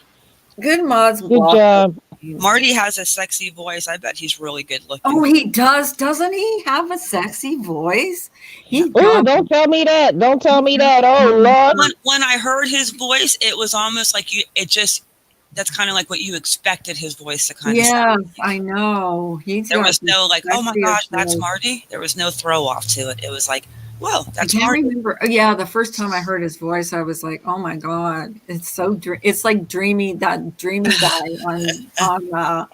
Good mods. Good job. Marty has a sexy voice. I bet he's really good looking. Oh, he does. Doesn't he have a sexy voice? Oh, don't tell me that. Don't tell me that. Oh, Lord. When I heard his voice, it was almost like that's kind of like what you expected his voice to kind of sound like. I know. There was no like, oh my gosh, that's Marty. There was no throw off to it. It was like, well, that's Marty. Remember. Yeah, the first time I heard his voice, I was like, oh my God, it's so it's like dreamy, that dreamy guy on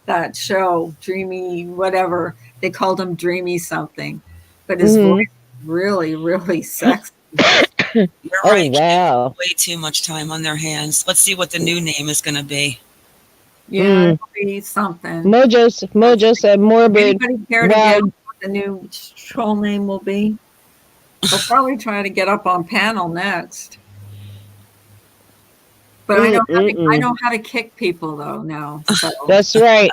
that show, Dreamy whatever. They called him Dreamy something. But his voice really, really sexy. You're right. Wow. Way too much time on their hands. Let's see what the new name is going to be. Yeah, it'll be something. Mojo said morbid. Anybody care to guess what the new troll name will be? I'll probably try to get up on panel next. But I know how to kick people though now. So. That's right.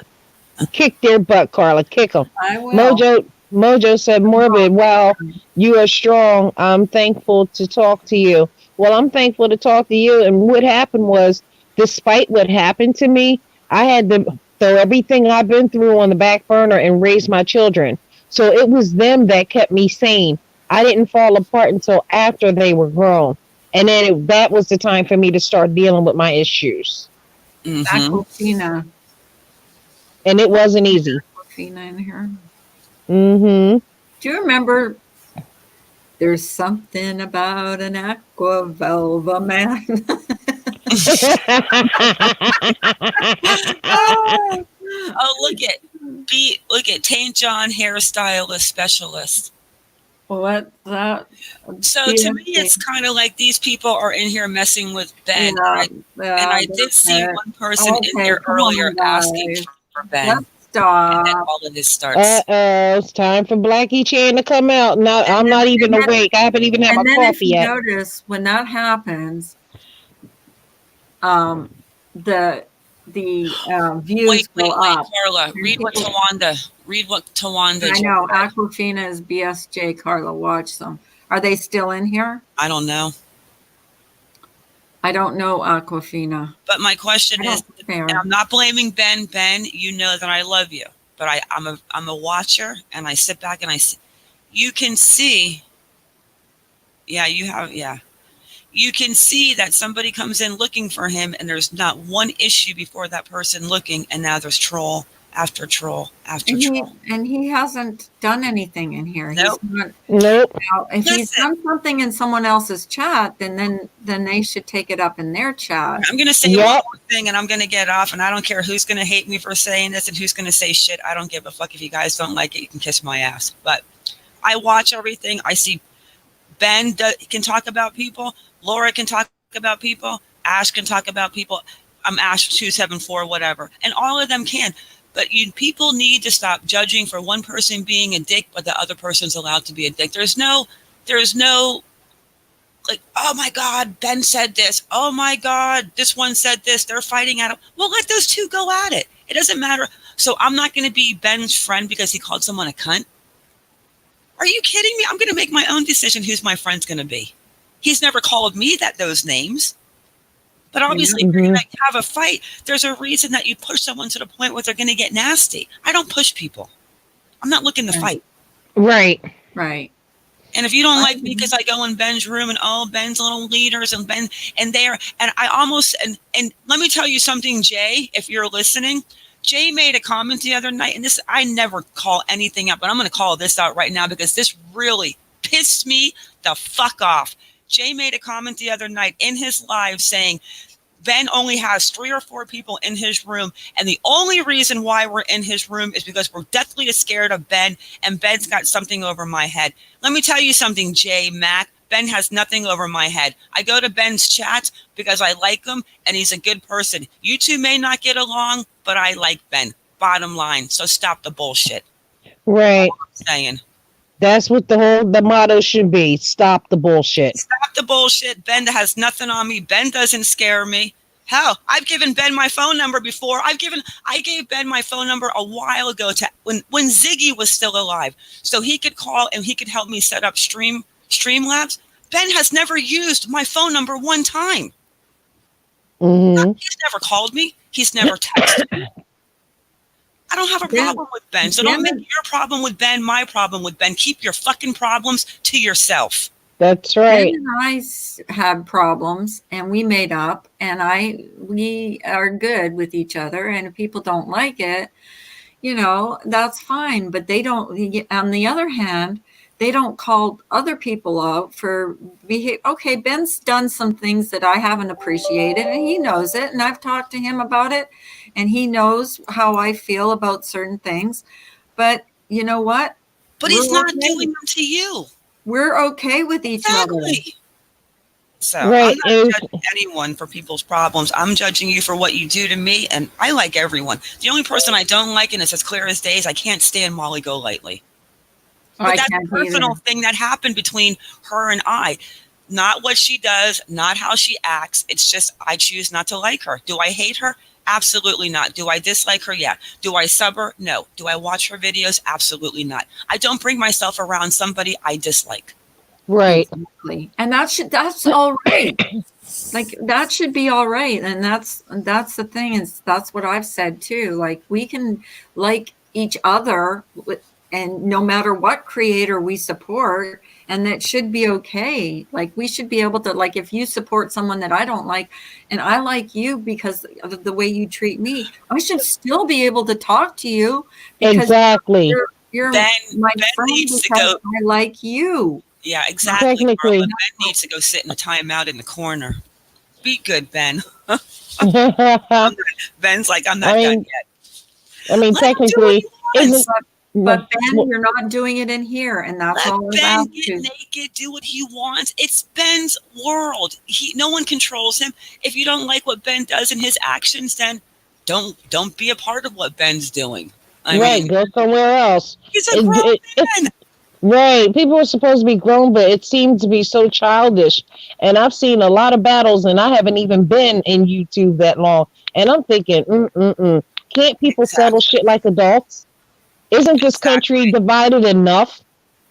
Kick their butt, Carla. Kick them. I will. Mojo said morbid. Wow, you are strong. I'm thankful to talk to you. Well, I'm thankful to talk to you. And what happened was, despite what happened to me, I had to throw everything I've been through on the back burner and raise my children. So it was them that kept me sane. I didn't fall apart until after they were grown. And then that was the time for me to start dealing with my issues. Aquafina. And it wasn't easy. Aquafina in here. Do you remember there's something about an aqua velva man? look at St. John hairstylist specialist. What that? So to me, it's kind of like these people are in here messing with Ben. And I did see one person in here earlier asking for Ben. Let's stop. And then all of this starts. It's time for Blackie Chan to come out. Now I'm not even awake. I haven't even had my coffee yet. Notice when that happens, the views go up. Carla, read what Tawanda. I know. Aquafina is BSJ. Carla, watch them. Are they still in here? I don't know. I don't know Aquafina. But my question is, and I'm not blaming Ben. Ben, you know that I love you, but I'm a watcher, and I sit back and you can see. Yeah, you have. Yeah, you can see that somebody comes in looking for him and there's not one issue before that person looking, and now there's troll after troll after troll. And he hasn't done anything in here. Nope. He's not, Nope. now, if he's Listen. done something in someone else's chat, then they should take it up in their chat. I'm going to say Yep. one more thing and I'm going to get off, and I don't care who's going to hate me for saying this and who's going to say shit. I don't give a fuck. If you guys don't like it, you can kiss my ass. But I watch everything. I see Ben can talk about people. Laura can talk about people. Ash can talk about people. I'm Ash274, whatever. And all of them can. But people need to stop judging for one person being a dick, but the other person's allowed to be a dick. There's no like, oh my God, Ben said this. Oh my God, this one said this. They're fighting at it. Well, let those two go at it. It doesn't matter. So I'm not going to be Ben's friend because he called someone a cunt. Are you kidding me? I'm going to make my own decision who's my friend's going to be. He's never called me those names. But obviously, if you're going to have a fight, there's a reason that you push someone to the point where they're going to get nasty. I don't push people. I'm not looking to fight. Right. Right. And if you don't like me because I go in Ben's room and all Ben's little leaders and Ben and there, and I almost, and let me tell you something, Jay, if you're listening, Jay made a comment the other night, and this, I never call anything up, but I'm going to call this out right now because this really pissed me the fuck off. Jay made a comment the other night in his live saying, Ben only has 3 or 4 people in his room, and the only reason why we're in his room is because we're deathly scared of Ben, and Ben's got something over my head. Let me tell you something, Jay, Matt. Ben has nothing over my head. I go to Ben's chats because I like him, and he's a good person. You two may not get along, but I like Ben. Bottom line. So stop the bullshit. Right. Saying. That's what the motto should be. Stop the bullshit. Stop the bullshit. Ben has nothing on me. Ben doesn't scare me. Hell, I've given Ben my phone number before. I gave Ben my phone number a while ago to when Ziggy was still alive, so he could call and he could help me set up Streamlabs. Ben has never used my phone number one time. Mm-hmm. He's never called me. He's never texted me. I don't have a problem with Ben. So don't make your problem with Ben my problem with Ben. Keep your fucking problems to yourself. That's right. Ben and I had problems, and we made up, and we are good with each other. And if people don't like it, that's fine. But they don't. On the other hand, they don't call other people out for behavior. Okay, Ben's done some things that I haven't appreciated, and he knows it. And I've talked to him about it, and he knows how I feel about certain things. But you know what? But he's not doing them to you. We're okay with each other. So right. I'm not judging anyone for people's problems. I'm judging you for what you do to me, and I like everyone. The only person I don't like, and it's as clear as day, is I can't stand Molly Golightly. But that's a personal thing that happened between her and I. Not what she does, not how she acts. It's just I choose not to like her. Do I hate her? Absolutely not. Do I dislike her? Yeah. Do I sub her? No. Do I watch her videos? Absolutely not. I don't bring myself around somebody I dislike. Right. Exactly. And that's all right. Like that should be all right. And that's the thing, is that's what I've said too. Like we can like each other and no matter what creator we support, and that should be okay. Like we should be able to, like, if you support someone that I don't like and I like you because of the way you treat me, I should still be able to talk to you because exactly. You're Ben, my Ben friend needs to because go. I like you. Yeah, exactly. Technically. Ben needs to go sit in a timeout in the corner. Be good, Ben. Ben's like, I'm not done yet. I mean, technically, isn't. But Ben, you're not doing it in here, and that's Let all Ben about get you. naked, do what he wants. It's Ben's world. No one controls him. If you don't like what Ben does in his actions, then don't be a part of what Ben's doing. I mean, go somewhere else. He's a grown man. Right. People are supposed to be grown, but it seems to be so childish. And I've seen a lot of battles, and I haven't even been in YouTube that long. And I'm thinking, can't people settle shit like adults? Isn't this country divided enough?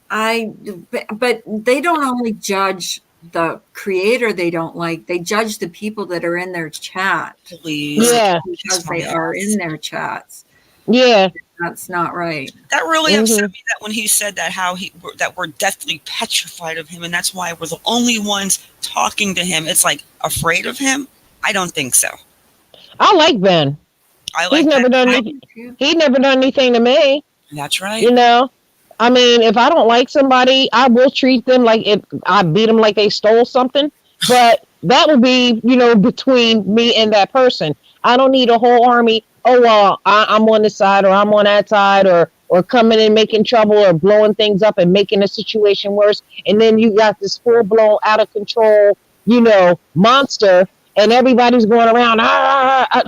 But they don't only judge the creator they don't like, they judge the people that are in their chat. Please. Yeah. Because they are in their chats. Yeah. That's not right. That really upset Mhm. me that when he said that that we're deathly petrified of him and that's why we're the only ones talking to him. It's like afraid of him? I don't think so. I like Ben. I He's like Ben. never done I anything. do too. He never done anything to me. That's right. You know. I mean, if I don't like somebody, I will treat them like if I beat them like they stole something. But that would be, between me and that person. I don't need a whole army. Oh well, I'm on this side or I'm on that side or coming and making trouble or blowing things up and making the situation worse. And then you got this full blown out of control, monster, and everybody's going around.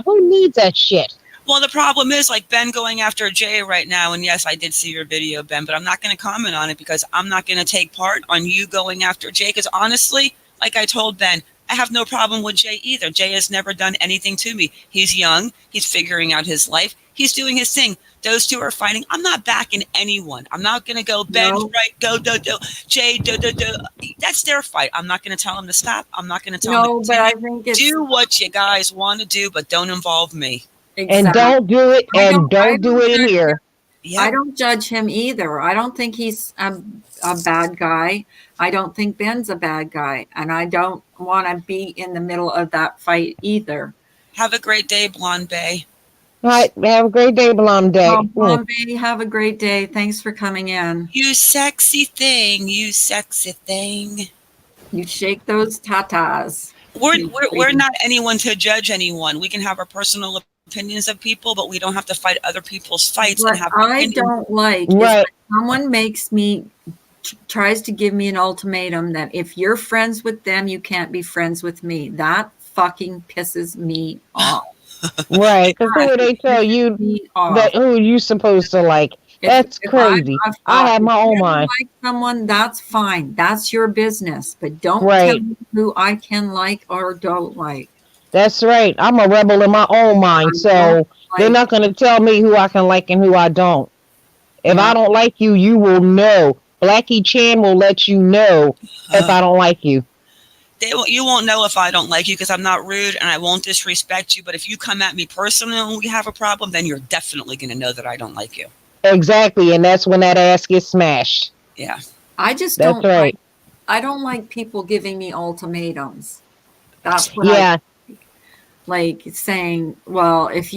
Who needs that shit? Well, the problem is like Ben going after Jay right now. And yes, I did see your video, Ben, but I'm not going to comment on it because I'm not going to take part on you going after Jay. Because honestly, like I told Ben, I have no problem with Jay either. Jay has never done anything to me. He's young. He's figuring out his life. He's doing his thing. Those two are fighting. I'm not backing anyone. I'm not going to go, Ben's No. right, go, Jay, That's their fight. I'm not going to tell them to stop. I'm not going to tell No, them but to I think it's do what you guys want to do, but don't involve me. And exactly. don't do it. I And don't do it in judge- here. Yeah. I don't judge him either. I don't think he's a bad guy. I don't think Ben's a bad guy. And I don't want to be in the middle of that fight either. Have a great day, Blonde Bay. All right. Have a great day, Blonde Day. Well, Bombay, have a great day. Thanks for coming in. You sexy thing. You sexy thing. You shake those tatas. We're not anyone to judge anyone. We can have our personal opinions of people, but we don't have to fight other people's fights What and have I opinions. don't like is Right. when someone makes me tries to give me an ultimatum that if you're friends with them, you can't be friends with me. That fucking pisses me off. Right. Because who would they tell you Me off. that who are you supposed to like? That's crazy. I have my if own you mind. Like someone, that's fine. That's your business. But don't Right. tell me who I can like or don't like. That's right. I'm a rebel in my own mind. So they're not going to tell me who I can like and who I don't. If Yeah. I don't like you, you will know. Blackie Chan will let you know if I don't like you. You won't know if I don't like you because I'm not rude and I won't disrespect you. But if you come at me personally and we have a problem, then you're definitely going to know that I don't like you. Exactly. And that's when that ass gets smashed. Yeah. I just That's don't right. I don't like people giving me ultimatums. That's what Yeah. like saying, well, if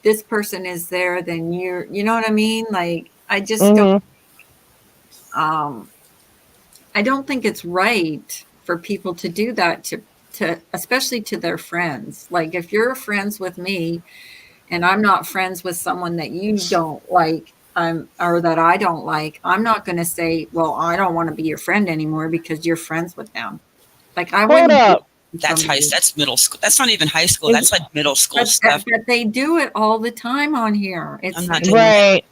this person is there, then you know what I mean? Like I just don't I don't think it's right for people to do that to especially to their friends. Like if you're friends with me and I'm not friends with someone that you don't like, or that I don't like, I'm not going to say, well, I don't want to be your friend anymore because you're friends with them. Like I Hold wouldn't. up. That's somebody. that's middle school. That's not even high school. That's like middle school stuff. But they do it all the time on here. It's I'm not doing Right.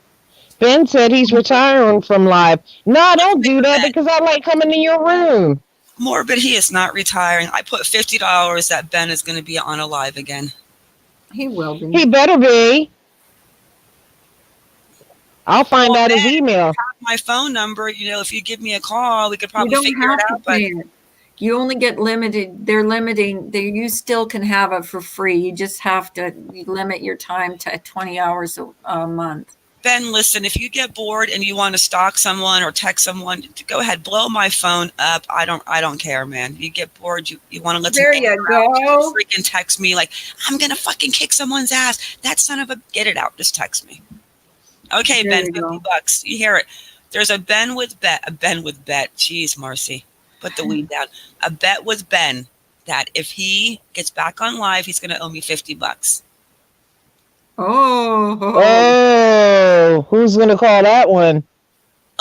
Ben said he's retiring from live. No, don't do that because I like coming to your room. Morbid, he is not retiring. I put $50 that Ben is going to be on a live again. He will be. He better be. I'll find out his email. My phone number, if you give me a call, we could You probably don't figure have it to out. But pay it. You only get limited. They're limiting. You still can have it for free. You just have to limit your time to 20 hours a month. Ben, listen, if you get bored and you want to stalk someone or text someone, go ahead, blow my phone up. I don't care, man. You get bored, you want to let There some you anger out, go. freaking text me like, I'm going to fucking kick someone's ass. That son of a, get it out. Just text me. Okay, There Ben, you go. $50. You hear it. There's a Ben with bet. Jeez, Marcy, put the weed down. A bet with Ben that if he gets back on live, he's going to owe me $50. Oh, who's going to call that one?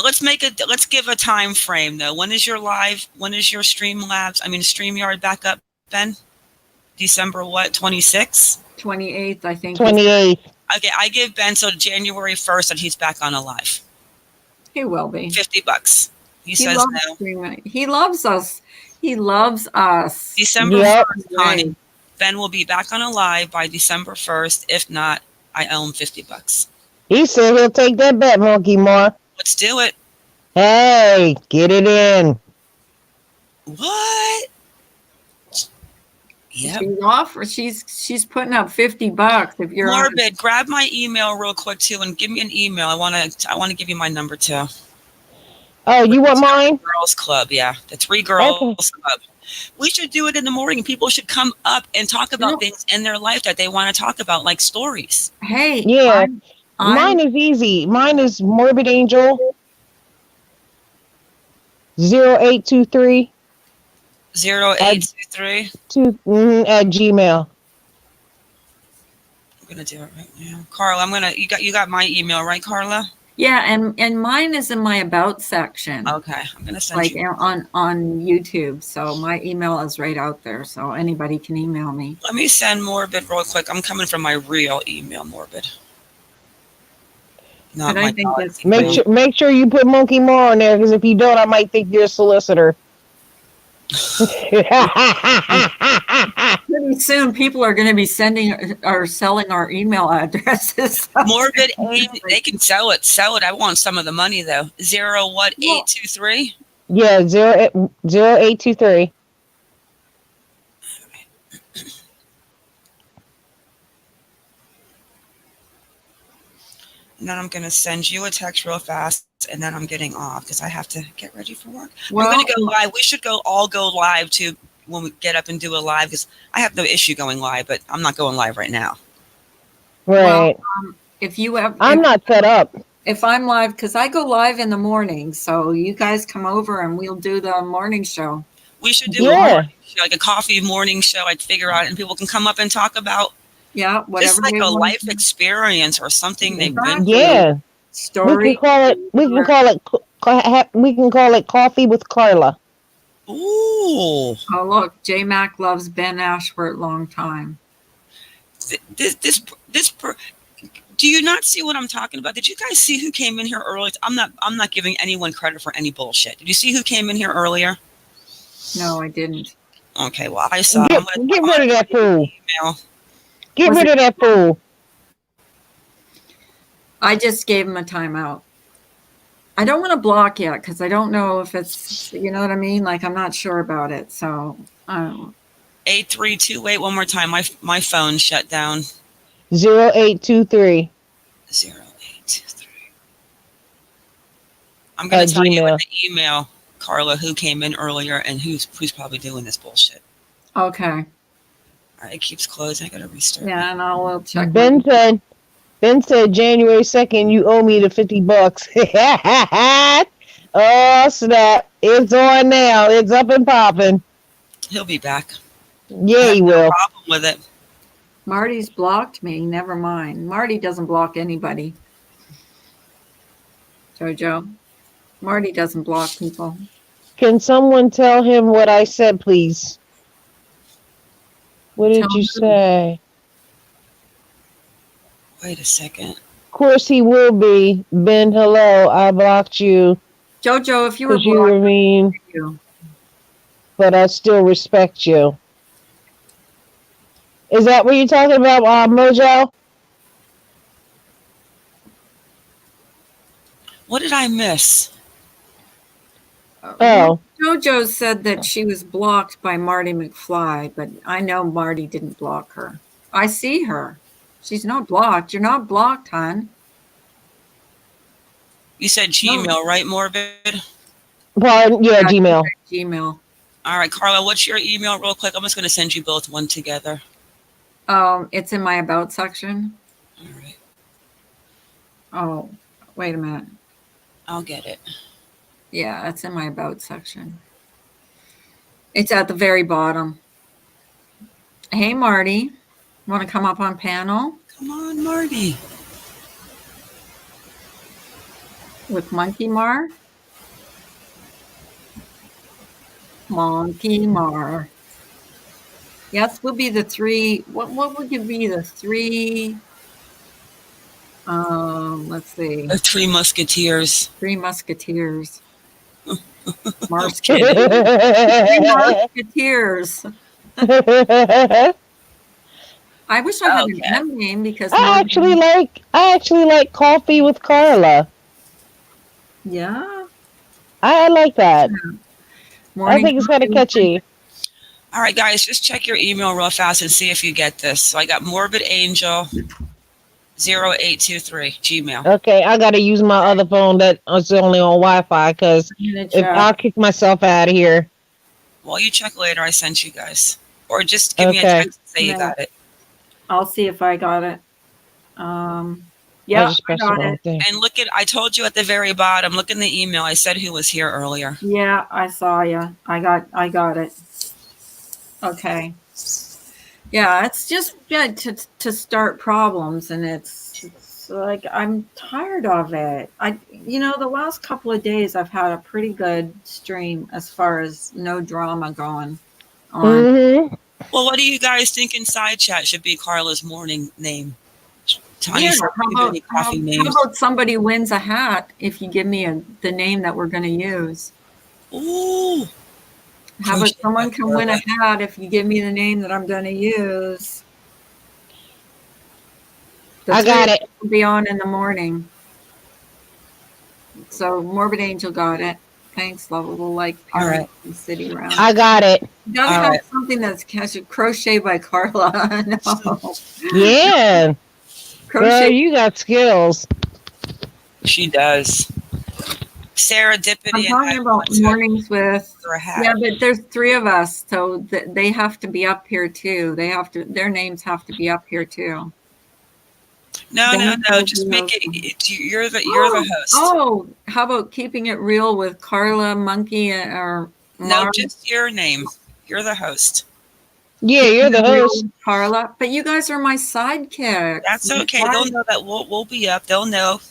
Let's give a time frame though. When is your live? When is your StreamYard back up, Ben? December what? 26th? 28th, I think. 28th. Okay, I give Ben till January 1st and he's back on a live. He will be. $50. He says loves no. streaming. He loves us. He loves us. December Yep. 1st, honey. Ben will be back on a live by December 1st. If not, I owe him $50. He said he'll take that bet, Monkey Mark. Let's do it. Hey, get it in. What? Yep. She's off. She's putting up $50 if you're on. Morbid, grab my email real quick too, and give me an email. I want to give you my number too. Oh, you want mine? Girls Club, yeah, the 3 Girls Club. We should do it in the morning. People should come up and talk about things in their life that they want to talk about, like stories. Hey, Yeah, mine is easy. Mine is Morbid Angel 0823 0823. at Gmail. I'm gonna do it right now, Carla. You got my email, right, Carla? Yeah, and mine is in my about section. Okay, I'm gonna send you on YouTube. So my email is right out there, so anybody can email me. Let me send Morbid real quick. I'm coming from my real email, Morbid. Not my make sure you put Monkey More on there, because if you don't, I might think you're a solicitor. Pretty soon, people are going to be sending or selling our email addresses. Morbid, they can sell it. I want some of the money though. 823? Yeah, 0823. And then I'm going to send you a text real fast, and then I'm getting off because I have to get ready for work. Well, we're going to go live. We should all go live too when we get up and do a live, because I have no issue going live, but I'm not going live right now. Right. Well, I'm not set up. If I'm live, because I go live in the morning, so you guys come over and we'll do the morning show. We should do a morning show, like a coffee morning show. I'd figure out, and people can come up and talk about whatever, just like a life experience or something they've been through. Yeah. Story. We can call it Coffee with Carla. Ooh. Oh, look, J Mac loves Ben Ashworth long time. This do you not see what I'm talking about? Did you guys see who came in here earlier? I'm not giving anyone credit for any bullshit. Did you see who came in here earlier? No, I didn't. Okay, well, I saw. Get rid of that fool. Get rid of that fool. I just gave him a timeout. I don't want to block yet because I don't know if it's, you know what I mean? Like, I'm not sure about it. So, 832. Wait, one more time. My phone shut down. 0823. 0823. I'm going to tell you in the email, Carla, who came in earlier and who's probably doing this bullshit. Okay. All right, it keeps closing. I got to restart. Yeah, and I'll check. Ben said January 2nd, you owe me the $50. Oh, snap. It's on now. It's up and popping. He'll be back. Yeah, he will. No problem with it. Marty's blocked me. Never mind. Marty doesn't block anybody. Jojo. Marty doesn't block people. Can someone tell him what I said, please? What did you say? Wait a second. Of course he will be. Ben, hello. I blocked you. Jojo, if you were blocked, you were mean, but I still respect you. Is that what you're talking about, Mojo? What did I miss? Oh. Jojo said that she was blocked by Marty McFly, but I know Marty didn't block her. I see her. She's not blocked. You're not blocked, hon. You said Gmail, right, Morbid? Well, yeah, Gmail. Gmail. All right, Carla, what's your email real quick? I'm just going to send you both one together. It's in my about section. All right. Oh, wait a minute. I'll get it. Yeah, it's in my about section. It's at the very bottom. Hey, Marty. Want to come up on panel? Come on, Marty. With Monkey Mar? Monkey Mar. Yes, we'll be the three. What would you be the three? Let's see. The Three Musketeers. Three Musketeers. Musketeers. I wish I had an M name because I actually like Coffee with Carla. Yeah. I like that. Yeah. I think it's kind of catchy. All right, guys, just check your email real fast and see if you get this. So I got Morbid Angel 0823 Gmail. Okay, I gotta use my other phone that is only on Wi-Fi because I'm gonna if check. I'll kick myself out of here. Well, you check later. I sent you guys. Or just give me a Okay. text and say you Yeah. got it. I'll see if I got it. I Yeah, just I pressed the got wrong it. thing. And look at, I told you at the very bottom, look in the email. I said who was here earlier. Yeah, I saw you. I got it. Okay. Yeah, it's just good to start problems, and it's like I'm tired of it. The last couple of days I've had a pretty good stream as far as no drama going on. Mm-hmm. Well, what do you guys think in side chat should be Carla's morning name? Tanya Yeah, said, "Anybody coffee how names?" about somebody wins a hat if you give me the name that we're going to use? Ooh. How about Crochet someone by can win a Carla. hat if you give me the name that I'm going to use? I got it. Will be on in the morning. So Morbid Angel got it. Thanks, lovable like All parent right. and city round. I got it. You gotta All have right. something that's crochet by Carla. No. Yeah. Girl, Crochet. you got skills. She does. Sarah I'm Dippity and talking I about want to mornings with. for a hat. Yeah, but there's 3 of us, so they have to be up here too. Their names have to be up here too. No, Then just we'll make do- it. You're the host. Oh, how about keeping it real with Carla, Monkey, or No, Mara? just your name. You're the host. Yeah, you're the Real host. with Carla, but you guys are my sidekicks. That's okay. They'll know that we'll be up. They'll know.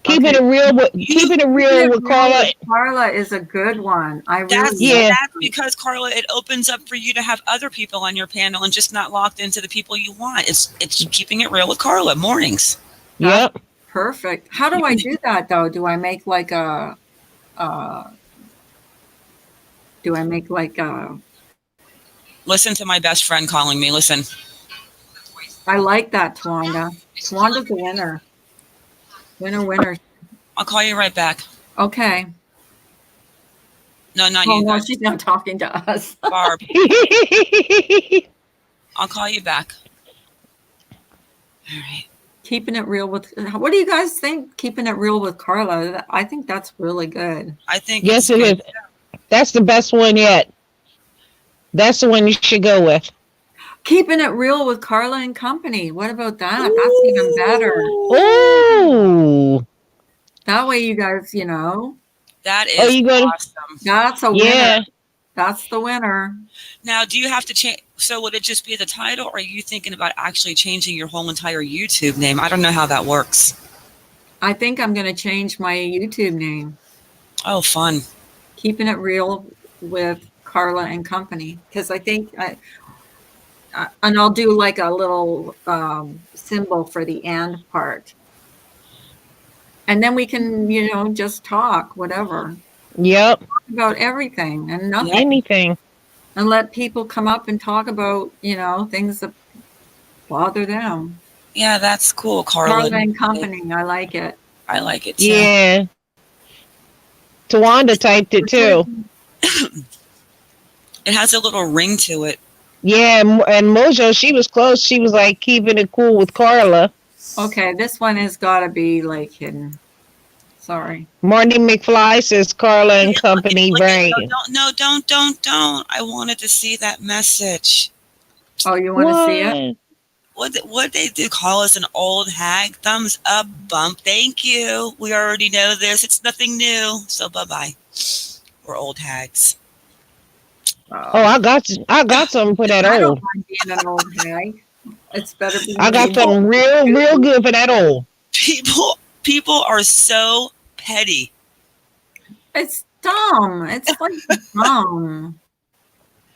Keeping it real with Carla. Carla is a good one. I really That's Yeah. that's because Carla, it opens up for you to have other people on your panel and just not locked into the people you want. It's keeping it real with Carla mornings. Yep. perfect. How do I do that though? Do I make like a Listen to my best friend calling me. Listen. I like that, Tawanda. Tawanda's a winner. Winner. I'll call you right back. Okay. No, not Oh you. no, she's not talking to us. Barb. I'll call you back. All right. Keeping it real with. What do you guys think? Keeping it real with Carla. I think that's really good. I think Yes, it good. is. That's the best one yet. That's the one you should go with. Keeping it real with Carla and Company. What about that? That's even better. Ooh. That way, you guys, That is you gonna- awesome. that's a Yeah. winner. That's the winner. Now, do you have to change? So would it just be the title, or are you thinking about actually changing your whole entire YouTube name? I don't know how that works. I think I'm going to change my YouTube name. Oh, fun. Keeping it real with Carla and Company. Because I think, and I'll do like a little symbol for the and part. And then we can, just talk, whatever. Yep. Talk about everything and nothing. Anything. And let people come up and talk about, things that bother them. Yeah, that's cool, Carla. Carla and Company. I like it. I like it too. Yeah. Tawanda typed it too. It has a little ring to it. Yeah, and Mojo, she was close. She was like keeping it cool with Carla. Okay, this one has got to be like hidden. Sorry. Marty McFly says Carla and Company brain. No, don't. I wanted to see that message. Oh, you want to see it? What they do call us an old hag? Thumbs up, bump. Thank you. We already know this. It's nothing new. So bye-bye. We're old hags. Oh, I got something for that I don't old. mind being an old hag. It's better being I got something real good for that old. People are so petty. It's dumb. It's like dumb.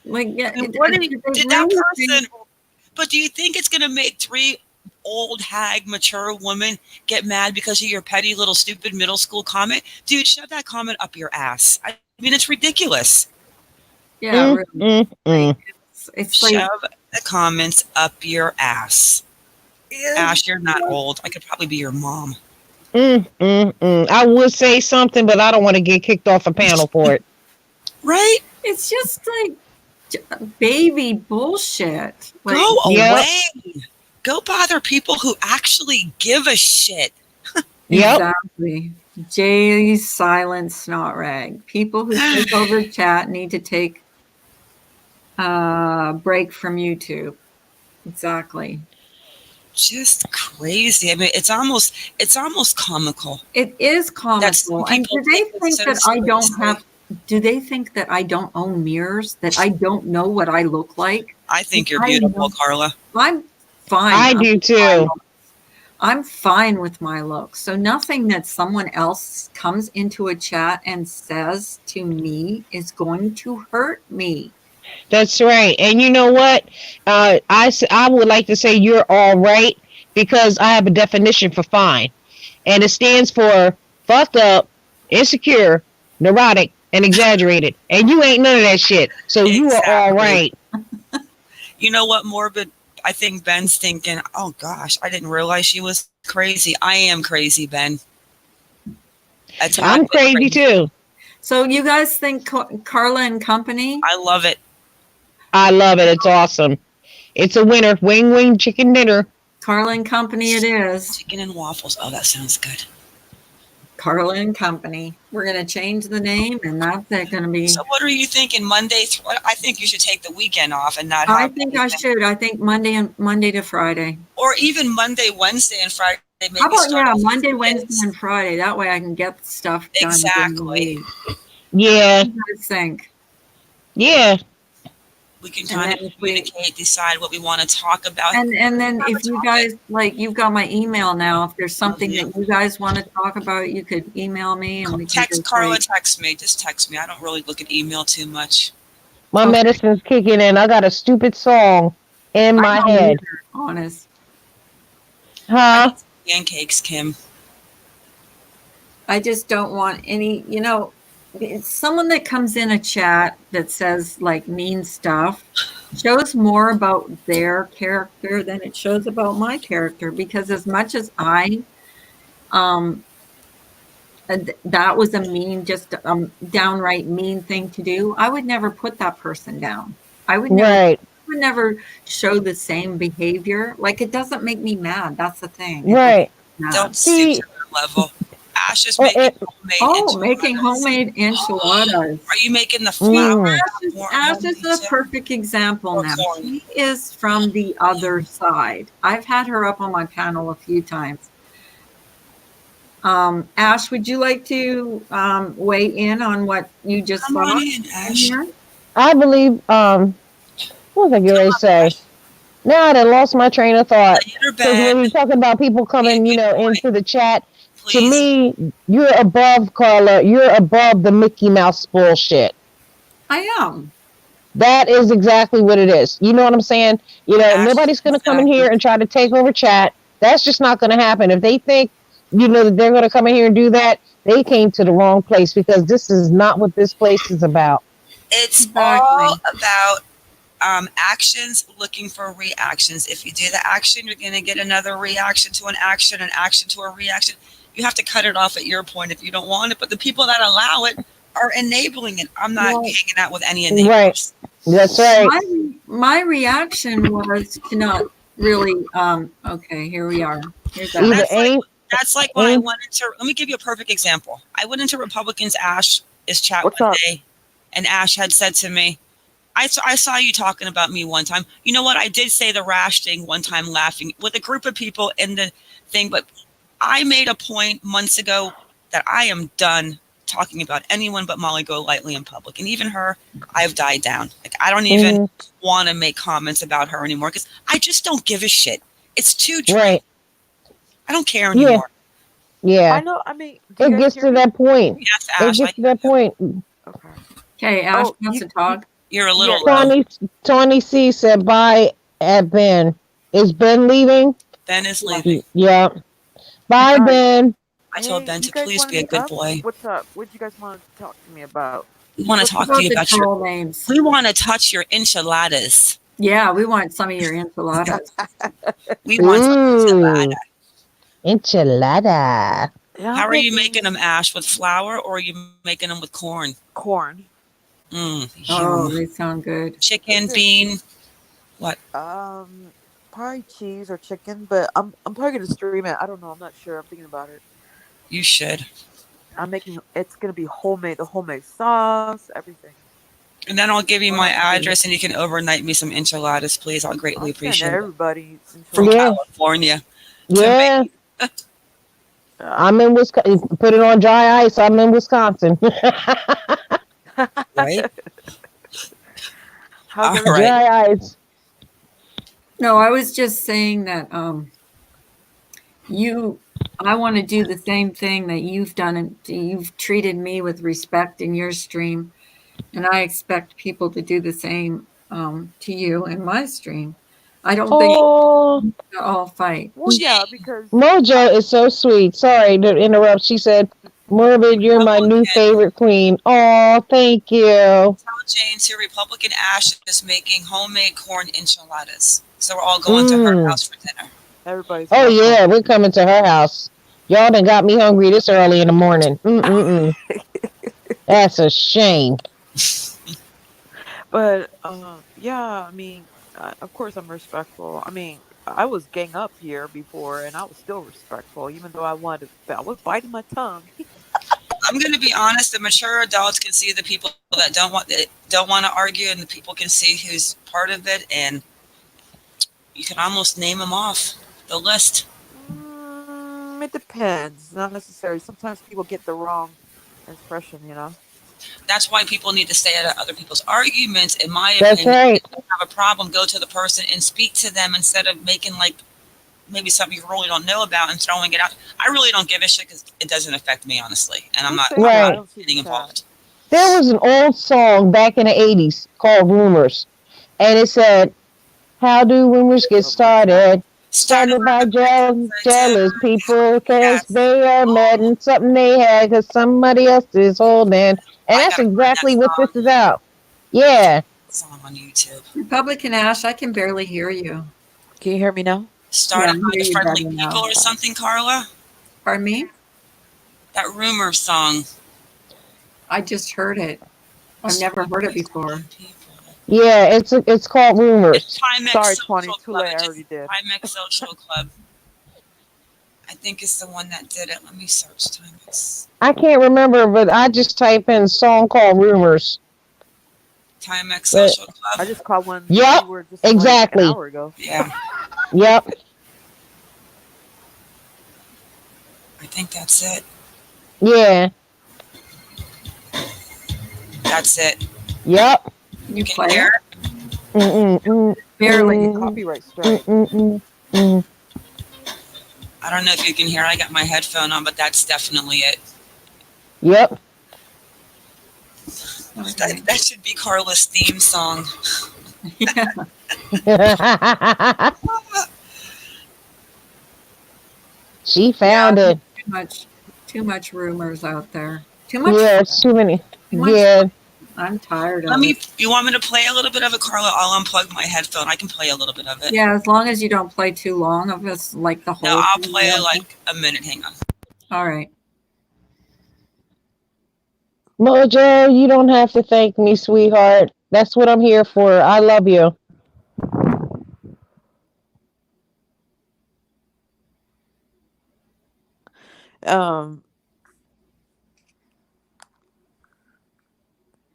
Like, yeah, And what did that person? But do you think it's going to make 3 old hag mature women get mad because of your petty little stupid middle school comment? Dude, shove that comment up your ass. I mean, it's ridiculous. Yeah, really. It's like, Shove the comments up your ass. Ash, you're not old. I could probably be your mom. I would say something, but I don't want to get kicked off a panel for it. Right? it's just like, baby bullshit. Like, Go Yep. away. Go bother people who actually give a shit. Yep. exactly. Jay's silent snot rag. People who take over chat need to take a break from YouTube. Exactly. Just crazy. I mean, it's almost comical. It is That's comical. And people do they take it think so that I don't seriously. have? Do they think that I don't own mirrors? That I don't know what I look like? I think you're I beautiful, know. Carla. I'm fine. I do too. I'm fine with my looks. So nothing that someone else comes into a chat and says to me is going to hurt me. That's right. And you know what? I would like to say you're all right because I have a definition for fine. And it stands for fucked up, insecure, neurotic, and exaggerated. And you ain't none of that shit. So you are all Exactly. right. You know what, Morbid? I think Ben's thinking, oh gosh, I didn't realize she was crazy. I am crazy, Ben. I'm crazy too. So you guys think Carla and Company? I love it. I love it. It's awesome. It's a winner. Wing wing chicken dinner. Carla and Company it is. Chicken and waffles. Oh, that sounds good. Carla and Company. We're going to change the name, and that's going to be. So what are you thinking? Monday? I think you should take the weekend off and not. I think I should. I think Monday to Friday, or even Monday, Wednesday, and Friday. Maybe how about Monday, Wednesday, and Friday? That way I can get stuff done. Exactly. Yeah. What do you guys think? Yeah. We can kind of communicate, decide what we want to talk about. And then if you guys, like, you've got my email now. If there's something that you guys want to talk about, you could email me. And we text Carla, text me. Just text me. I don't really look at email too much. My medicine's kicking in. I got a stupid song in my head. Honest. Huh? Pancakes, Kim. I just don't want any, it's someone that comes in a chat that says like mean stuff shows more about their character than it shows about my character, because as much as I that was a mean, just downright mean thing to do, I would never put that person down. I would never show the same behavior. Like, it doesn't make me mad. That's the thing. Right. Don't see to that level. Ash is making homemade enchiladas. Are you making the flour? Ash is a perfect example now. She is from the other side. I've had her up on my panel a few times. Ash, would you like to weigh in on what you just saw? I believe, what was I going to say? Now I done lost my train of thought. Because when we talk about people coming, into the chat, to me, you're above, Carla. You're above the Mickey Mouse bullshit. I am. That is exactly what it is. You know what I'm saying? Nobody's going to come in here and try to take over chat. That's just not going to happen. If they think, that they're going to come in here and do that, they came to the wrong place, because this is not what this place is about. It's all about actions looking for reactions. If you do the action, you're going to get another reaction to an action to a reaction. You have to cut it off at your point if you don't want it. But the people that allow it are enabling it. I'm not hanging out with any enablers. Right. That's right. My reaction was to not really. Okay, here we are. Here's that. That's like when I went into. Let me give you a perfect example. I went into Republicans Ash's chat one day, and Ash had said to me, I saw you talking about me one time. You know what? I did say the rash thing one time, laughing with a group of people in the thing, but I made a point months ago that I am done talking about anyone but Molly Golightly in public. And even her, I've died down. Like, I don't even want to make comments about her anymore, because I just don't give a shit. It's too drunk. Right. I don't care anymore. Yeah. I know. I mean, it gets to that point. Yes, Ash, it gets to that point. Okay, Ash wants to talk. You're a little Tony C said bye at Ben. Is Ben leaving? Ben is leaving. Yeah. Bye, Ben. I told Ben to please be a good boy. What's up? What do you guys want to talk to me about? We want to talk to you about your names. We want to touch your enchiladas. Yeah, we want some of your enchiladas. We want some enchilada. Enchilada. How are you making them, Ash? With flour, or are you making them with corn? Corn. Mm, Oh, yum. they sound good. Chicken, Is it bean. What? probably cheese or chicken? But I'm probably gonna stream it. I don't know. I'm not sure. I'm thinking about it. You should. I'm making. It's gonna be homemade. The homemade sauce, everything. And then I'll give you Oh, my that's good. address and you can overnight me some enchiladas, please. I'll greatly I'll send appreciate it. everybody From Yeah, enchiladas. California to yeah. me, Uh, I'm in Wisconsin. Put it on dry ice. I'm in Wisconsin. right? how's All everybody right. Dry doing? ice. No, I was just saying that you I want to do the same thing that you've done, and you've treated me with respect in your stream, and I expect people to do the same to you in my stream. I don't think Oh, we all fight. Well, yeah, because Mojo is so sweet. Sorry to interrupt. She said, Morbid, you're my new Republican, favorite queen. Oh, thank you. tell Jane to Republican Ash is making homemade corn enchiladas. So we're all going to her Mm. house for dinner. everybody's Oh, welcome. yeah, we're coming to her house. Y'all done got me hungry this early in the morning. Mm-mm-mm. That's a shame. But yeah, I mean, of course I'm respectful. I mean, I was gang up here before, and I was still respectful, even though I was biting my tongue. I'm going to be honest. The mature adults can see the people that don't want to argue, and the people can see who's part of it, and you can almost name them off the list. It depends. Not necessary. Sometimes people get the wrong expression, you know. That's why people need to stay out of other people's arguments. In my That's opinion, right. if you have a problem, go to the person and speak to them instead of making like maybe something you really don't know about and throwing it out. I really don't give a shit because it doesn't affect me, honestly, and I'm Who not, said I'm that? I Right. not don't see the getting chat. involved. There was an old song back in the 80s called Rumors, and it said, how do rumors get started? Started by jealous people because Yes. they are mad and something they had because somebody else is holding. And I that's gotta find exactly that what this song, is about. Yeah. song on YouTube. Republican Ash, I can barely hear you. Can you hear me now? Yeah, Started I by hear the you friendly better people now. or something, Carla? Pardon me? That rumor song. I just heard it. I've never heard it before. Yeah, it's called Rumors. It's Timex Sorry, Social 20. Too Club. late. I It's already did. Timex Social Club. I think it's the one that did it. Let me search Timex. I can't remember, but I just type in song called Rumors. Timex But- Social Club. I just caught one. Yep, You were just exactly. like an hour ago. Yeah, Yep. I think that's it. Yeah. That's it. Yep. You Can play you hear it? it? Barely. Copyright strike. I don't know if you can hear it. I got my headphone on, but that's definitely it. Yep. Okay. That should be Carla's theme song. Yeah. She found it. Too much rumors out there. Too much. Yeah, it's too many. Too much. Yeah. I'm tired of Let me. it. You want me to play a little bit of it, Carla? I'll unplug my headphone. I can play a little bit of it. Yeah, as long as you don't play too long of us, like the whole. No, I'll thing. play like a minute. Hang on. All right. Mojo, you don't have to thank me, sweetheart. That's what I'm here for. I love you.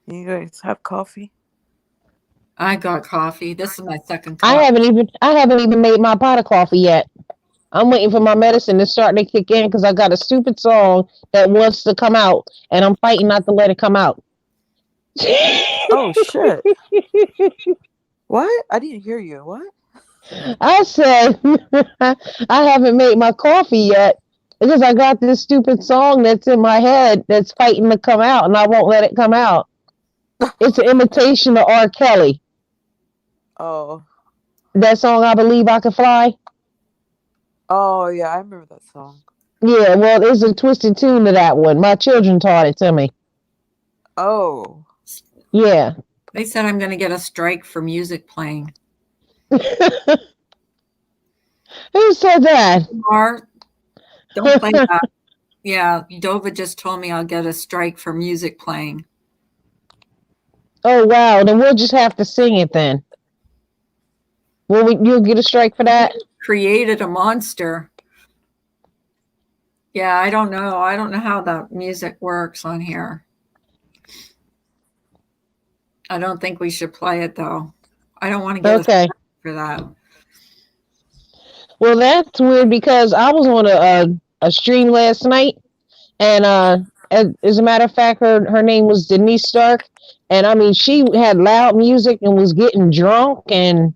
You guys have coffee? I got coffee. This is my second I cup. haven't even made my pot of coffee yet. I'm waiting for my medicine to start to kick in because I got a stupid song that wants to come out, and I'm fighting not to let it come out. Oh shit! What? I didn't hear you. What? I said I haven't made my coffee yet because I got this stupid song that's in my head that's fighting to come out, and I won't let it come out. It's an imitation of R. Kelly. Oh. That song, I Believe I Could Fly. Oh yeah, I remember that song. Yeah, well, there's a twisted tune to that one. My children taught it to me. Oh. Yeah. They said I'm going to get a strike for music playing. Who said that? Or don't play that. Yeah, Dova just told me I'll get a strike for music playing. Oh wow, then we'll just have to sing it then. You'll get a strike for that? Created a monster. Yeah, I don't know. I don't know how the music works on here. I don't think we should play it though. I don't want to get Okay. for that. Well, that's weird because I was on a stream last night, and as a matter of fact, her name was Denise Stark, and I mean she had loud music and was getting drunk and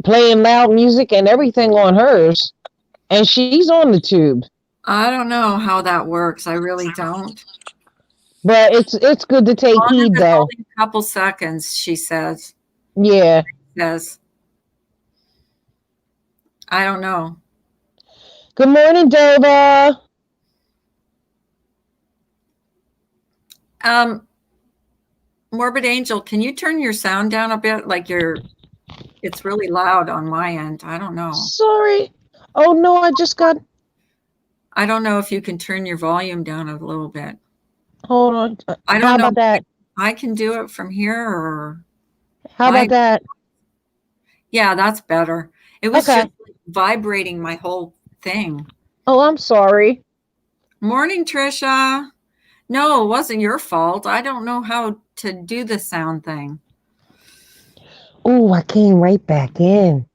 playing loud music and everything on hers, and she's on the tube. I don't know how that works. I really don't. But it's good to take heed though. Only a couple seconds, she says. Yeah. Yes. I don't know. Good morning, Dova. Morbid Angel, can you turn your sound down a bit? Like it's really loud on my end. I don't know. Sorry. Oh no, I don't know if you can turn your volume down a little bit. Hold on. I don't know about that? I can do it from here or how about that? Yeah, that's better. It was okay. just vibrating my whole thing. Oh, I'm sorry. Morning, Trisha. No, it wasn't your fault. I don't know how to do the sound thing. Oh, I came right back in.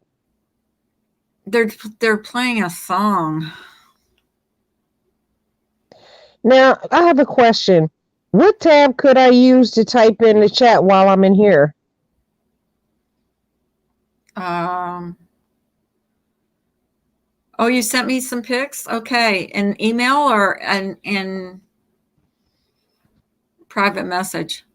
They're playing a song. Now, I have a question. What tab could I use to type in the chat while I'm in here? Oh, you sent me some pics? Okay. An email or in private message?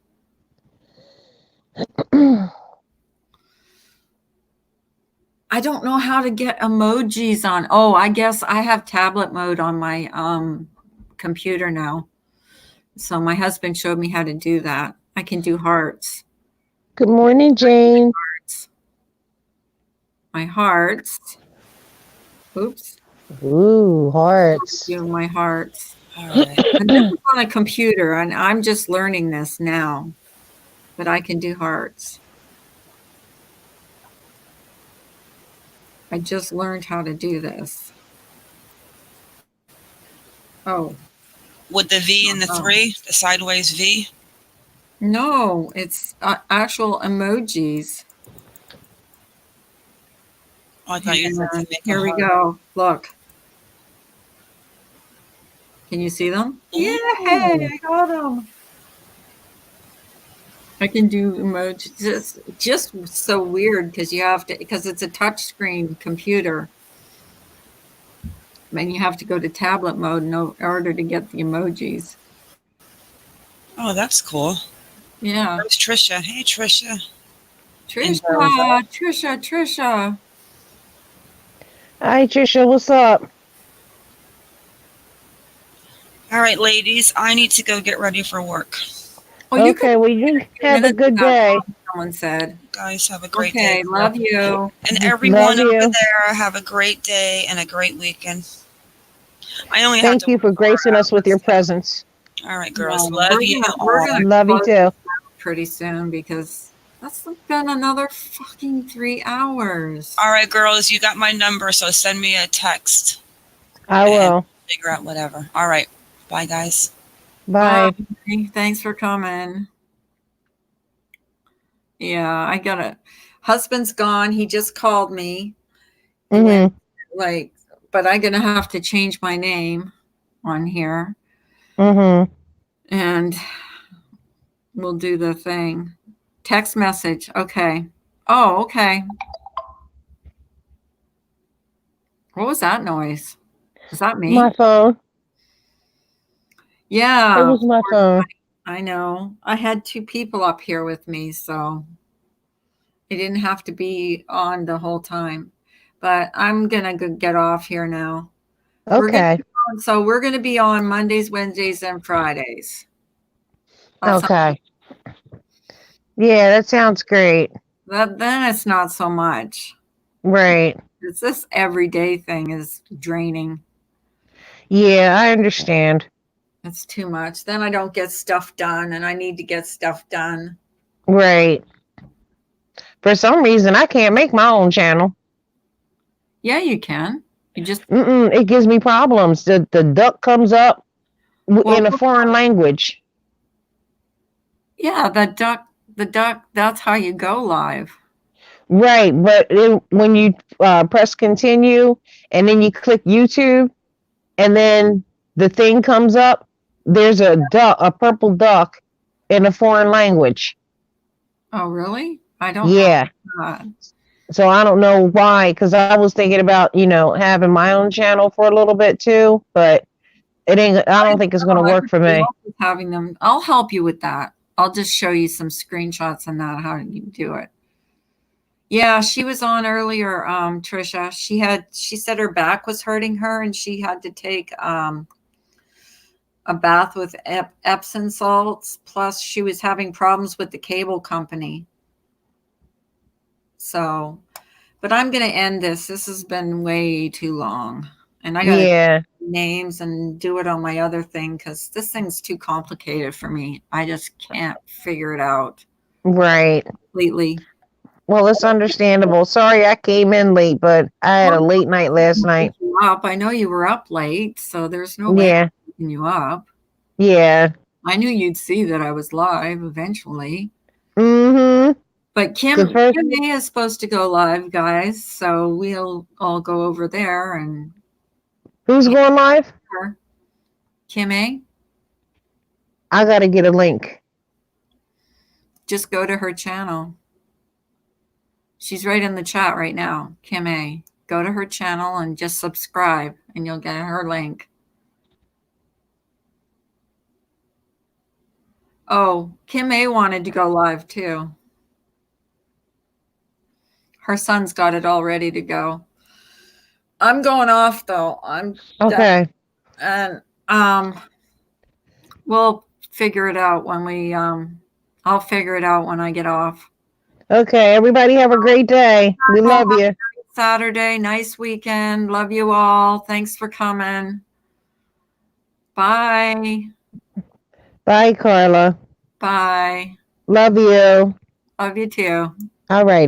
I don't know how to get emojis on. Oh, I guess I have tablet mode on my computer now. So my husband showed me how to do that. I can do hearts. Good morning, Jane. Hearts. My hearts. Oops. Ooh, hearts. Do my hearts. All right. And this is on a computer, and I'm just learning this now. But I can do hearts. I just learned how to do this. Oh. With the V and the 3, the sideways V? No, it's actual emojis. Oh, I thought you said to make Here we go. Look. Can you see them? Yeah, I got them. I can do emojis. Just so weird because you have to, because it's a touchscreen computer. And you have to go to tablet mode in order to get the emojis. Oh, that's cool. Yeah. There's Trisha. Hey, Trisha. Trisha. Hi, Trisha. What's up? All right, ladies. I need to go get ready for work. Oh, well, you have a good day. Someone said. You guys have a great day. Love you. And everyone over there, have a great day and a great weekend. I only have to. Thank you for gracing us with your presence. All right, girls. Love you. Love you too. Pretty soon because that's been another fucking 3 hours. All right, girls. You got my number, so send me a text. I will. Figure out whatever. All right. Bye, guys. Bye. Thanks for coming. Yeah, I got it. Husband's gone. He just called me. But I'm gonna have to change my name on here. And we'll do the thing. Text message. Okay. Oh, okay. What was that noise? Is that me? My phone. Yeah. It was my phone. I know. I had 2 people up here with me, so it didn't have to be on the whole time. But I'm going to get off here now. Okay. We're going to be on Mondays, Wednesdays, and Fridays. Okay. Yeah, that sounds great. Then it's not so much. Right. It's this everyday thing is draining. Yeah, I understand. It's too much. Then I don't get stuff done, and I need to get stuff done. Right. For some reason, I can't make my own channel. Yeah, you can. You just It gives me problems. The duck comes up well, in a foreign language. yeah, the duck. That's how you go live. Right, but when you press continue and then you click YouTube and then the thing comes up, there's a duck, a purple duck in a foreign language. Oh, really? I don't know Yeah. that. So I don't know why, because I was thinking about, having my own channel for a little bit too, but it ain't, I don't think it's going to work for me. Having them, I'll help you with that. I'll just show you some screenshots on that, how you do it. Yeah, she was on earlier, Trisha. She said her back was hurting her and she had to take a bath with Epsom salts. Plus, she was having problems with the cable company. So, but I'm going to end this. This has been way too long. And I got to names and do it on my other thing because this thing's too complicated for me. I just can't figure it out. Right. Completely. Well, it's understandable. Sorry I came in late, but I had a late night last night. I know you were up late, so there's no way I'm picking you up. Yeah. I knew you'd see that I was live eventually. Mm-hmm. But Kim A is supposed to go live, guys, so we'll all go over there and who's going live? Kim A. I gotta get a link. Just go to her channel. She's right in the chat right now, Kim A. Go to her channel and just subscribe and you'll get her link. Oh, Kim A wanted to go live too. Her son's got it all ready to go. I'm going off though. I'm okay. Done. And we'll figure it out when we I'll figure it out when I get off. Okay, everybody have a great day. We love you. Saturday, nice weekend. Love you all. Thanks for coming. Bye. Bye, Carla. Bye. Love you. Love you too. All right.